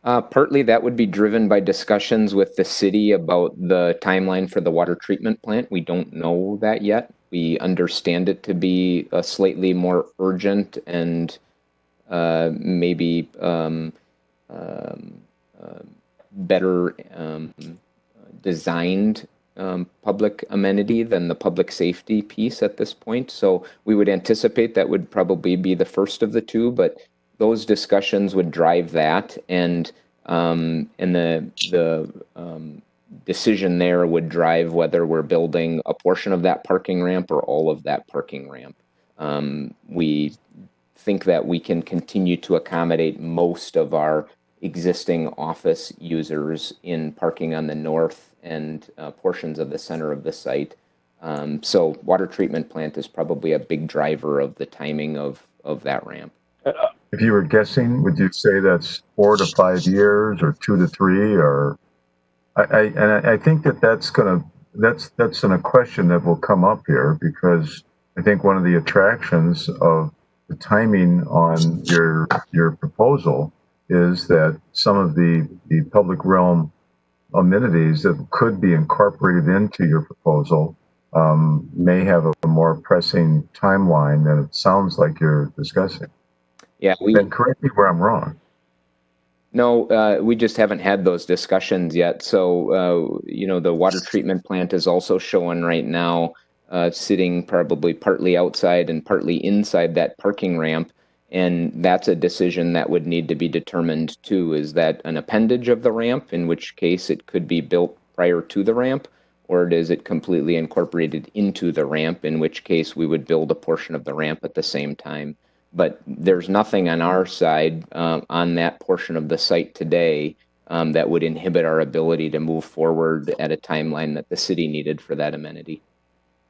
Partly that would be driven by discussions with the city about the timeline for the water treatment plant. We don't know that yet. We understand it to be a slightly more urgent and maybe better designed public amenity than the public safety piece at this point. So we would anticipate that would probably be the first of the two, but those discussions would drive that, and the decision there would drive whether we're building a portion of that parking ramp or all of that parking ramp. We think that we can continue to accommodate most of our existing office users in parking on the north and portions of the center of the site. So water treatment plant is probably a big driver of the timing of that ramp. If you were guessing, would you say that's 4 to 5 years or 2 to 3? Or I think that's a question that will come up here, because I think one of the attractions of the timing on your proposal is that some of the public realm amenities that could be incorporated into your proposal may have a more pressing timeline than it sounds like you're discussing. Yeah, and correct me where I'm wrong. No, we just haven't had those discussions yet. So, the water treatment plant is also showing right now sitting probably partly outside and partly inside that parking ramp. And that's a decision that would need to be determined too. Is that an appendage of the ramp, in which case it could be built prior to the ramp, or is it completely incorporated into the ramp, in which case we would build a portion of the ramp at the same time? But there's nothing on our side on that portion of the site today that would inhibit our ability to move forward at a timeline that the city needed for that amenity.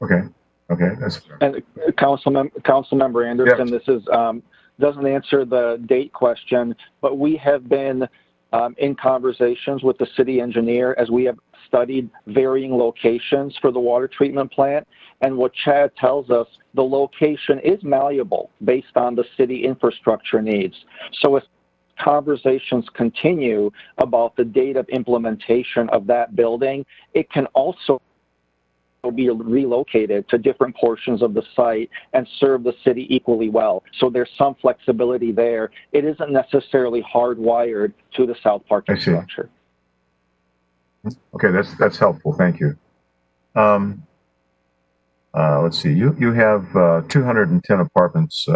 Okay, that's fair. And Councilmember Anderson, Yep. This is doesn't answer the date question, but we have been in conversations with the city engineer as we have studied varying locations for the water treatment plant. And what Chad tells us, the location is malleable based on the city infrastructure needs. So as conversations continue about the date of implementation of that building, it can also be relocated to different portions of the site and serve the city equally well. So there's some flexibility there. It isn't necessarily hardwired to the south parking structure. Okay, that's helpful. Thank you. Let's see. You have 210 apartments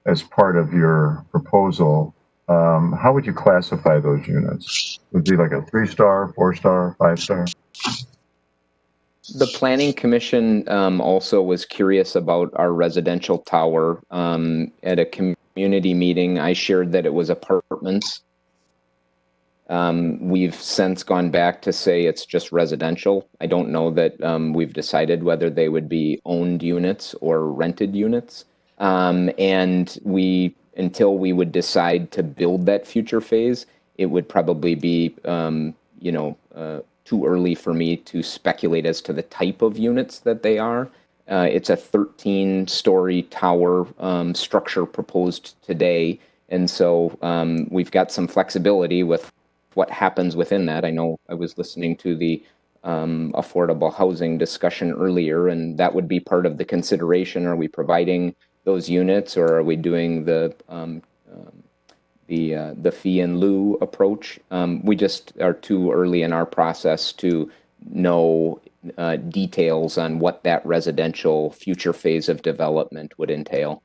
as part of your proposal. How would you classify those units? Would it be like a 3-star, 4-star, 5-star? The Planning Commission also was curious about our residential tower. At a community meeting, I shared that it was apartments. We've since gone back to say it's just residential. I don't know that we've decided whether they would be owned units or rented units. And until we would decide to build that future phase, it would probably be, too early for me to speculate as to the type of units that they are. It's a 13-story tower structure proposed today, and so we've got some flexibility with what happens within that. I know I was listening to the affordable housing discussion earlier, and that would be part of the consideration. Are we providing those units, or are we doing the fee in lieu approach? We just are too early in our process to know details on what that residential future phase of development would entail.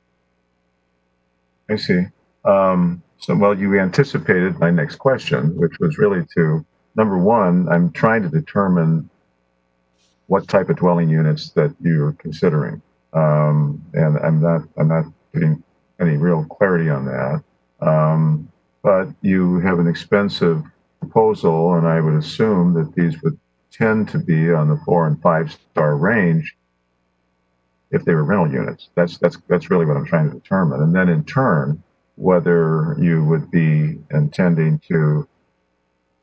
I see. Well, you anticipated my next question, which was really to, number one, I'm trying to determine what type of dwelling units that you're considering. And I'm not getting any real clarity on that. But you have an expensive proposal, and I would assume that these would tend to be on the 4 and 5 star range if they were rental units. That's really what I'm trying to determine. And then in turn, whether you would be intending to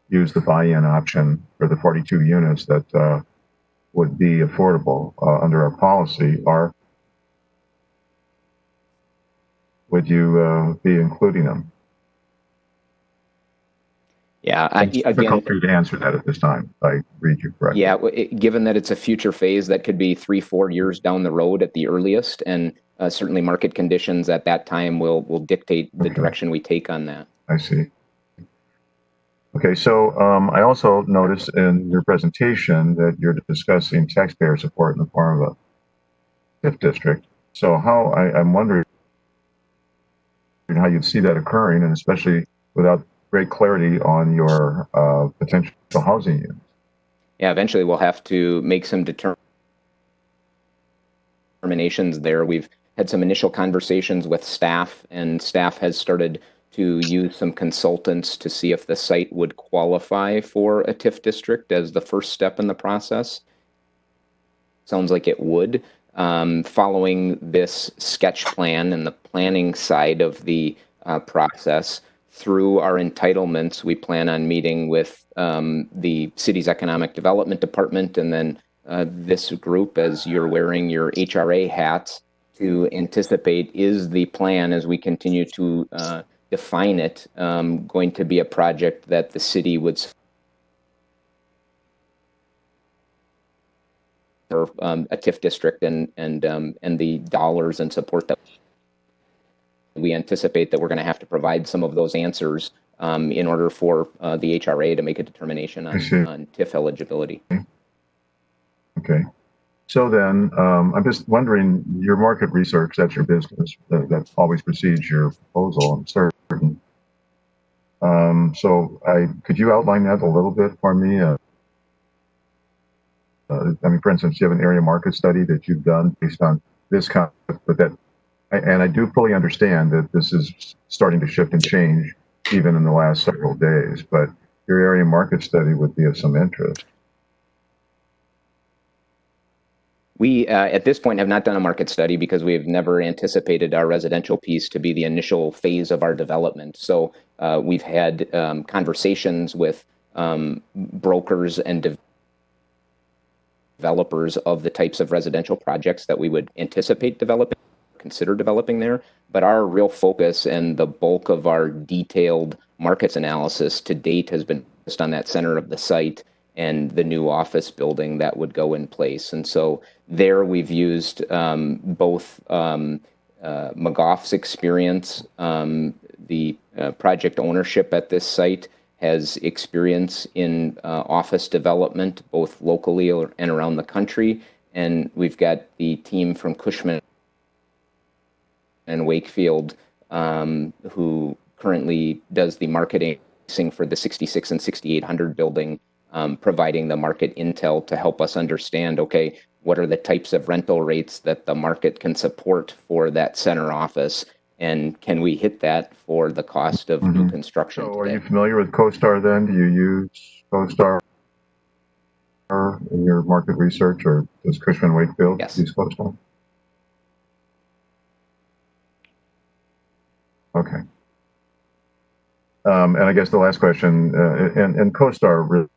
use the buy-in option for the 42 units that would be affordable under our policy, or would you be including them? Yeah, It's difficult for you to answer that at this time, if I read you correctly. Yeah, given that it's a future phase, that could be 3-4 years down the road at the earliest, and certainly market conditions at that time will dictate the direction we take on that. I see. Okay, so I also noticed in your presentation that you're discussing taxpayer support in the form of a TIF district. So I'm wondering how you'd see that occurring, and especially without great clarity on your potential housing units. Yeah, eventually we'll have to make some determinations there. We've had some initial conversations with staff, and staff has started to use some consultants to see if the site would qualify for a TIF district as the first step in the process. Sounds like it would. Following this sketch plan and the planning side of the process, through our entitlements, we plan on meeting with the city's economic development department, and then this group, as you're wearing your HRA hats, to anticipate, is the plan as we continue to define it going to be a project that the city would for a TIF district, and the dollars and support that we anticipate that we're going to have to provide some of those answers in order for the HRA to make a determination on TIF eligibility. Okay. So then, I'm just wondering, your market research, that's your business, that always precedes your proposal, I'm certain. So could you outline that a little bit for me? I mean, for instance, you have an area market study that you've done based on this concept, and I do fully understand that this is starting to shift and change even in the last several days, but your area market study would be of some interest. We, at this point, have not done a market study because we have never anticipated our residential piece to be the initial phase of our development. So we've had conversations with brokers and developers of the types of residential projects that we would anticipate developing, consider developing there. But our real focus and the bulk of our detailed markets analysis to date has been focused on that center of the site and the new office building that would go in place. And so there we've used both McGough's experience, the project ownership at this site has experience in office development, both locally and around the country. And we've got the team from Cushman and Wakefield, who currently does the marketing for the 66 and 6800 building, providing the market intel to help us understand, okay, what are the types of rental rates that the market can support for that center office, and can we hit that for the cost of new construction So today? are you familiar with CoStar then? Do you use CoStar in your market research, or does Cushman Wakefield use CoStar? Okay. And I guess the last question, and CoStar really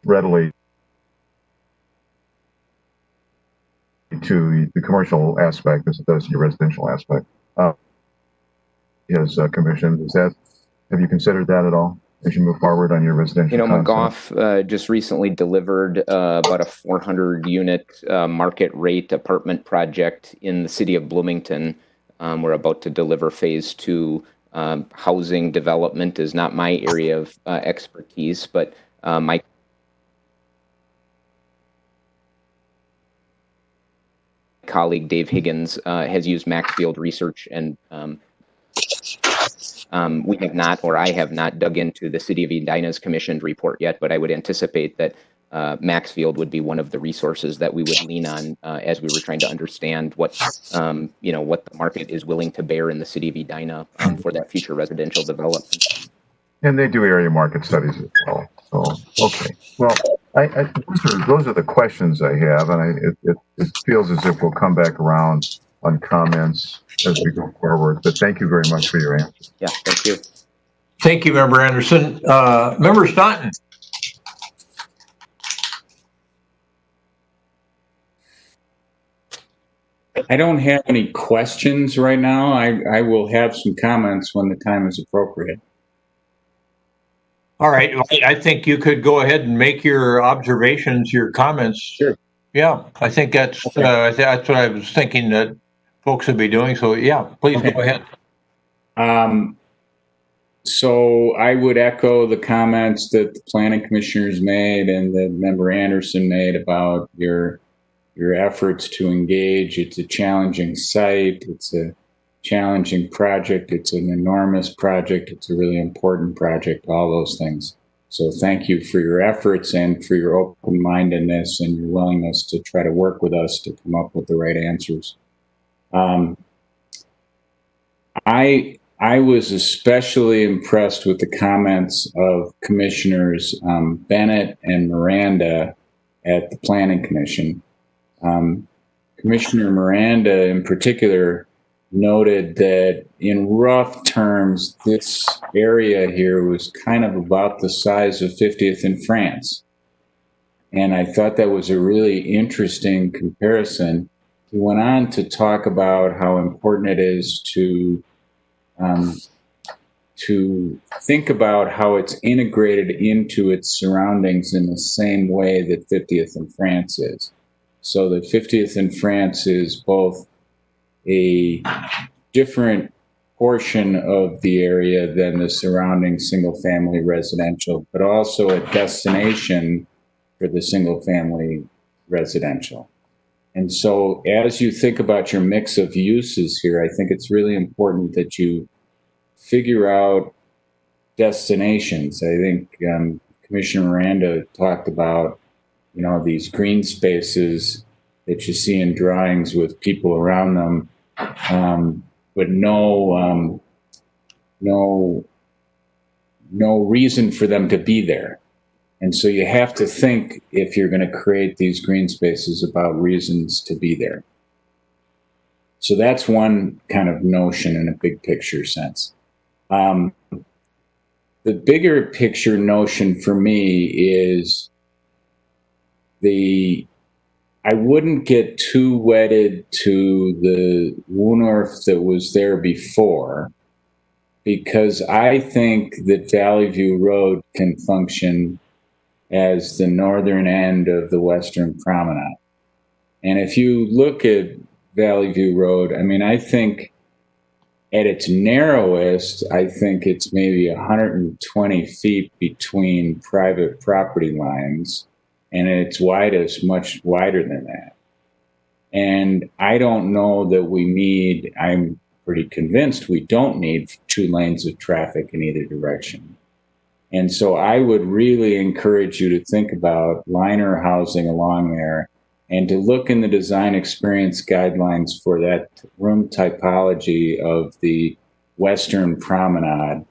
readily to the commercial aspect as it does your residential aspect. His commission, have you considered that at all as you move forward on your residential concept? McGough just recently delivered about a 400-unit market rate apartment project in the city of Bloomington. We're about to deliver phase 2. Housing development is not my area of expertise, but my colleague Dave Higgins has used Maxfield Research, and we have not, or I have not, dug into the City of Edina's commissioned report yet, but I would anticipate that Maxfield would be one of the resources that we would lean on as we were trying to understand what what the market is willing to bear in the City of Edina for that future residential development. And they do area market studies as well. So, okay. Well, those are the questions I have, and it feels as if we'll come back around on comments as we go forward. But thank you very much for your answers. Yeah, thank you. Thank you, Member Anderson. Member Staunton. I don't have any questions right now. I will have some comments when the time is appropriate. All right. I think you could go ahead and make your observations, your comments. Sure. Yeah, I think that's what I was thinking that folks would be doing. So yeah, please go ahead. So I would echo the comments that the planning commissioners made and that Member Anderson made about your efforts to engage. It's a challenging site. It's a challenging project. It's an enormous project. It's a really important project, all those things. So thank you for your efforts and for your open-mindedness and your willingness to try to work with us to come up with the right answers. I was especially impressed with the comments of Commissioners Bennett and Miranda at the Planning Commission. Commissioner Miranda in particular noted that in rough terms, this area here was kind of about the size of 50th in France. And I thought that was a really interesting comparison. He went on to talk about how important it is to think about how it's integrated into its surroundings in the same way that 50th in France is. So that 50th in France is both a different portion of the area than the surrounding single-family residential, but also a destination for the single-family residential. And so as you think about your mix of uses here, I think it's really important that you figure out destinations. I think Commissioner Miranda talked about, these green spaces that you see in drawings with people around them, but no reason for them to be there. And so you have to think, if you're going to create these green spaces, about reasons to be there. So that's one kind of notion in a big picture sense. The bigger picture notion for me is I wouldn't get too wedded to the Woonorf that was there before, because I think that Valley View Road can function as the northern end of the Western Promenade. And if you look at Valley View Road, I think at its narrowest, I think it's maybe 120 feet between private property lines, and at its widest, much wider than that. And I don't know that I'm pretty convinced we don't need 2 lanes of traffic in either direction. And so I would really encourage you to think about liner housing along there and to look in the design experience guidelines for that room typology of the Western Promenade.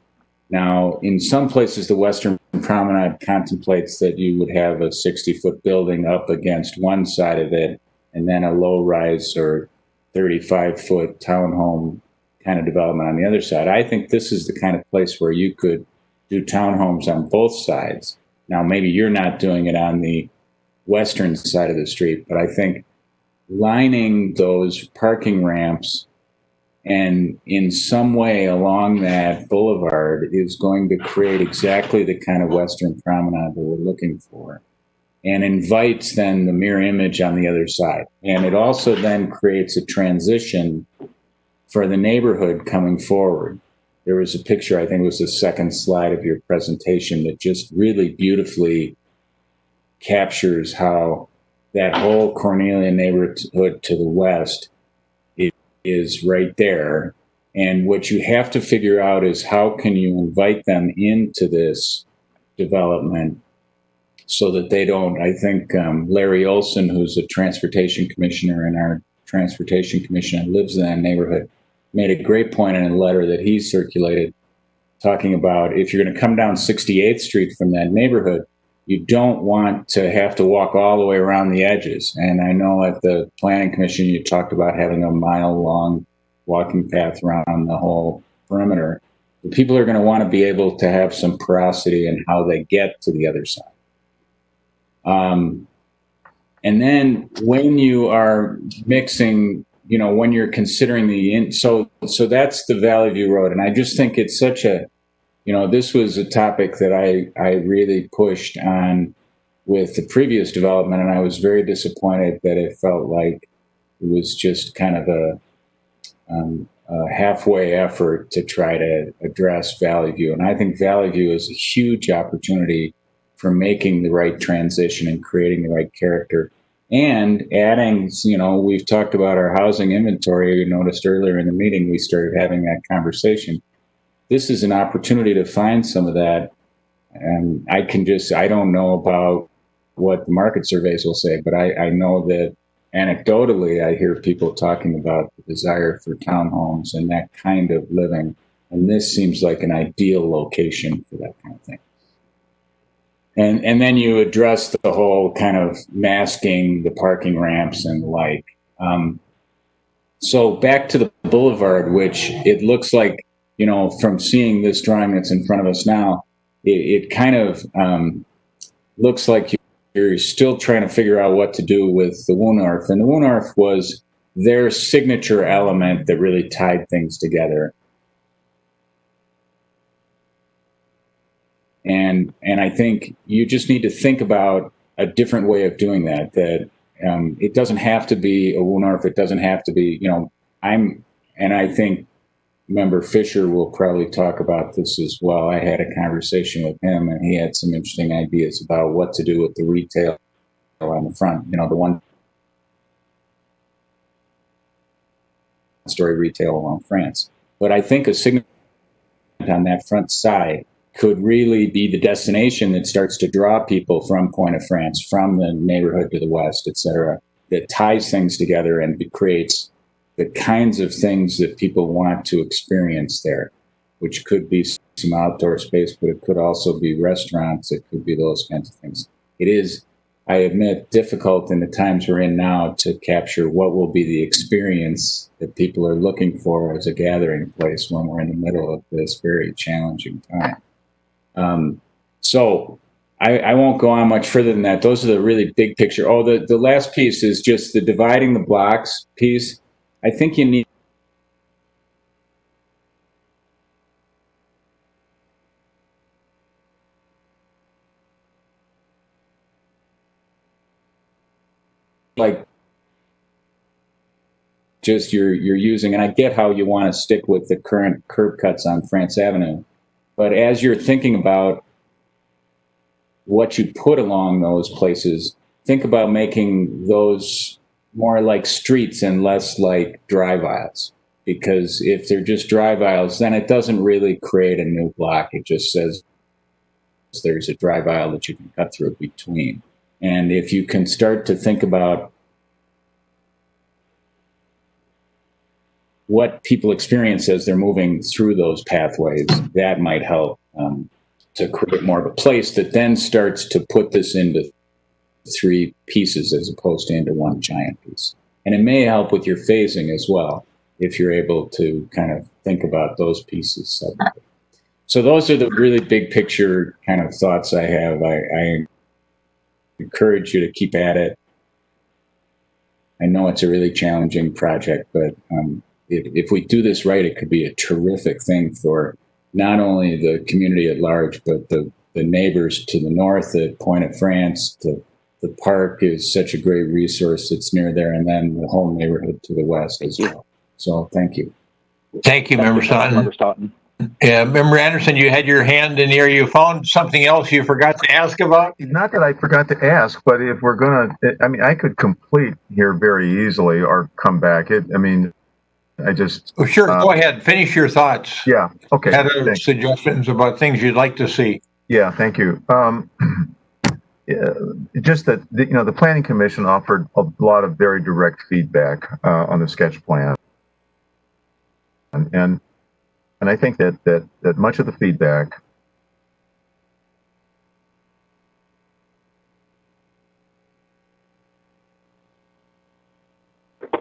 Now, in some places, the Western Promenade contemplates that you would have a 60-foot building up against one side of it and then a low-rise or 35-foot townhome kind of development on the other side. I think this is the kind of place where you could do townhomes on both sides. Now, maybe you're not doing it on the western side of the street, but I think lining those parking ramps and in some way along that boulevard is going to create exactly the kind of western promenade that we're looking for, and invites then the mirror image on the other side. And it also then creates a transition for the neighborhood coming forward. There was a picture, I think it was the second slide of your presentation, that just really beautifully captures how that whole Cornelia neighborhood to the west is right there. And what you have to figure out is how can you invite them into this development so that they don't. I think Larry Olson, who's a transportation commissioner in our transportation commission and lives in that neighborhood, made a great point in a letter that he circulated, talking about if you're going to come down 68th Street from that neighborhood, you don't want to have to walk all the way around the edges. And I know at the Planning Commission, you talked about having a mile-long walking path around the whole perimeter. But people are going to want to be able to have some porosity in how they get to the other side. And then when you are mixing, when you're considering so that's the Valley View Road. And I just think it's such a, this was a topic that I really pushed on with the previous development, and I was very disappointed that it felt like it was just kind of a halfway effort to try to address Valley View. And I think Valley View is a huge opportunity for making the right transition and creating the right character. And adding, we've talked about our housing inventory. You noticed earlier in the meeting, we started having that conversation. This is an opportunity to find some of that. And I don't know about what the market surveys will say, but I know that anecdotally, I hear people talking about the desire for townhomes and that kind of living. And this seems like an ideal location for that kind of thing. And then you address the whole kind of masking the parking ramps and the like. So back to the boulevard, which it looks like, from seeing this drawing that's in front of us now, it kind of looks like you're still trying to figure out what to do with the Woonarf. And the Woonarf was their signature element that really tied things together. And I think you just need to think about a different way of doing that, it doesn't have to be a Woonarf. It doesn't have to be, and I think Member Fisher will probably talk about this as well. I had a conversation with him, and he had some interesting ideas about what to do with the retail on the front, the one-story retail along France. But I think a signal on that front side could really be the destination that starts to draw people from Point of France, from the neighborhood to the west, et cetera, that ties things together and creates the kinds of things that people want to experience there, which could be some outdoor space, but it could also be restaurants. It could be those kinds of things. It is, I admit, difficult in the times we're in now to capture what will be the experience that people are looking for as a gathering place when we're in the middle of this very challenging time. So I won't go on much further than that. Those are the really big picture. Oh, the last piece is just the dividing the blocks piece. I think you need just you're using, and I get how you want to stick with the current curb cuts on France Avenue, but as you're thinking about what you put along those places, think about making those more like streets and less like drive aisles. Because if they're just drive aisles, then it doesn't really create a new block. It just says there's a drive aisle that you can cut through between. And if you can start to think about what people experience as they're moving through those pathways, that might help to create more of a place that then starts to put this into three pieces as opposed to into one giant piece. And it may help with your phasing as well, if you're able to kind of think about those pieces separately. So those are the really big picture kind of thoughts I have. I encourage you to keep at it. I know it's a really challenging project, but if we do this right, it could be a terrific thing for not only the community at large, but the neighbors to the north at Point of France. The park is such a great resource that's near there, and then the whole neighborhood to the west as well. So thank you. Thank you, Member Staunton. Member Anderson, you had your hand in the air. You found something else you forgot to ask about? Not that I forgot to ask, but if we're gonna, I mean, I could complete here very easily or come back. I just. Oh, sure, go ahead. Finish your thoughts. Yeah, okay. Had suggestions about things you'd like to see. Yeah, thank you. Just that, the Planning Commission offered a lot of very direct feedback on the sketch plan. And I think that much of the feedback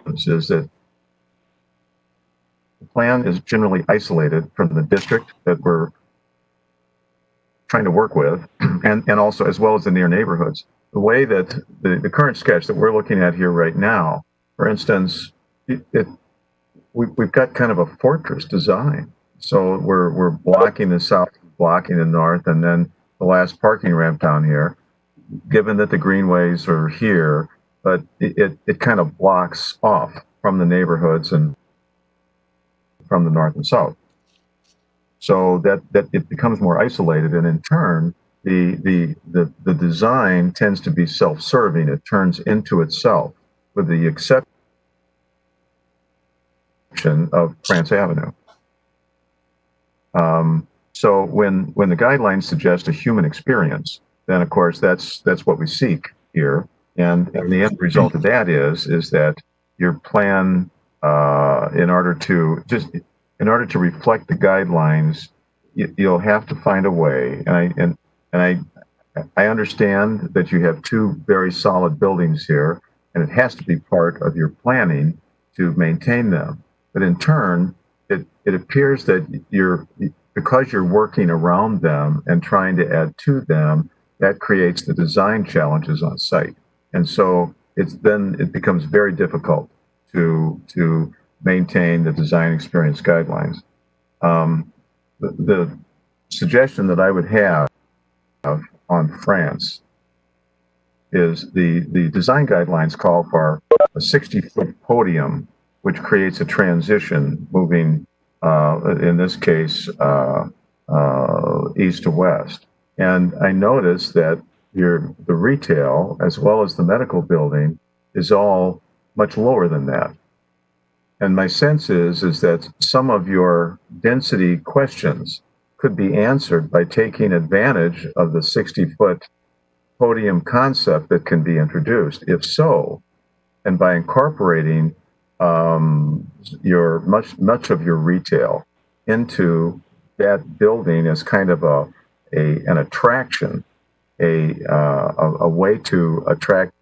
is that the plan is generally isolated from the district that we're trying to work with, and also as well as the near neighborhoods. The way that the current sketch that we're looking at here right now, for instance, we've got kind of a fortress design. So we're blocking the south, blocking the north, and then the last parking ramp down here. Given that the greenways are here, but it kind of blocks off from the neighborhoods and from the north and south. So that it becomes more isolated, and in turn, the design tends to be self-serving. It turns into itself, with the exception of France Avenue. So when the guidelines suggest a human experience, then of course that's what we seek here, and the end result of that is that your plan, in order to reflect the guidelines, you'll have to find a way. And I understand that you have two very solid buildings here, and it has to be part of your planning to maintain them. But in turn, it appears that because you're working around them and trying to add to them, that creates the design challenges on site. And so it becomes very difficult to maintain the design experience guidelines. The suggestion that I would have on France is the design guidelines call for a 60-foot podium, which creates a transition moving, in this case, east to west. And I noticed that the retail, as well as the medical building, is all much lower than that. And my sense is that some of your density questions could be answered by taking advantage of the 60-foot podium concept that can be introduced. If so, and by incorporating much of your retail into that building as kind of an attraction, a way to attract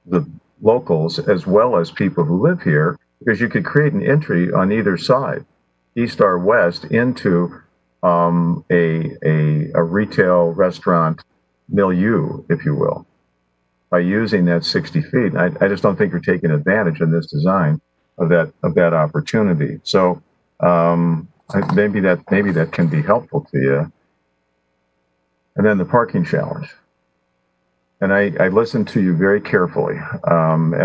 the locals as well as people who live here, because you could create an entry on either side, east or west, into a retail restaurant milieu, if you will, by using that 60 feet. I just don't think you're taking advantage in this design of that opportunity. So maybe that can be helpful to you. And then the parking challenge. And I listened to you very carefully, and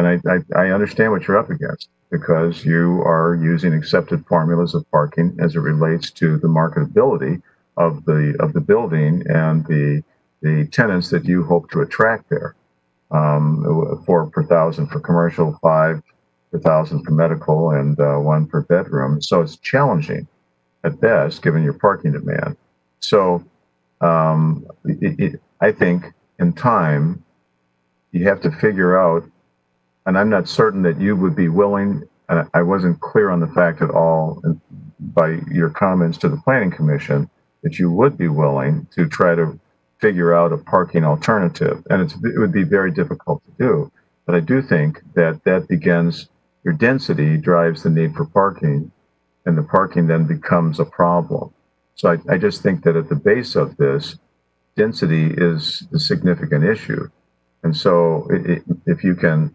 I understand what you're up against, because you are using accepted formulas of parking as it relates to the marketability of the building and the tenants that you hope to attract there. 4 per thousand for commercial, 5 per thousand for medical, and 1 per bedroom. So it's challenging at best, given your parking demand. So I think in time, you have to figure out, and I'm not certain that you would be willing, and I wasn't clear on the fact at all by your comments to the Planning Commission, that you would be willing to try to figure out a parking alternative. And it would be very difficult to do. But I do think that begins, your density drives the need for parking, and the parking then becomes a problem. So I just think that at the base of this, density is a significant issue. And so if you can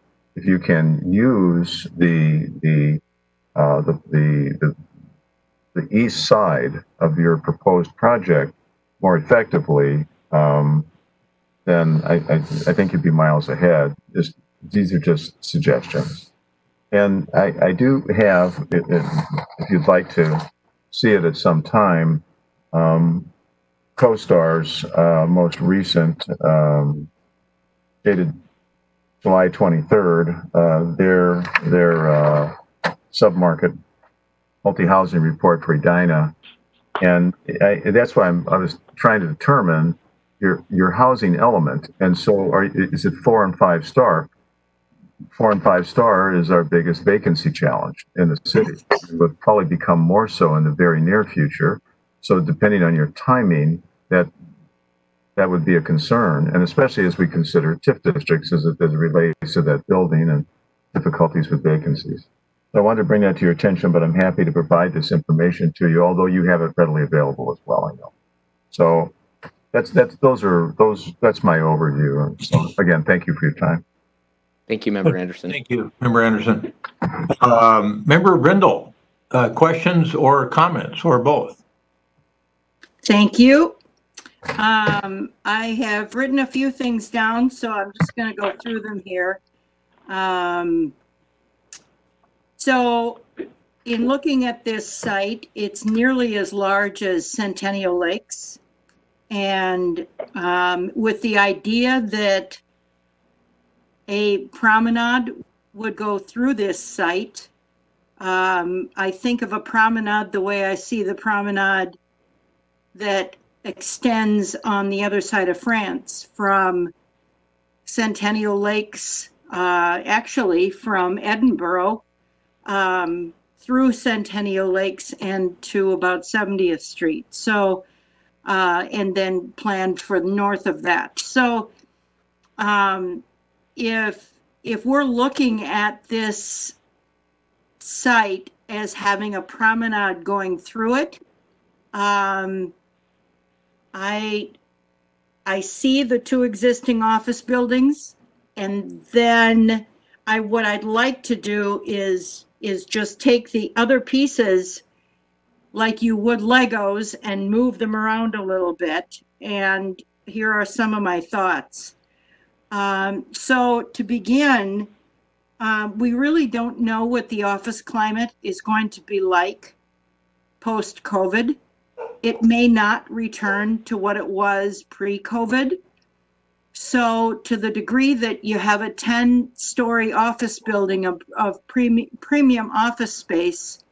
use the east side of your proposed project more effectively, then I think you'd be miles ahead. These are just suggestions. And I do have, if you'd like to see it at some time, CoStar's most recent, dated July 23rd, their submarket multi-housing report for Edina. And that's why I was trying to determine your housing element. And so is it 4 and 5 star? 4 and 5 star is our biggest vacancy challenge in the city. It would probably become more so in the very near future. So depending on your timing, that would be a concern, and especially as we consider TIF districts as it relates to that building and difficulties with vacancies. So I wanted to bring that to your attention, but I'm happy to provide this information to you, although you have it readily available as well, I know. So that's my overview. So again, thank you for your time. Thank you, Member Anderson. Thank you, Member Anderson. Member Brindle, questions or comments or both? Thank you. I have written a few things down, so I'm just going to go through them here. So in looking at this site, it's nearly as large as Centennial Lakes. And with the idea that a promenade would go through this site, I think of a promenade the way I see the promenade that extends on the other side of France from Centennial Lakes, actually from Edinburgh through Centennial Lakes and to about 70th Street. So, and then planned for north of that. So if we're looking at this site as having a promenade going through it, I see the 2 existing office buildings, and then what I'd like to do is just take the other pieces like you would Legos and move them around a little bit. And here are some of my thoughts. So to begin, we really don't know what the office climate is going to be like post-COVID. It may not return to what it was pre-COVID. So to the degree that you have a 10-story office building of premium office space,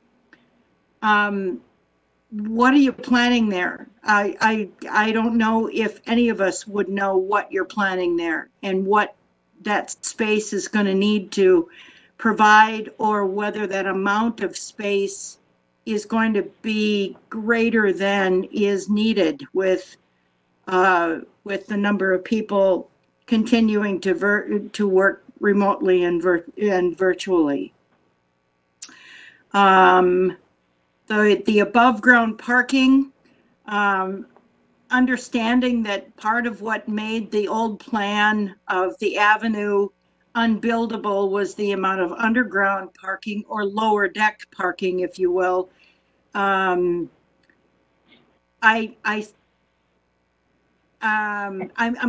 what are you planning there? I don't know if any of us would know what you're planning there and what that space is going to need to provide, or whether that amount of space is going to be greater than is needed with the number of people continuing to work remotely and virtually. The above ground parking, understanding that part of what made the old plan of the avenue unbuildable was the amount of underground parking, or lower deck parking, if you will. I'm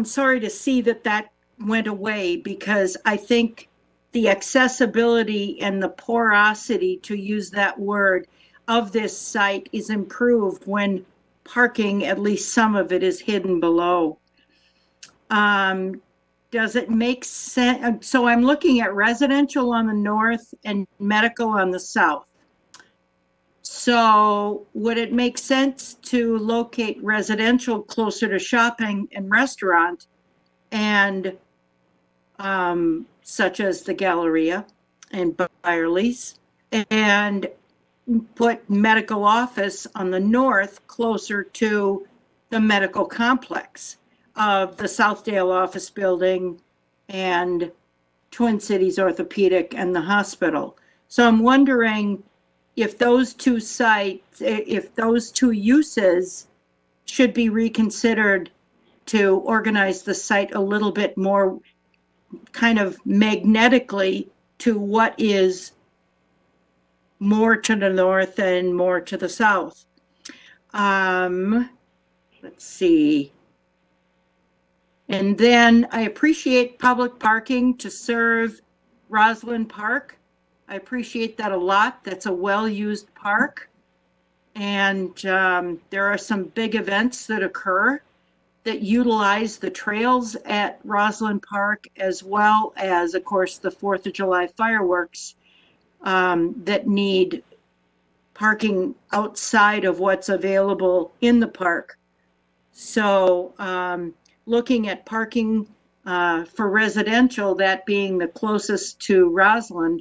sorry to see that went away, because I think the accessibility and the porosity, to use that word, of this site is improved when parking, at least some of it, is hidden below. Does it make sense? So I'm looking at residential on the north and medical on the south. So would it make sense to locate residential closer to shopping and restaurant, and such as the Galleria and Byerly's, and put medical office on the north closer to the medical complex of the Southdale office building and Twin Cities Orthopedic and the hospital? So I'm wondering if those two sites, if those two uses should be reconsidered to organize the site a little bit more kind of magnetically to what is more to the north and more to the south. Let's see. And then I appreciate public parking to serve Roslyn Park. I appreciate that a lot. That's a well-used park. And there are some big events that occur that utilize the trails at Roslyn Park, as well as, of course, the 4th of July fireworks that need parking outside of what's available in the park. So looking at parking for residential, that being the closest to Roslyn,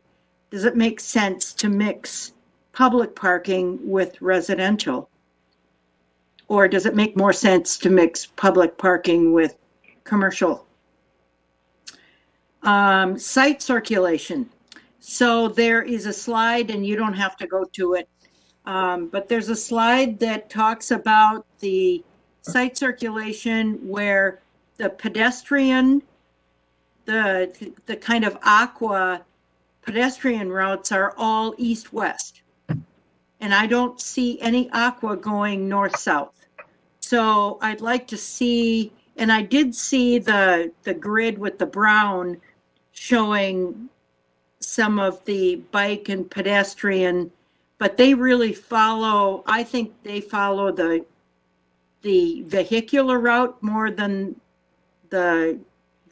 does it make sense to mix public parking with residential? Or does it make more sense to mix public parking with commercial? Site circulation. So there is a slide, and you don't have to go to it, but there's a slide that talks about the site circulation where the pedestrian, the kind of aqua pedestrian routes are all east-west. And I don't see any aqua going north-south. So I'd like to see, and I did see the grid with the brown showing some of the bike and pedestrian, but they really follow, I think they follow the vehicular route more than the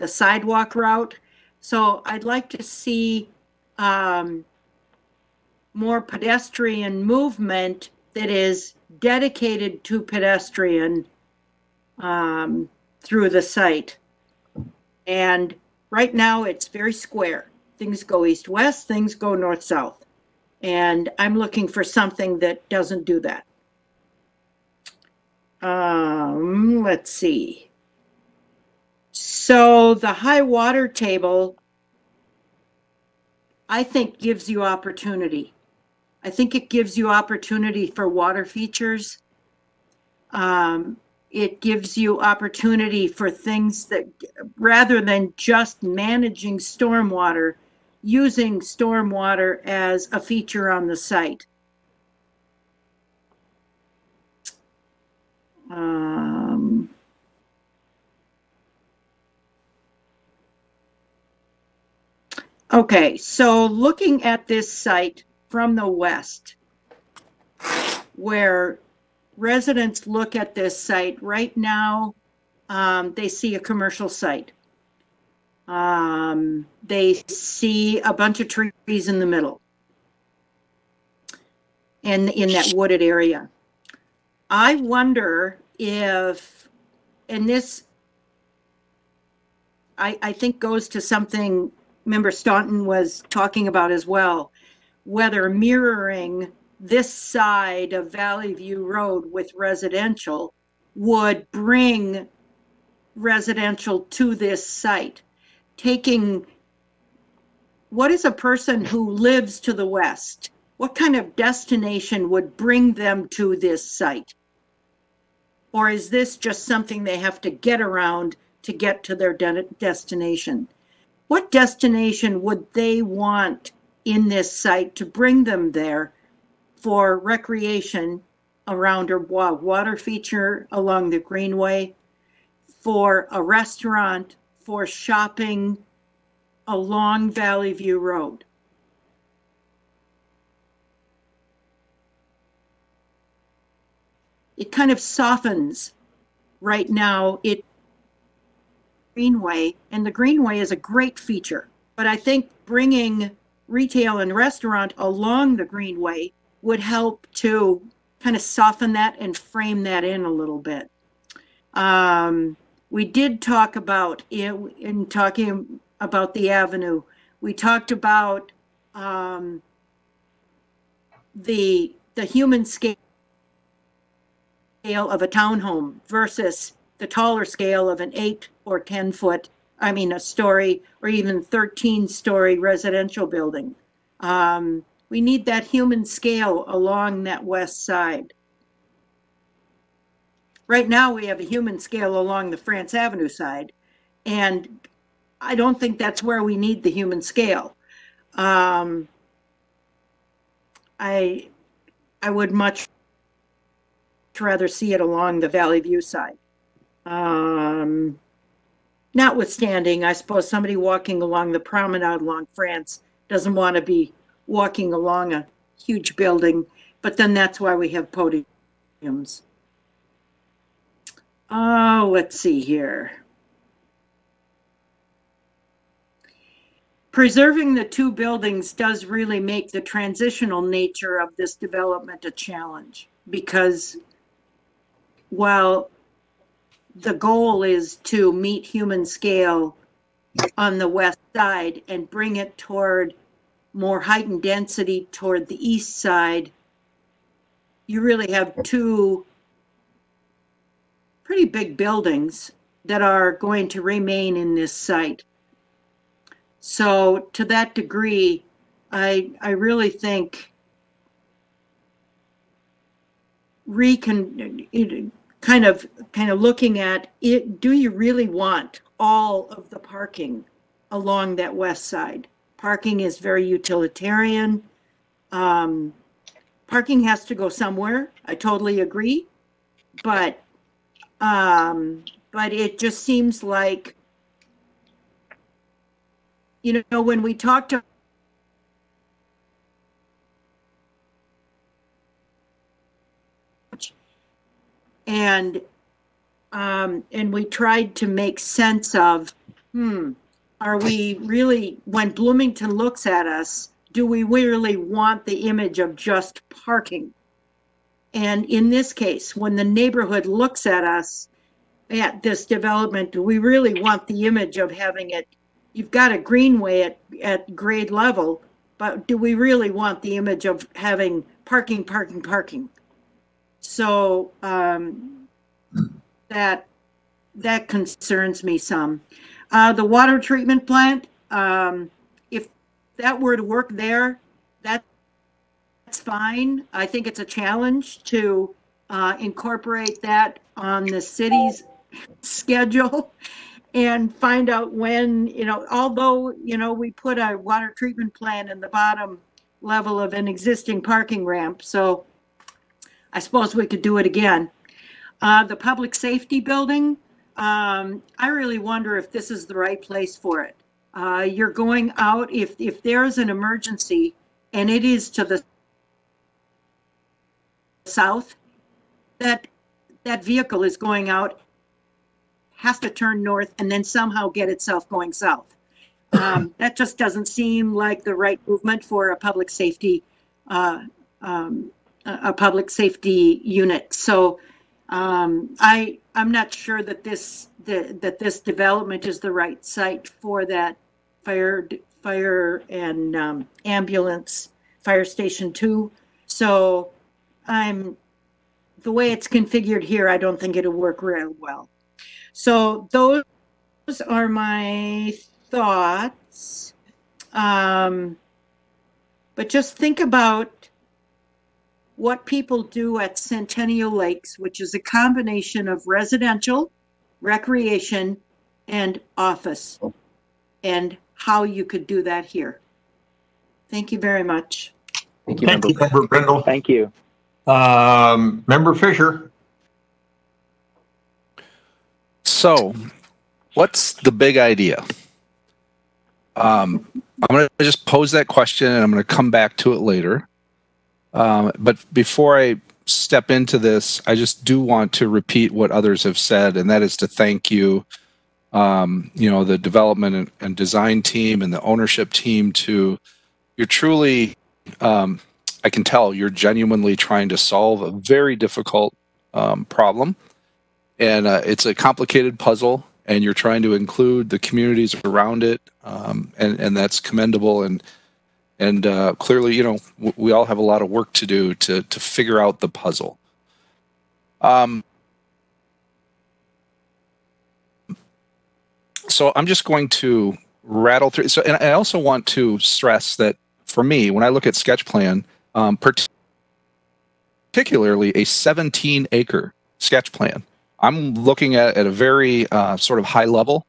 sidewalk route. So I'd like to see more pedestrian movement that is dedicated to pedestrian through the site. And right now it's very square. Things go east-west, things go north-south. And I'm looking for something that doesn't do that. Let's see. So the high water table, I think, gives you opportunity. I think it gives you opportunity for water features. It gives you opportunity for things that, rather than just managing stormwater, using stormwater as a feature on the site. Okay, so looking at this site from the west, where residents look at this site right now, they see a commercial site. They see a bunch of trees in the middle and in that wooded area. I wonder if, and this I think goes to something Member Staunton was talking about as well, whether mirroring this side of Valley View Road with residential would bring residential to this site. Taking, what is a person who lives to the west? What kind of destination would bring them to this site? Or is this just something they have to get around to get to their destination? What destination would they want in this site to bring them there for recreation around a water feature along the Greenway, for a restaurant, for shopping along Valley View Road? It kind of softens right now. It Greenway, and the Greenway is a great feature, but I think bringing retail and restaurant along the Greenway would help to kind of soften that and frame that in a little bit. We did talk about, in talking about the avenue, we talked about the human scale of a townhome versus the taller scale of an 8 or 10 foot, a story or even 13-story residential building. We need that human scale along that west side. Right now, we have a human scale along the France Avenue side, and I don't think that's where we need the human scale. I would much rather see it along the Valley View side. Notwithstanding, I suppose somebody walking along the promenade along France doesn't want to be walking along a huge building, but then that's why we have podiums. Oh, let's see here. Preserving the two buildings does really make the transitional nature of this development a challenge, because while the goal is to meet human scale on the west side and bring it toward more heightened density toward the east side, you really have two pretty big buildings that are going to remain in this site. So to that degree, I really think kind of looking at it, do you really want all of the parking along that west side? Parking is very utilitarian. Parking has to go somewhere. I totally agree. But it just seems like, you know, when we talked to and we tried to make sense of, are we really, when Bloomington looks at us, do we really want the image of just parking? And in this case, when the neighborhood looks at us, at this development, do we really want the image of having it? You've got a greenway at grade level, but do we really want the image of having parking, parking, parking? So that concerns me some. The water treatment plant, if that were to work there, that's fine. I think it's a challenge to incorporate that on the city's schedule and find out when, you know, although, you know, we put a water treatment plant in the bottom level of an existing parking ramp. So I suppose we could do it again. The public safety building, I really wonder if this is the right place for it. You're going out, if there's an emergency and it is to the south, that vehicle is going out, has to turn north and then somehow get itself going south. That just doesn't seem like the right movement for a public safety unit. So I'm not sure that this development is the right site for that fire and ambulance fire station 2. So the way it's configured here, I don't think it'll work real well. So those are my thoughts. But just think about what people do at Centennial Lakes, which is a combination of residential, recreation, and office, and how you could do that here. Thank you very much. Thank you, Member Brindle. Thank you. Member Fisher. So, what's the big idea? I'm going to just pose that question and I'm going to come back to it later. But before I step into this, I just do want to repeat what others have said, and that is to thank you, the development and design team and the ownership team. You're truly, I can tell you're genuinely trying to solve a very difficult problem. And it's a complicated puzzle, and you're trying to include the communities around it, and that's commendable. And clearly, we all have a lot of work to do to figure out the puzzle. So I'm just going to rattle through. So, and I also want to stress that for me, when I look at sketch plan, particularly a 17-acre sketch plan, I'm looking at a very sort of high level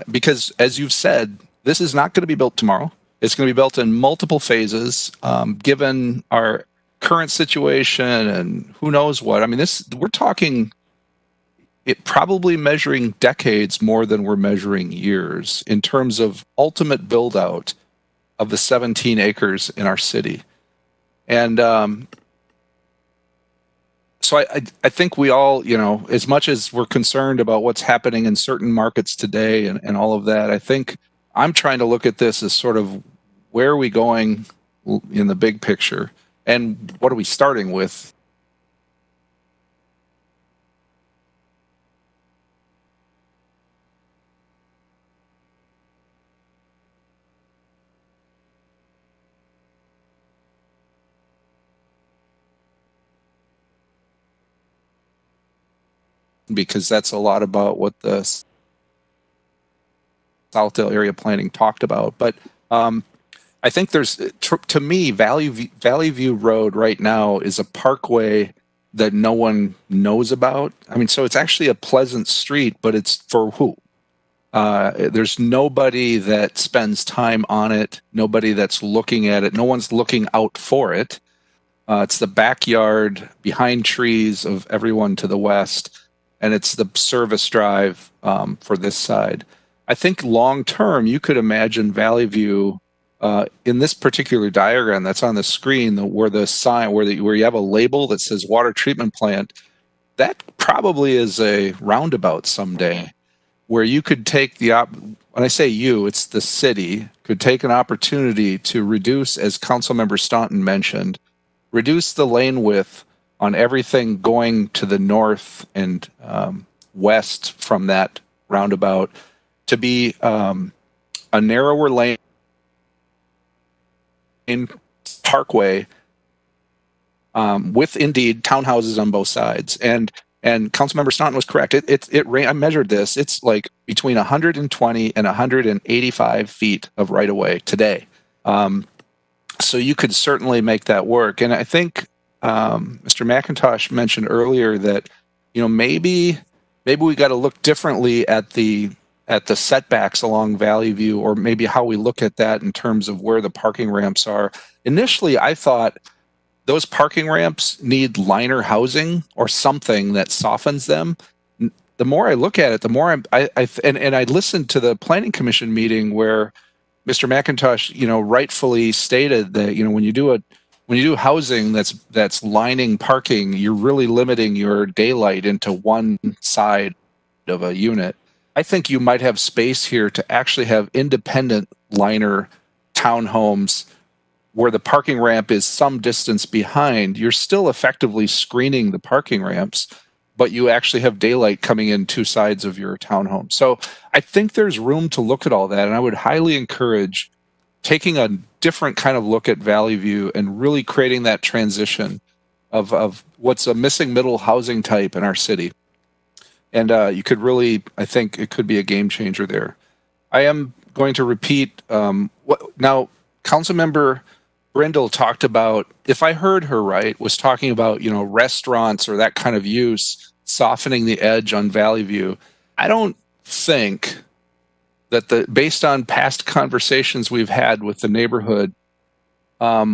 because, as you've said, this is not going to be built tomorrow. It's going to be built in multiple phases, given our current situation and who knows what. I mean, we're talking it probably measuring decades more than we're measuring years in terms of ultimate build out of the 17 acres in our city. And so I think we all, you know, as much as we're concerned about what's happening in certain markets today and all of that, I think I'm trying to look at this as sort of where are we going in the big picture and what are we starting with? Because that's a lot about what the Southdale area planning talked about. But I think there's, to me, Valley View Road right now is a parkway that no one knows about. I mean, so it's actually a pleasant street, but it's for who? There's nobody that spends time on it, nobody that's looking at it, no one's looking out for it. It's the backyard behind trees of everyone to the west, and it's the service drive for this side. I think long term, you could imagine Valley View in this particular diagram that's on the screen, where the sign, where you have a label that says water treatment plant. That probably is a roundabout someday, where you could take when I say you, it's the city, could take an opportunity to reduce, as Councilmember Staunton mentioned, reduce the lane width on everything going to the north and west from that roundabout to be a narrower lane parkway with indeed townhouses on both sides. And Councilmember Staunton was correct. I measured this. It's like between 120 and 185 feet of right of way today. So you could certainly make that work. And I think Mr. McIntosh mentioned earlier that, you know, maybe we got to look differently at the setbacks along Valley View, or maybe how we look at that in terms of where the parking ramps are. Initially, I thought those parking ramps need liner housing or something that softens them. The more I look at it, the more I listened to the Planning Commission meeting where Mr. McIntosh, you know, rightfully stated that, you know, when you do housing that's lining parking, you're really limiting your daylight into one side of a unit. I think you might have space here to actually have independent liner townhomes where the parking ramp is some distance behind. You're still effectively screening the parking ramps, but you actually have daylight coming in two sides of your townhome. So I think there's room to look at all that, and I would highly encourage taking a different kind of look at Valley View and really creating that transition of what's a missing middle housing type in our city. And you could really, I think it could be a game changer there. I am going to repeat now, Councilmember Brindle talked about, if I heard her right, was talking about, you know, restaurants or that kind of use softening the edge on Valley View. I don't think that based on past conversations we've had with the neighborhood, I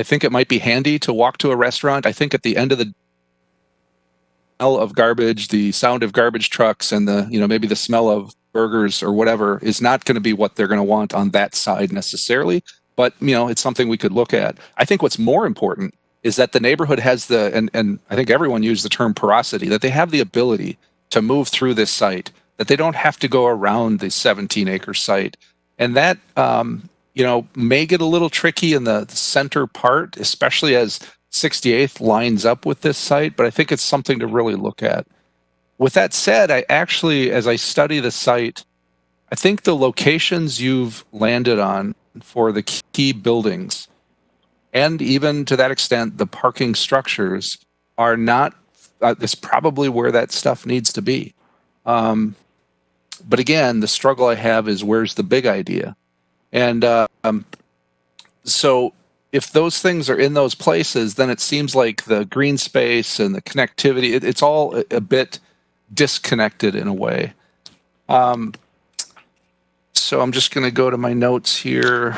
think it might be handy to walk to a restaurant. I think at the end of the smell of garbage, the sound of garbage trucks, and the, you know, maybe the smell of burgers or whatever is not going to be what they're going to want on that side necessarily. But, you know, it's something we could look at. I think what's more important is that the neighborhood has and I think everyone used the term porosity, that they have the ability to move through this site, that they don't have to go around the 17-acre site. And that, you know, may get a little tricky in the center part, especially as 68th lines up with this site, but I think it's something to really look at. With that said, I actually, as I study the site, I think the locations you've landed on for the key buildings, and even to that extent, the parking structures, are not, it's probably where that stuff needs to be. But again, the struggle I have is where's the big idea? And so if those things are in those places, then it seems like the green space and the connectivity, it's all a bit disconnected in a way. So I'm just going to go to my notes here.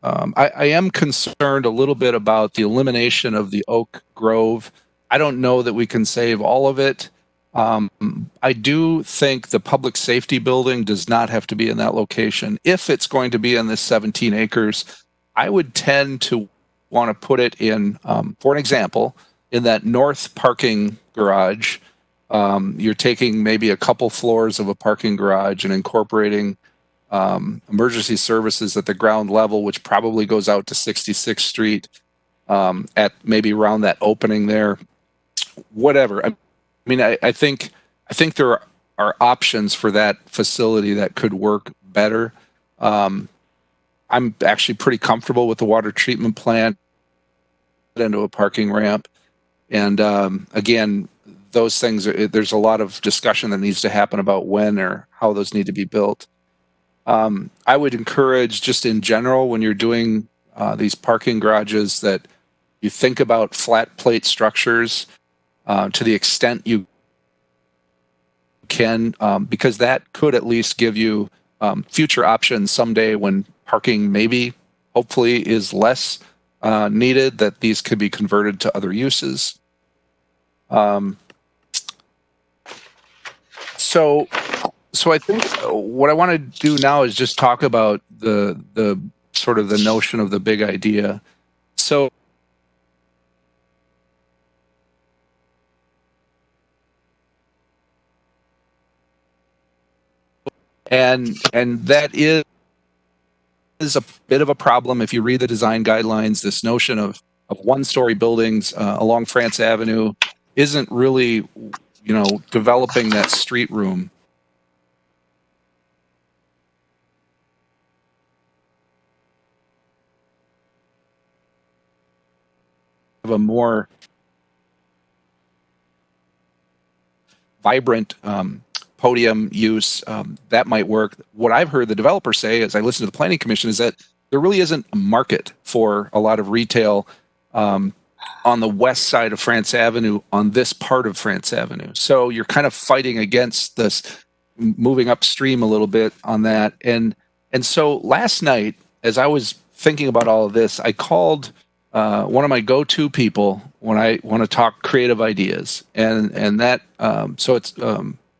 I am concerned a little bit about the elimination of the oak grove. I don't know that we can save all of it. I do think the public safety building does not have to be in that location. If it's going to be in this 17 acres, I would tend to want to put it in, for an example, in that north parking garage. You're taking maybe a couple floors of a parking garage and incorporating emergency services at the ground level, which probably goes out to 66th Street at maybe around that opening there. Whatever. I mean, I think there are options for that facility that could work better. I'm actually pretty comfortable with the water treatment plant into a parking ramp. And again, those things, there's a lot of discussion that needs to happen about when or how those need to be built. I would encourage, just in general, when you're doing these parking garages, that you think about flat plate structures to the extent you can, because that could at least give you future options someday when parking maybe, hopefully, is less needed, that these could be converted to other uses. So I think what I want to do now is just talk about the sort of the notion of the big idea. So and that is a bit of a problem if you read the design guidelines. This notion of one-story buildings along France Avenue isn't really, developing that street room. Of a more vibrant podium use, that might work. What I've heard the developers say, as I listen to the Planning Commission, is that there really isn't a market for a lot of retail on the west side of France Avenue, on this part of France Avenue. So you're kind of fighting against this, moving upstream a little bit on that. And so last night, as I was thinking about all of this, I called one of my go-to people when I want to talk creative ideas, and that so it's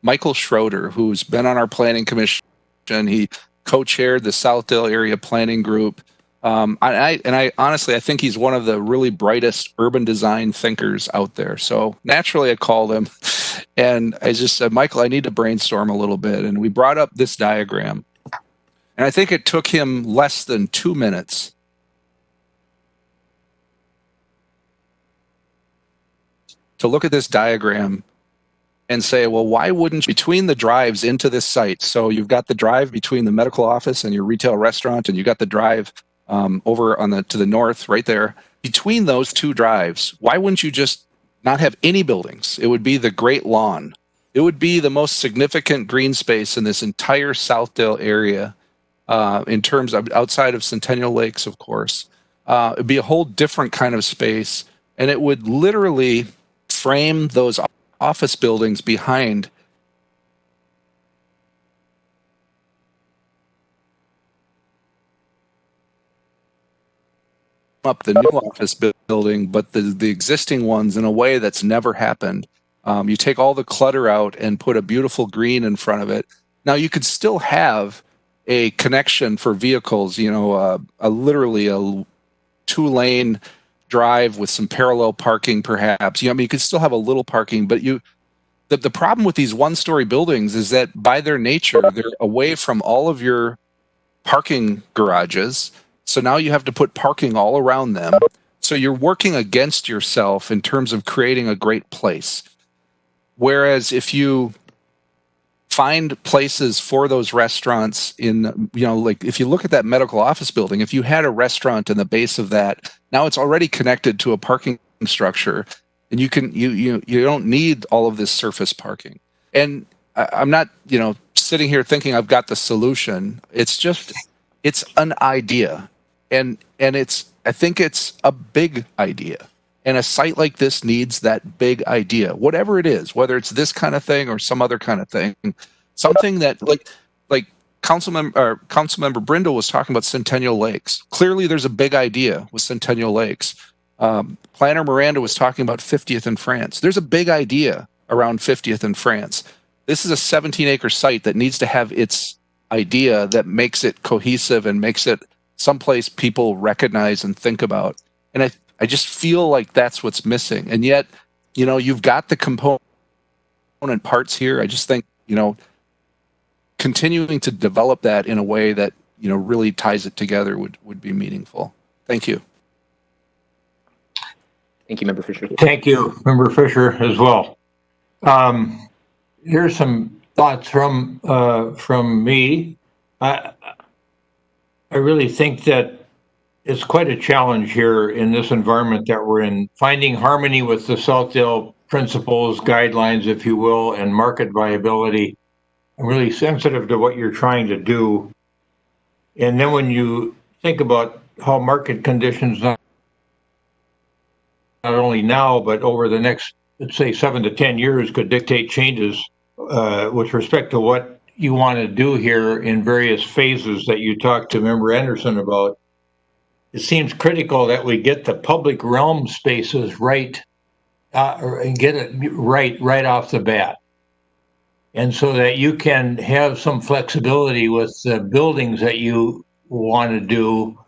Michael Schroeder, who's been on our Planning Commission. He co-chaired the Southdale Area Planning Group. I honestly, I think he's one of the really brightest urban design thinkers out there. So naturally, I called him, and I just said, Michael, I need to brainstorm a little bit. And we brought up this diagram, and I think it took him less than 2 minutes to look at this diagram and say, well, why wouldn't between the drives into this site? So you've got the drive between the medical office and your retail restaurant, and you've got the drive over on to the north right there. Between those two drives, why wouldn't you just not have any buildings? It would be the great lawn. It would be the most significant green space in this entire Southdale area in terms of outside of Centennial Lakes, of course. It'd be a whole different kind of space, and it would literally frame those office buildings behind up the new office building, but the existing ones in a way that's never happened. You take all the clutter out and put a beautiful green in front of it. Now you could still have a connection for vehicles, literally a 2-lane drive with some parallel parking, perhaps. You could still have a little parking, but the problem with these one-story buildings is that by their nature, they're away from all of your parking garages. So now you have to put parking all around them. So you're working against yourself in terms of creating a great place. Whereas if you find places for those restaurants in, like if you look at that medical office building, if you had a restaurant in the base of that, now it's already connected to a parking structure, and you don't need all of this surface parking. And I'm not, sitting here thinking I've got the solution. It's an idea, and I think it's a big idea. And a site like this needs that big idea, whatever it is, whether it's this kind of thing or some other kind of thing, something that like Councilmember Brindle was talking about Centennial Lakes. Clearly, there's a big idea with Centennial Lakes. Planner Miranda was talking about 50th in France. There's a big idea around 50th in France. This is a 17-acre site that needs to have its idea that makes it cohesive and makes it someplace people recognize and think about. And I just feel like that's what's missing. And yet, you've got the component parts here. I just think, continuing to develop that in a way that, really ties it together would be meaningful. Thank you. Thank you, Member Fisher. Thank you, Member Fisher, as well. Here's some thoughts from me. I really think that it's quite a challenge here in this environment that we're in, finding harmony with the Southdale principles, guidelines, if you will, and market viability. I'm really sensitive to what you're trying to do. And then when you think about how market conditions, not only now, but over the next, let's say, 7 to 10 years, could dictate changes with respect to what you want to do here in various phases that you talked to Member Anderson about. It seems critical that we get the public realm spaces right, and get it right off the bat. And so that you can have some flexibility with the buildings that you want to do,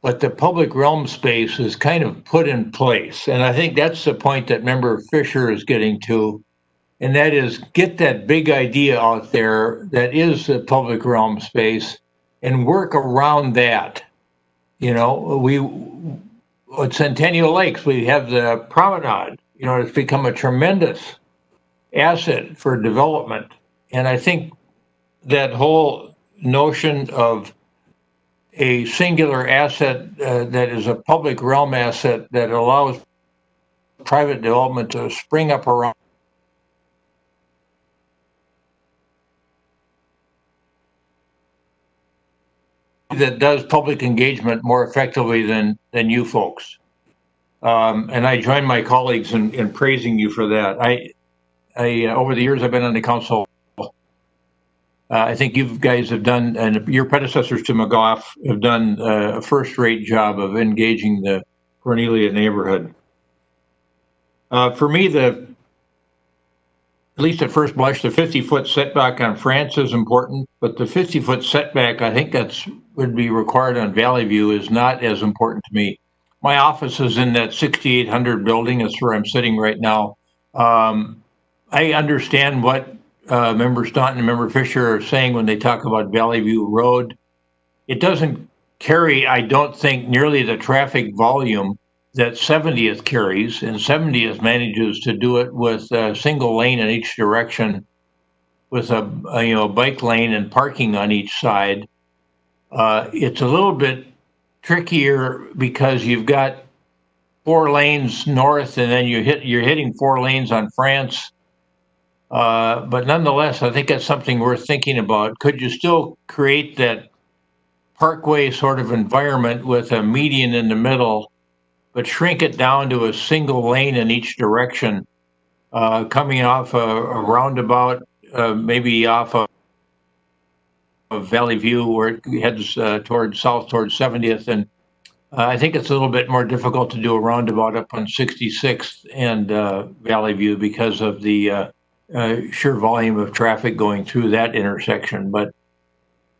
but the public realm space is kind of put in place. And I think that's the point that Member Fisher is getting to, and that is get that big idea out there that is the public realm space and work around that. At Centennial Lakes, we have the promenade. It's become a tremendous asset for development. And I think that whole notion of a singular asset that is a public realm asset that allows private development to spring up around that does public engagement more effectively than you folks. And I join my colleagues in praising you for that. I over the years I've been on the council, I think you guys have done, and your predecessors to McGough have done a first-rate job of engaging the Cornelia neighborhood. For me, at least at first blush, the 50-foot setback on France is important, but the 50-foot setback, I think would be required on Valley View, is not as important to me. My office is in that 6800 building. That's where I'm sitting right now. I understand what Member Staunton and Member Fisher are saying when they talk about Valley View Road. It doesn't carry, I don't think, nearly the traffic volume that 70th carries, and 70th manages to do it with a single lane in each direction, with a bike lane and parking on each side. It's a little bit trickier because you've got 4 lanes north, and then you're hitting 4 lanes on France. But nonetheless, I think that's something worth thinking about. Could you still create that parkway sort of environment with a median in the middle, but shrink it down to a single lane in each direction, coming off a roundabout, maybe off of Valley View where it heads towards 70th. And I think it's a little bit more difficult to do a roundabout up on 66th and Valley View because of the sheer volume of traffic going through that intersection. But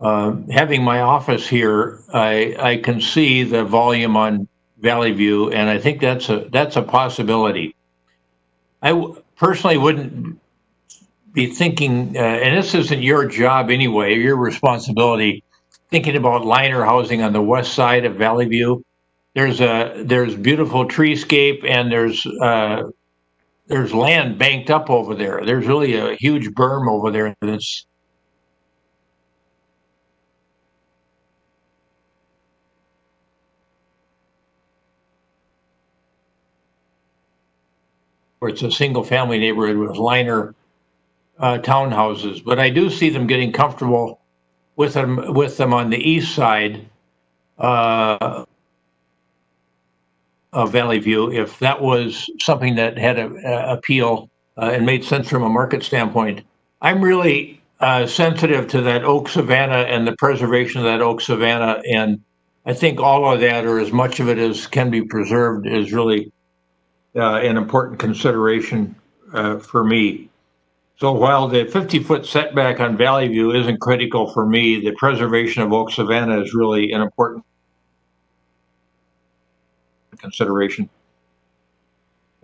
having my office here, I can see the volume on Valley View, and I think that's a possibility. I personally wouldn't be thinking, and this isn't your job anyway, your responsibility, thinking about liner housing on the west side of Valley View. There's beautiful treescape, and there's land banked up over there. There's really a huge berm over there that's where it's a single family neighborhood with liner townhouses, but I do see them getting comfortable with them on the east side of Valley View, if that was something that had a appeal and made sense from a market standpoint. I'm really sensitive to that oak savanna and the preservation of that oak savanna, and I think all of that, or as much of it as can be preserved, is really an important consideration for me. So while the 50-foot setback on Valley View isn't critical for me, the preservation of oak savanna is really an important consideration.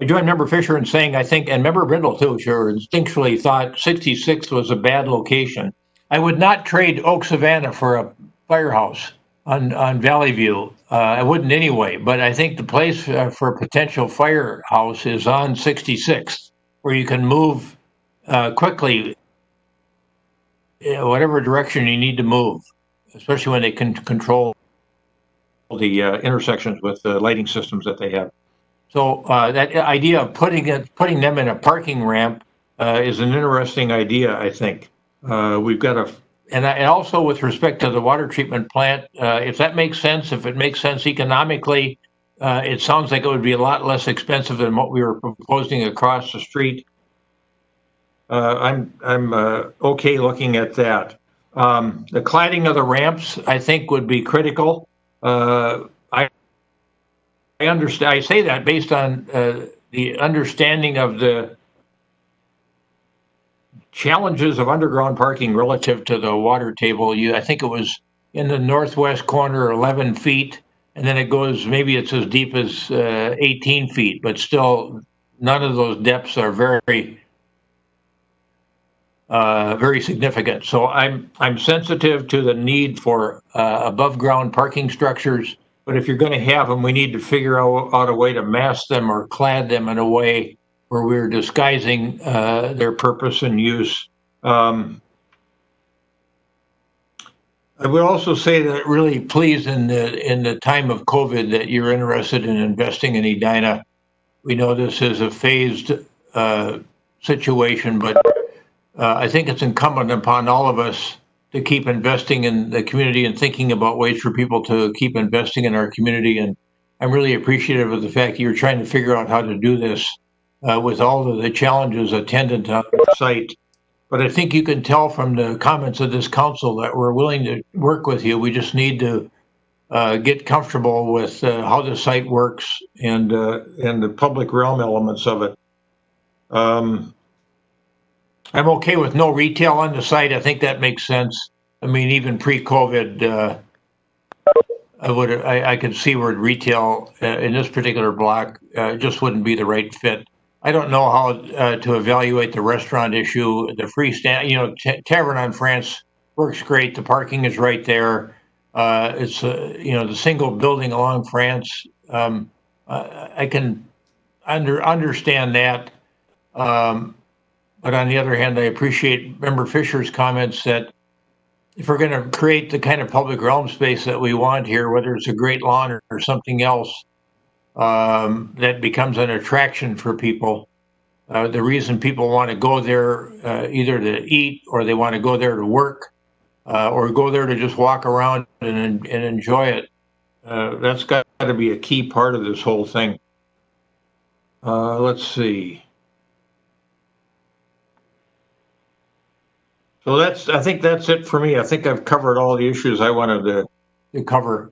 I join Member Fisher in saying, I think, and Member Brindle too, sure, instinctually thought 66 was a bad location. I would not trade Oak Savanna for a firehouse on Valley View. I wouldn't anyway, but I think the place for a potential firehouse is on 66, where you can move quickly whatever direction you need to move, especially when they can control the intersections with the lighting systems that they have. So that idea of putting them in a parking ramp is an interesting idea, I think. We've got a, and also with respect to the water treatment plant, if that makes sense, if it makes sense economically, it sounds like it would be a lot less expensive than what we were proposing across the street. I'm okay looking at that. The cladding of the ramps, I think, would be critical. I understand. I say that based on the understanding of the challenges of underground parking relative to the water table. I think it was in the northwest corner, 11 feet, and then it goes. Maybe it's as deep as 18 feet, but still, none of those depths are very significant. So I'm sensitive to the need for above ground parking structures. But if you're going to have them, we need to figure out a way to mask them or clad them in a way where we're disguising their purpose and use. I would also say that really pleased in the time of COVID that you're interested in investing in Edina. We know this is a phased situation, but I think it's incumbent upon all of us to keep investing in the community and thinking about ways for people to keep investing in our community. And I'm really appreciative of the fact that you're trying to figure out how to do this with all of the challenges attendant on the site. But I think you can tell from the comments of this council that we're willing to work with you. We just need to get comfortable with how the site works and the public realm elements of it. I'm okay with no retail on the site. I think that makes sense. I mean, even pre-COVID, I could see where retail in this particular block just wouldn't be the right fit. I don't know how to evaluate the restaurant issue. The freestand, Tavern on France works great. The parking is right there. It's the single building along France. I can understand that. But on the other hand, I appreciate Member Fisher's comments that if we're going to create the kind of public realm space that we want here, whether it's a great lawn or something else, that becomes an attraction for people. The reason people want to go there either to eat or they want to go there to work or go there to just walk around and enjoy it. That's got to be a key part of this whole thing. Let's see. So I think that's it for me. I think I've covered all the issues I wanted to cover.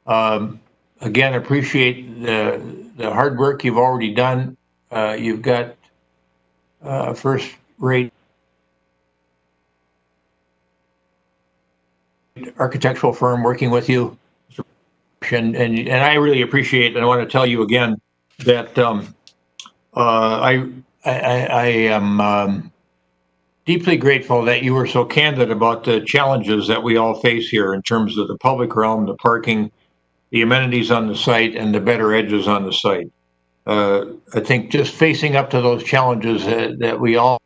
Again, appreciate the hard work you've already done. You've got a first-rate architectural firm working with you, and I really appreciate. And I want to tell you again that I am. Deeply grateful that you were so candid about the challenges that we all face here in terms of the public realm, the parking, the amenities on the site, and the better edges on the site. I think just facing up to those challenges that we all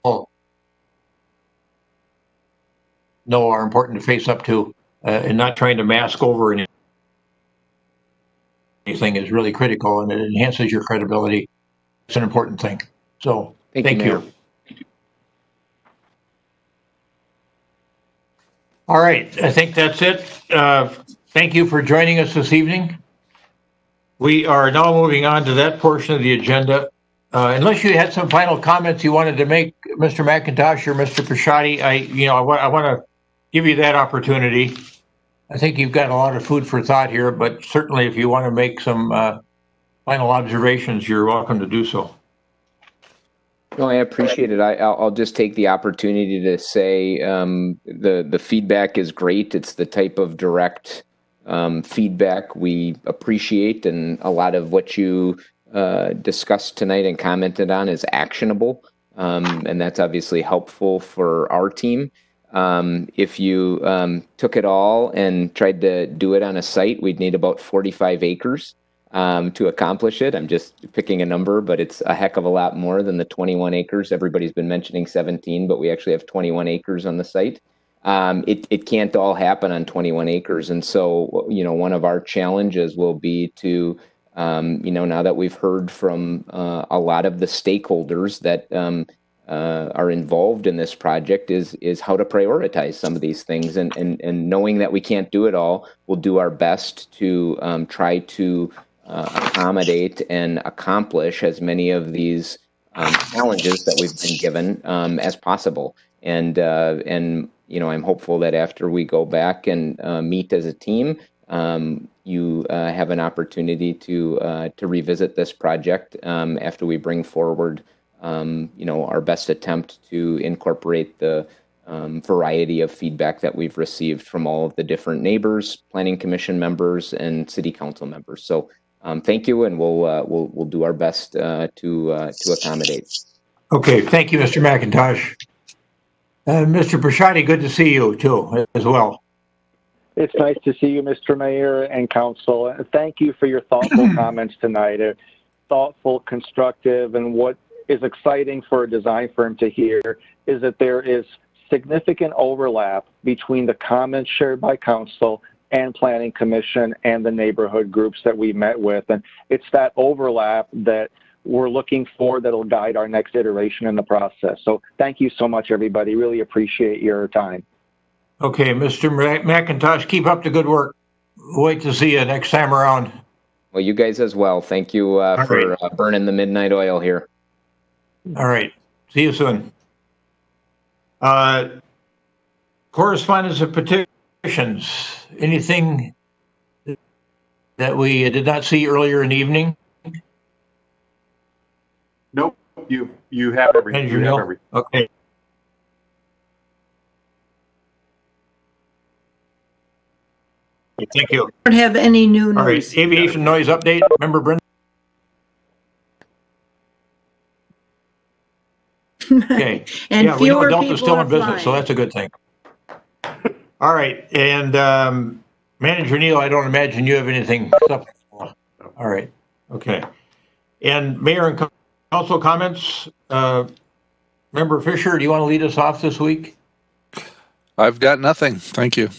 know are important to face up to and not trying to mask over anything is really critical, and it enhances your credibility. It's an important thing. So thank you. All right, I think that's it. Thank you for joining us this evening. We are now moving on to that portion of the agenda. Unless you had some final comments you wanted to make, Mr. McIntosh or Mr. Prashadi, I want to give you that opportunity. I think you've got a lot of food for thought here, but certainly if you want to make some final observations, you're welcome to do so. No, I appreciate it. I'll just take the opportunity to say the feedback is great. It's the type of direct feedback we appreciate, and a lot of what you discussed tonight and commented on is actionable, and that's obviously helpful for our team. If you took it all and tried to do it on a site, we'd need about 45 acres. To accomplish it. I'm just picking a number, but it's a heck of a lot more than the 21 acres. Everybody's been mentioning 17, but we actually have 21 acres on the site. It can't all happen on 21 acres. And so, one of our challenges will be to, now that we've heard from a lot of the stakeholders that are involved in this project is how to prioritize some of these things. And knowing that we can't do it all, we'll do our best to try to accommodate and accomplish as many of these challenges that we've been given as possible. And I'm hopeful that after we go back and meet as a team, you have an opportunity to revisit this project after we bring forward our best attempt to incorporate the variety of feedback that we've received from all of the different neighbors, planning commission members, and city council members. So thank you, and we'll do our best to accommodate. Okay, thank you, Mr. McIntosh. Mr. Prashadi, good to see you too, as well. It's nice to see you, Mr. Mayor and Council. Thank you for your thoughtful comments tonight. Thoughtful, constructive, and what is exciting for a design firm to hear is that there is significant overlap between the comments shared by Council and Planning Commission and the neighborhood groups that we met with. And it's that overlap that we're looking for that'll guide our next iteration in the process. So thank you so much, everybody. Really appreciate your time. Okay, Mr. McIntosh, keep up the good work. Wait to see you next time around. Well, you guys as well. Thank you for burning the midnight oil here. All right. See you soon. Correspondence of petitions. Anything that we did not see earlier in the evening? Nope. You have everything. You have everything. Okay. Thank you. Don't have any new news. All right. Aviation noise update. Member Brenda? Okay. And yeah, we know fewer Delta's people still are in business, flying. so that's a good thing. All right. And Manager Neal, I don't imagine you have anything. All right. Okay. And Mayor and Council comments. Member Fisher, do you want to lead us off this week? I've got nothing. Thank you.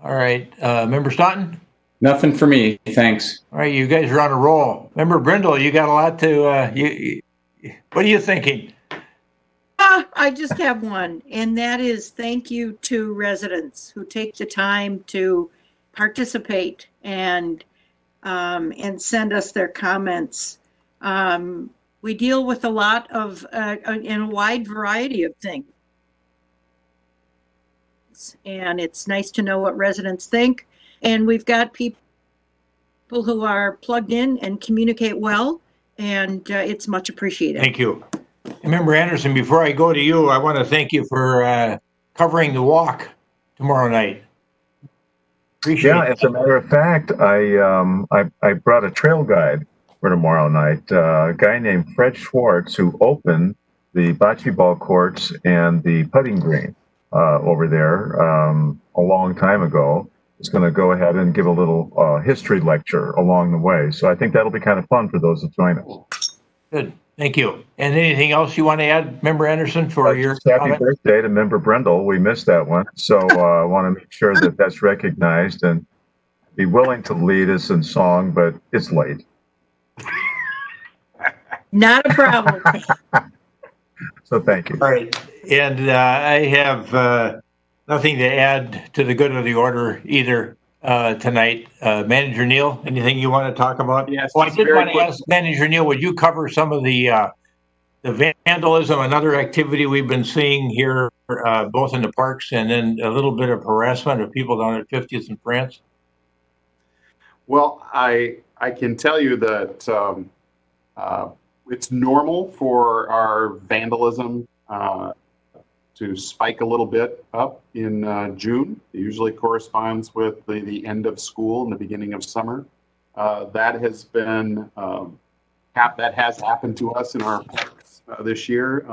All right. Member Staunton? Nothing for me. Thanks. All right. You guys are on a roll. Member Brindle, you got a lot to, what are you thinking? I just have one, and that is thank you to residents who take the time to participate and send us their comments. We deal with a lot of in a wide variety of things, and it's nice to know what residents think. And we've got people who are plugged in and communicate well, and it's much appreciated. Thank you. Member Anderson, before I go to you, I want to thank you for covering the walk tomorrow night. Appreciate it. As a matter of fact, I brought a trail guide for tomorrow night. A guy named Fred Schwartz, who opened the bocce ball courts and the putting green over there a long time ago, is going to go ahead and give a little history lecture along the way. So I think that'll be kind of fun for those that join us. Good. Thank you. And anything else you want to add, Member Anderson, for your happy comment? birthday to Member Brindle. We missed that one. So I want to make sure that that's recognized and be willing to lead us in song, but it's late. Not a problem. So thank you. All right. And I have Nothing to add to the good of the order either tonight. Manager Neal, anything you want to talk about? Yes, Oh, I just did very want to quick. ask Manager Neal, would you cover some of the vandalism and other activity we've been seeing here, both in the parks and then a little bit of harassment of people down at 50th and France? Well, I can tell you that it's normal for our vandalism to spike a little bit up in June. It usually corresponds with the end of school and the beginning of summer. That has been that has happened to us in our parks this year.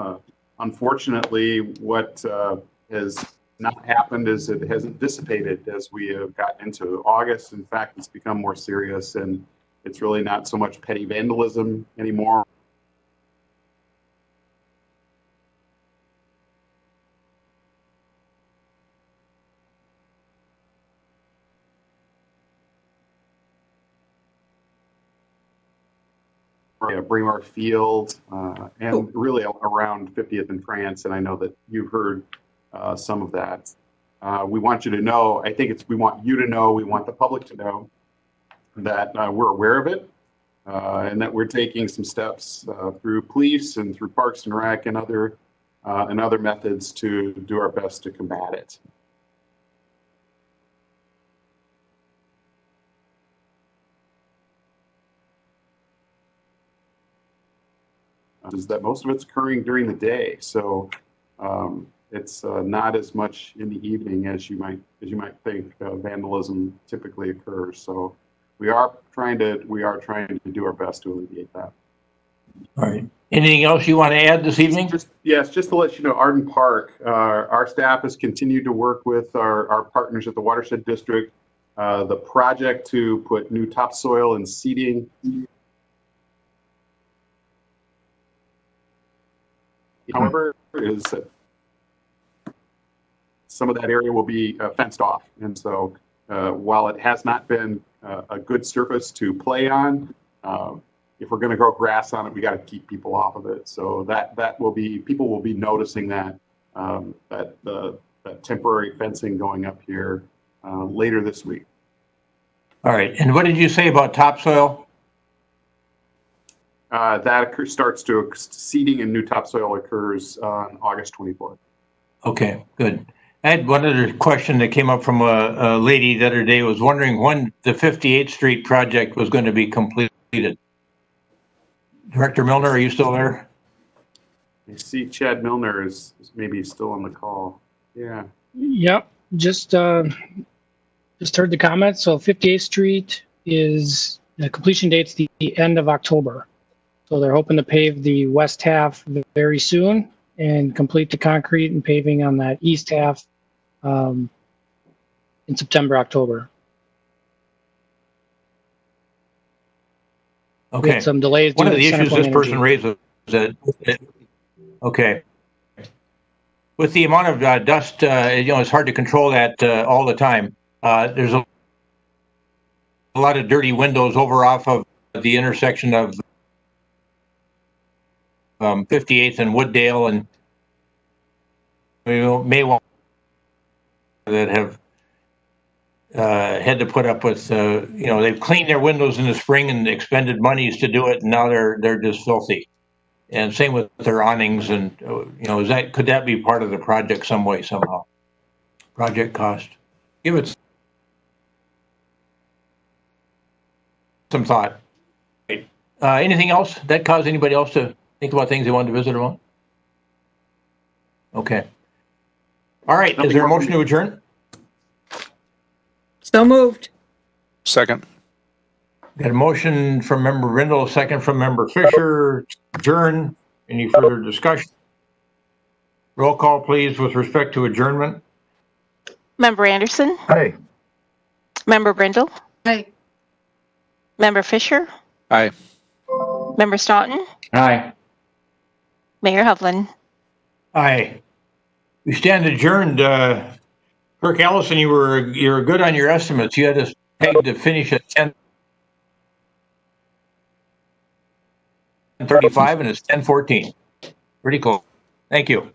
Unfortunately, what has not happened is it hasn't dissipated as we have gotten into August. In fact, it's become more serious, and it's really not so much petty vandalism anymore. Braemar Field, and really around 50th and France, and I know that you've heard some of that. We want you to know, we want you to know, we want the public to know that we're aware of it, and that we're taking some steps through police and through Parks and Rec and other methods to do our best to combat it. Is that most of it's occurring during the day, so it's not as much in the evening as you might think. Vandalism typically occurs, so we are trying to do our best to alleviate that. All right. Anything else you want to add this evening? Just to let you know, Arden Park, our staff has continued to work with our partners at the Watershed District. The project to put new topsoil and seeding however, is that some of that area will be fenced off. And so while it has not been a good surface to play on, if we're going to grow grass on it, we got to keep people off of it. So people will be noticing that temporary fencing going up here later this week. All right. And what did you say about topsoil? Seeding and new topsoil occurs on August 24th. Okay, good. I had one other question that came up from a lady the other day, was wondering when the 58th Street project was going to be completed. Director Milner, are you still there? I see Chad Milner is maybe still on the call. Yeah. Yep, just heard the comments. So 58th Street is the completion date's the end of October. So they're hoping to pave the west half very soon and complete the concrete and paving on that east half in September, October. Okay. We had some delays. One of the issues this person raised was that, okay, with the amount of dust, it's hard to control that all the time. There's a lot of dirty windows over off of the intersection of 58th and Wooddale, and we may want that have had to put up with, they've cleaned their windows in the spring and expended monies to do it, and now they're just filthy. And same with their awnings, and could that be part of the project some way, somehow? Project cost. Give it some thought. Anything else that caused anybody else to think about things they wanted to visit about? Okay. All right. Is there a motion to adjourn? So moved. Second. Got a motion from Member Brindle, a second from Member Fisher. Adjourn. Any further discussion? Roll call, please, with respect to adjournment. Member Anderson? Aye. Member Brindle? Aye. Member Fisher? Aye. Member Staunton? Aye. Mayor Hovland? Aye. We stand adjourned. Clerk Allison, you were good on your estimates. You had us pegged to finish at 10:35, and it's 10:14. Pretty cool. Thank you.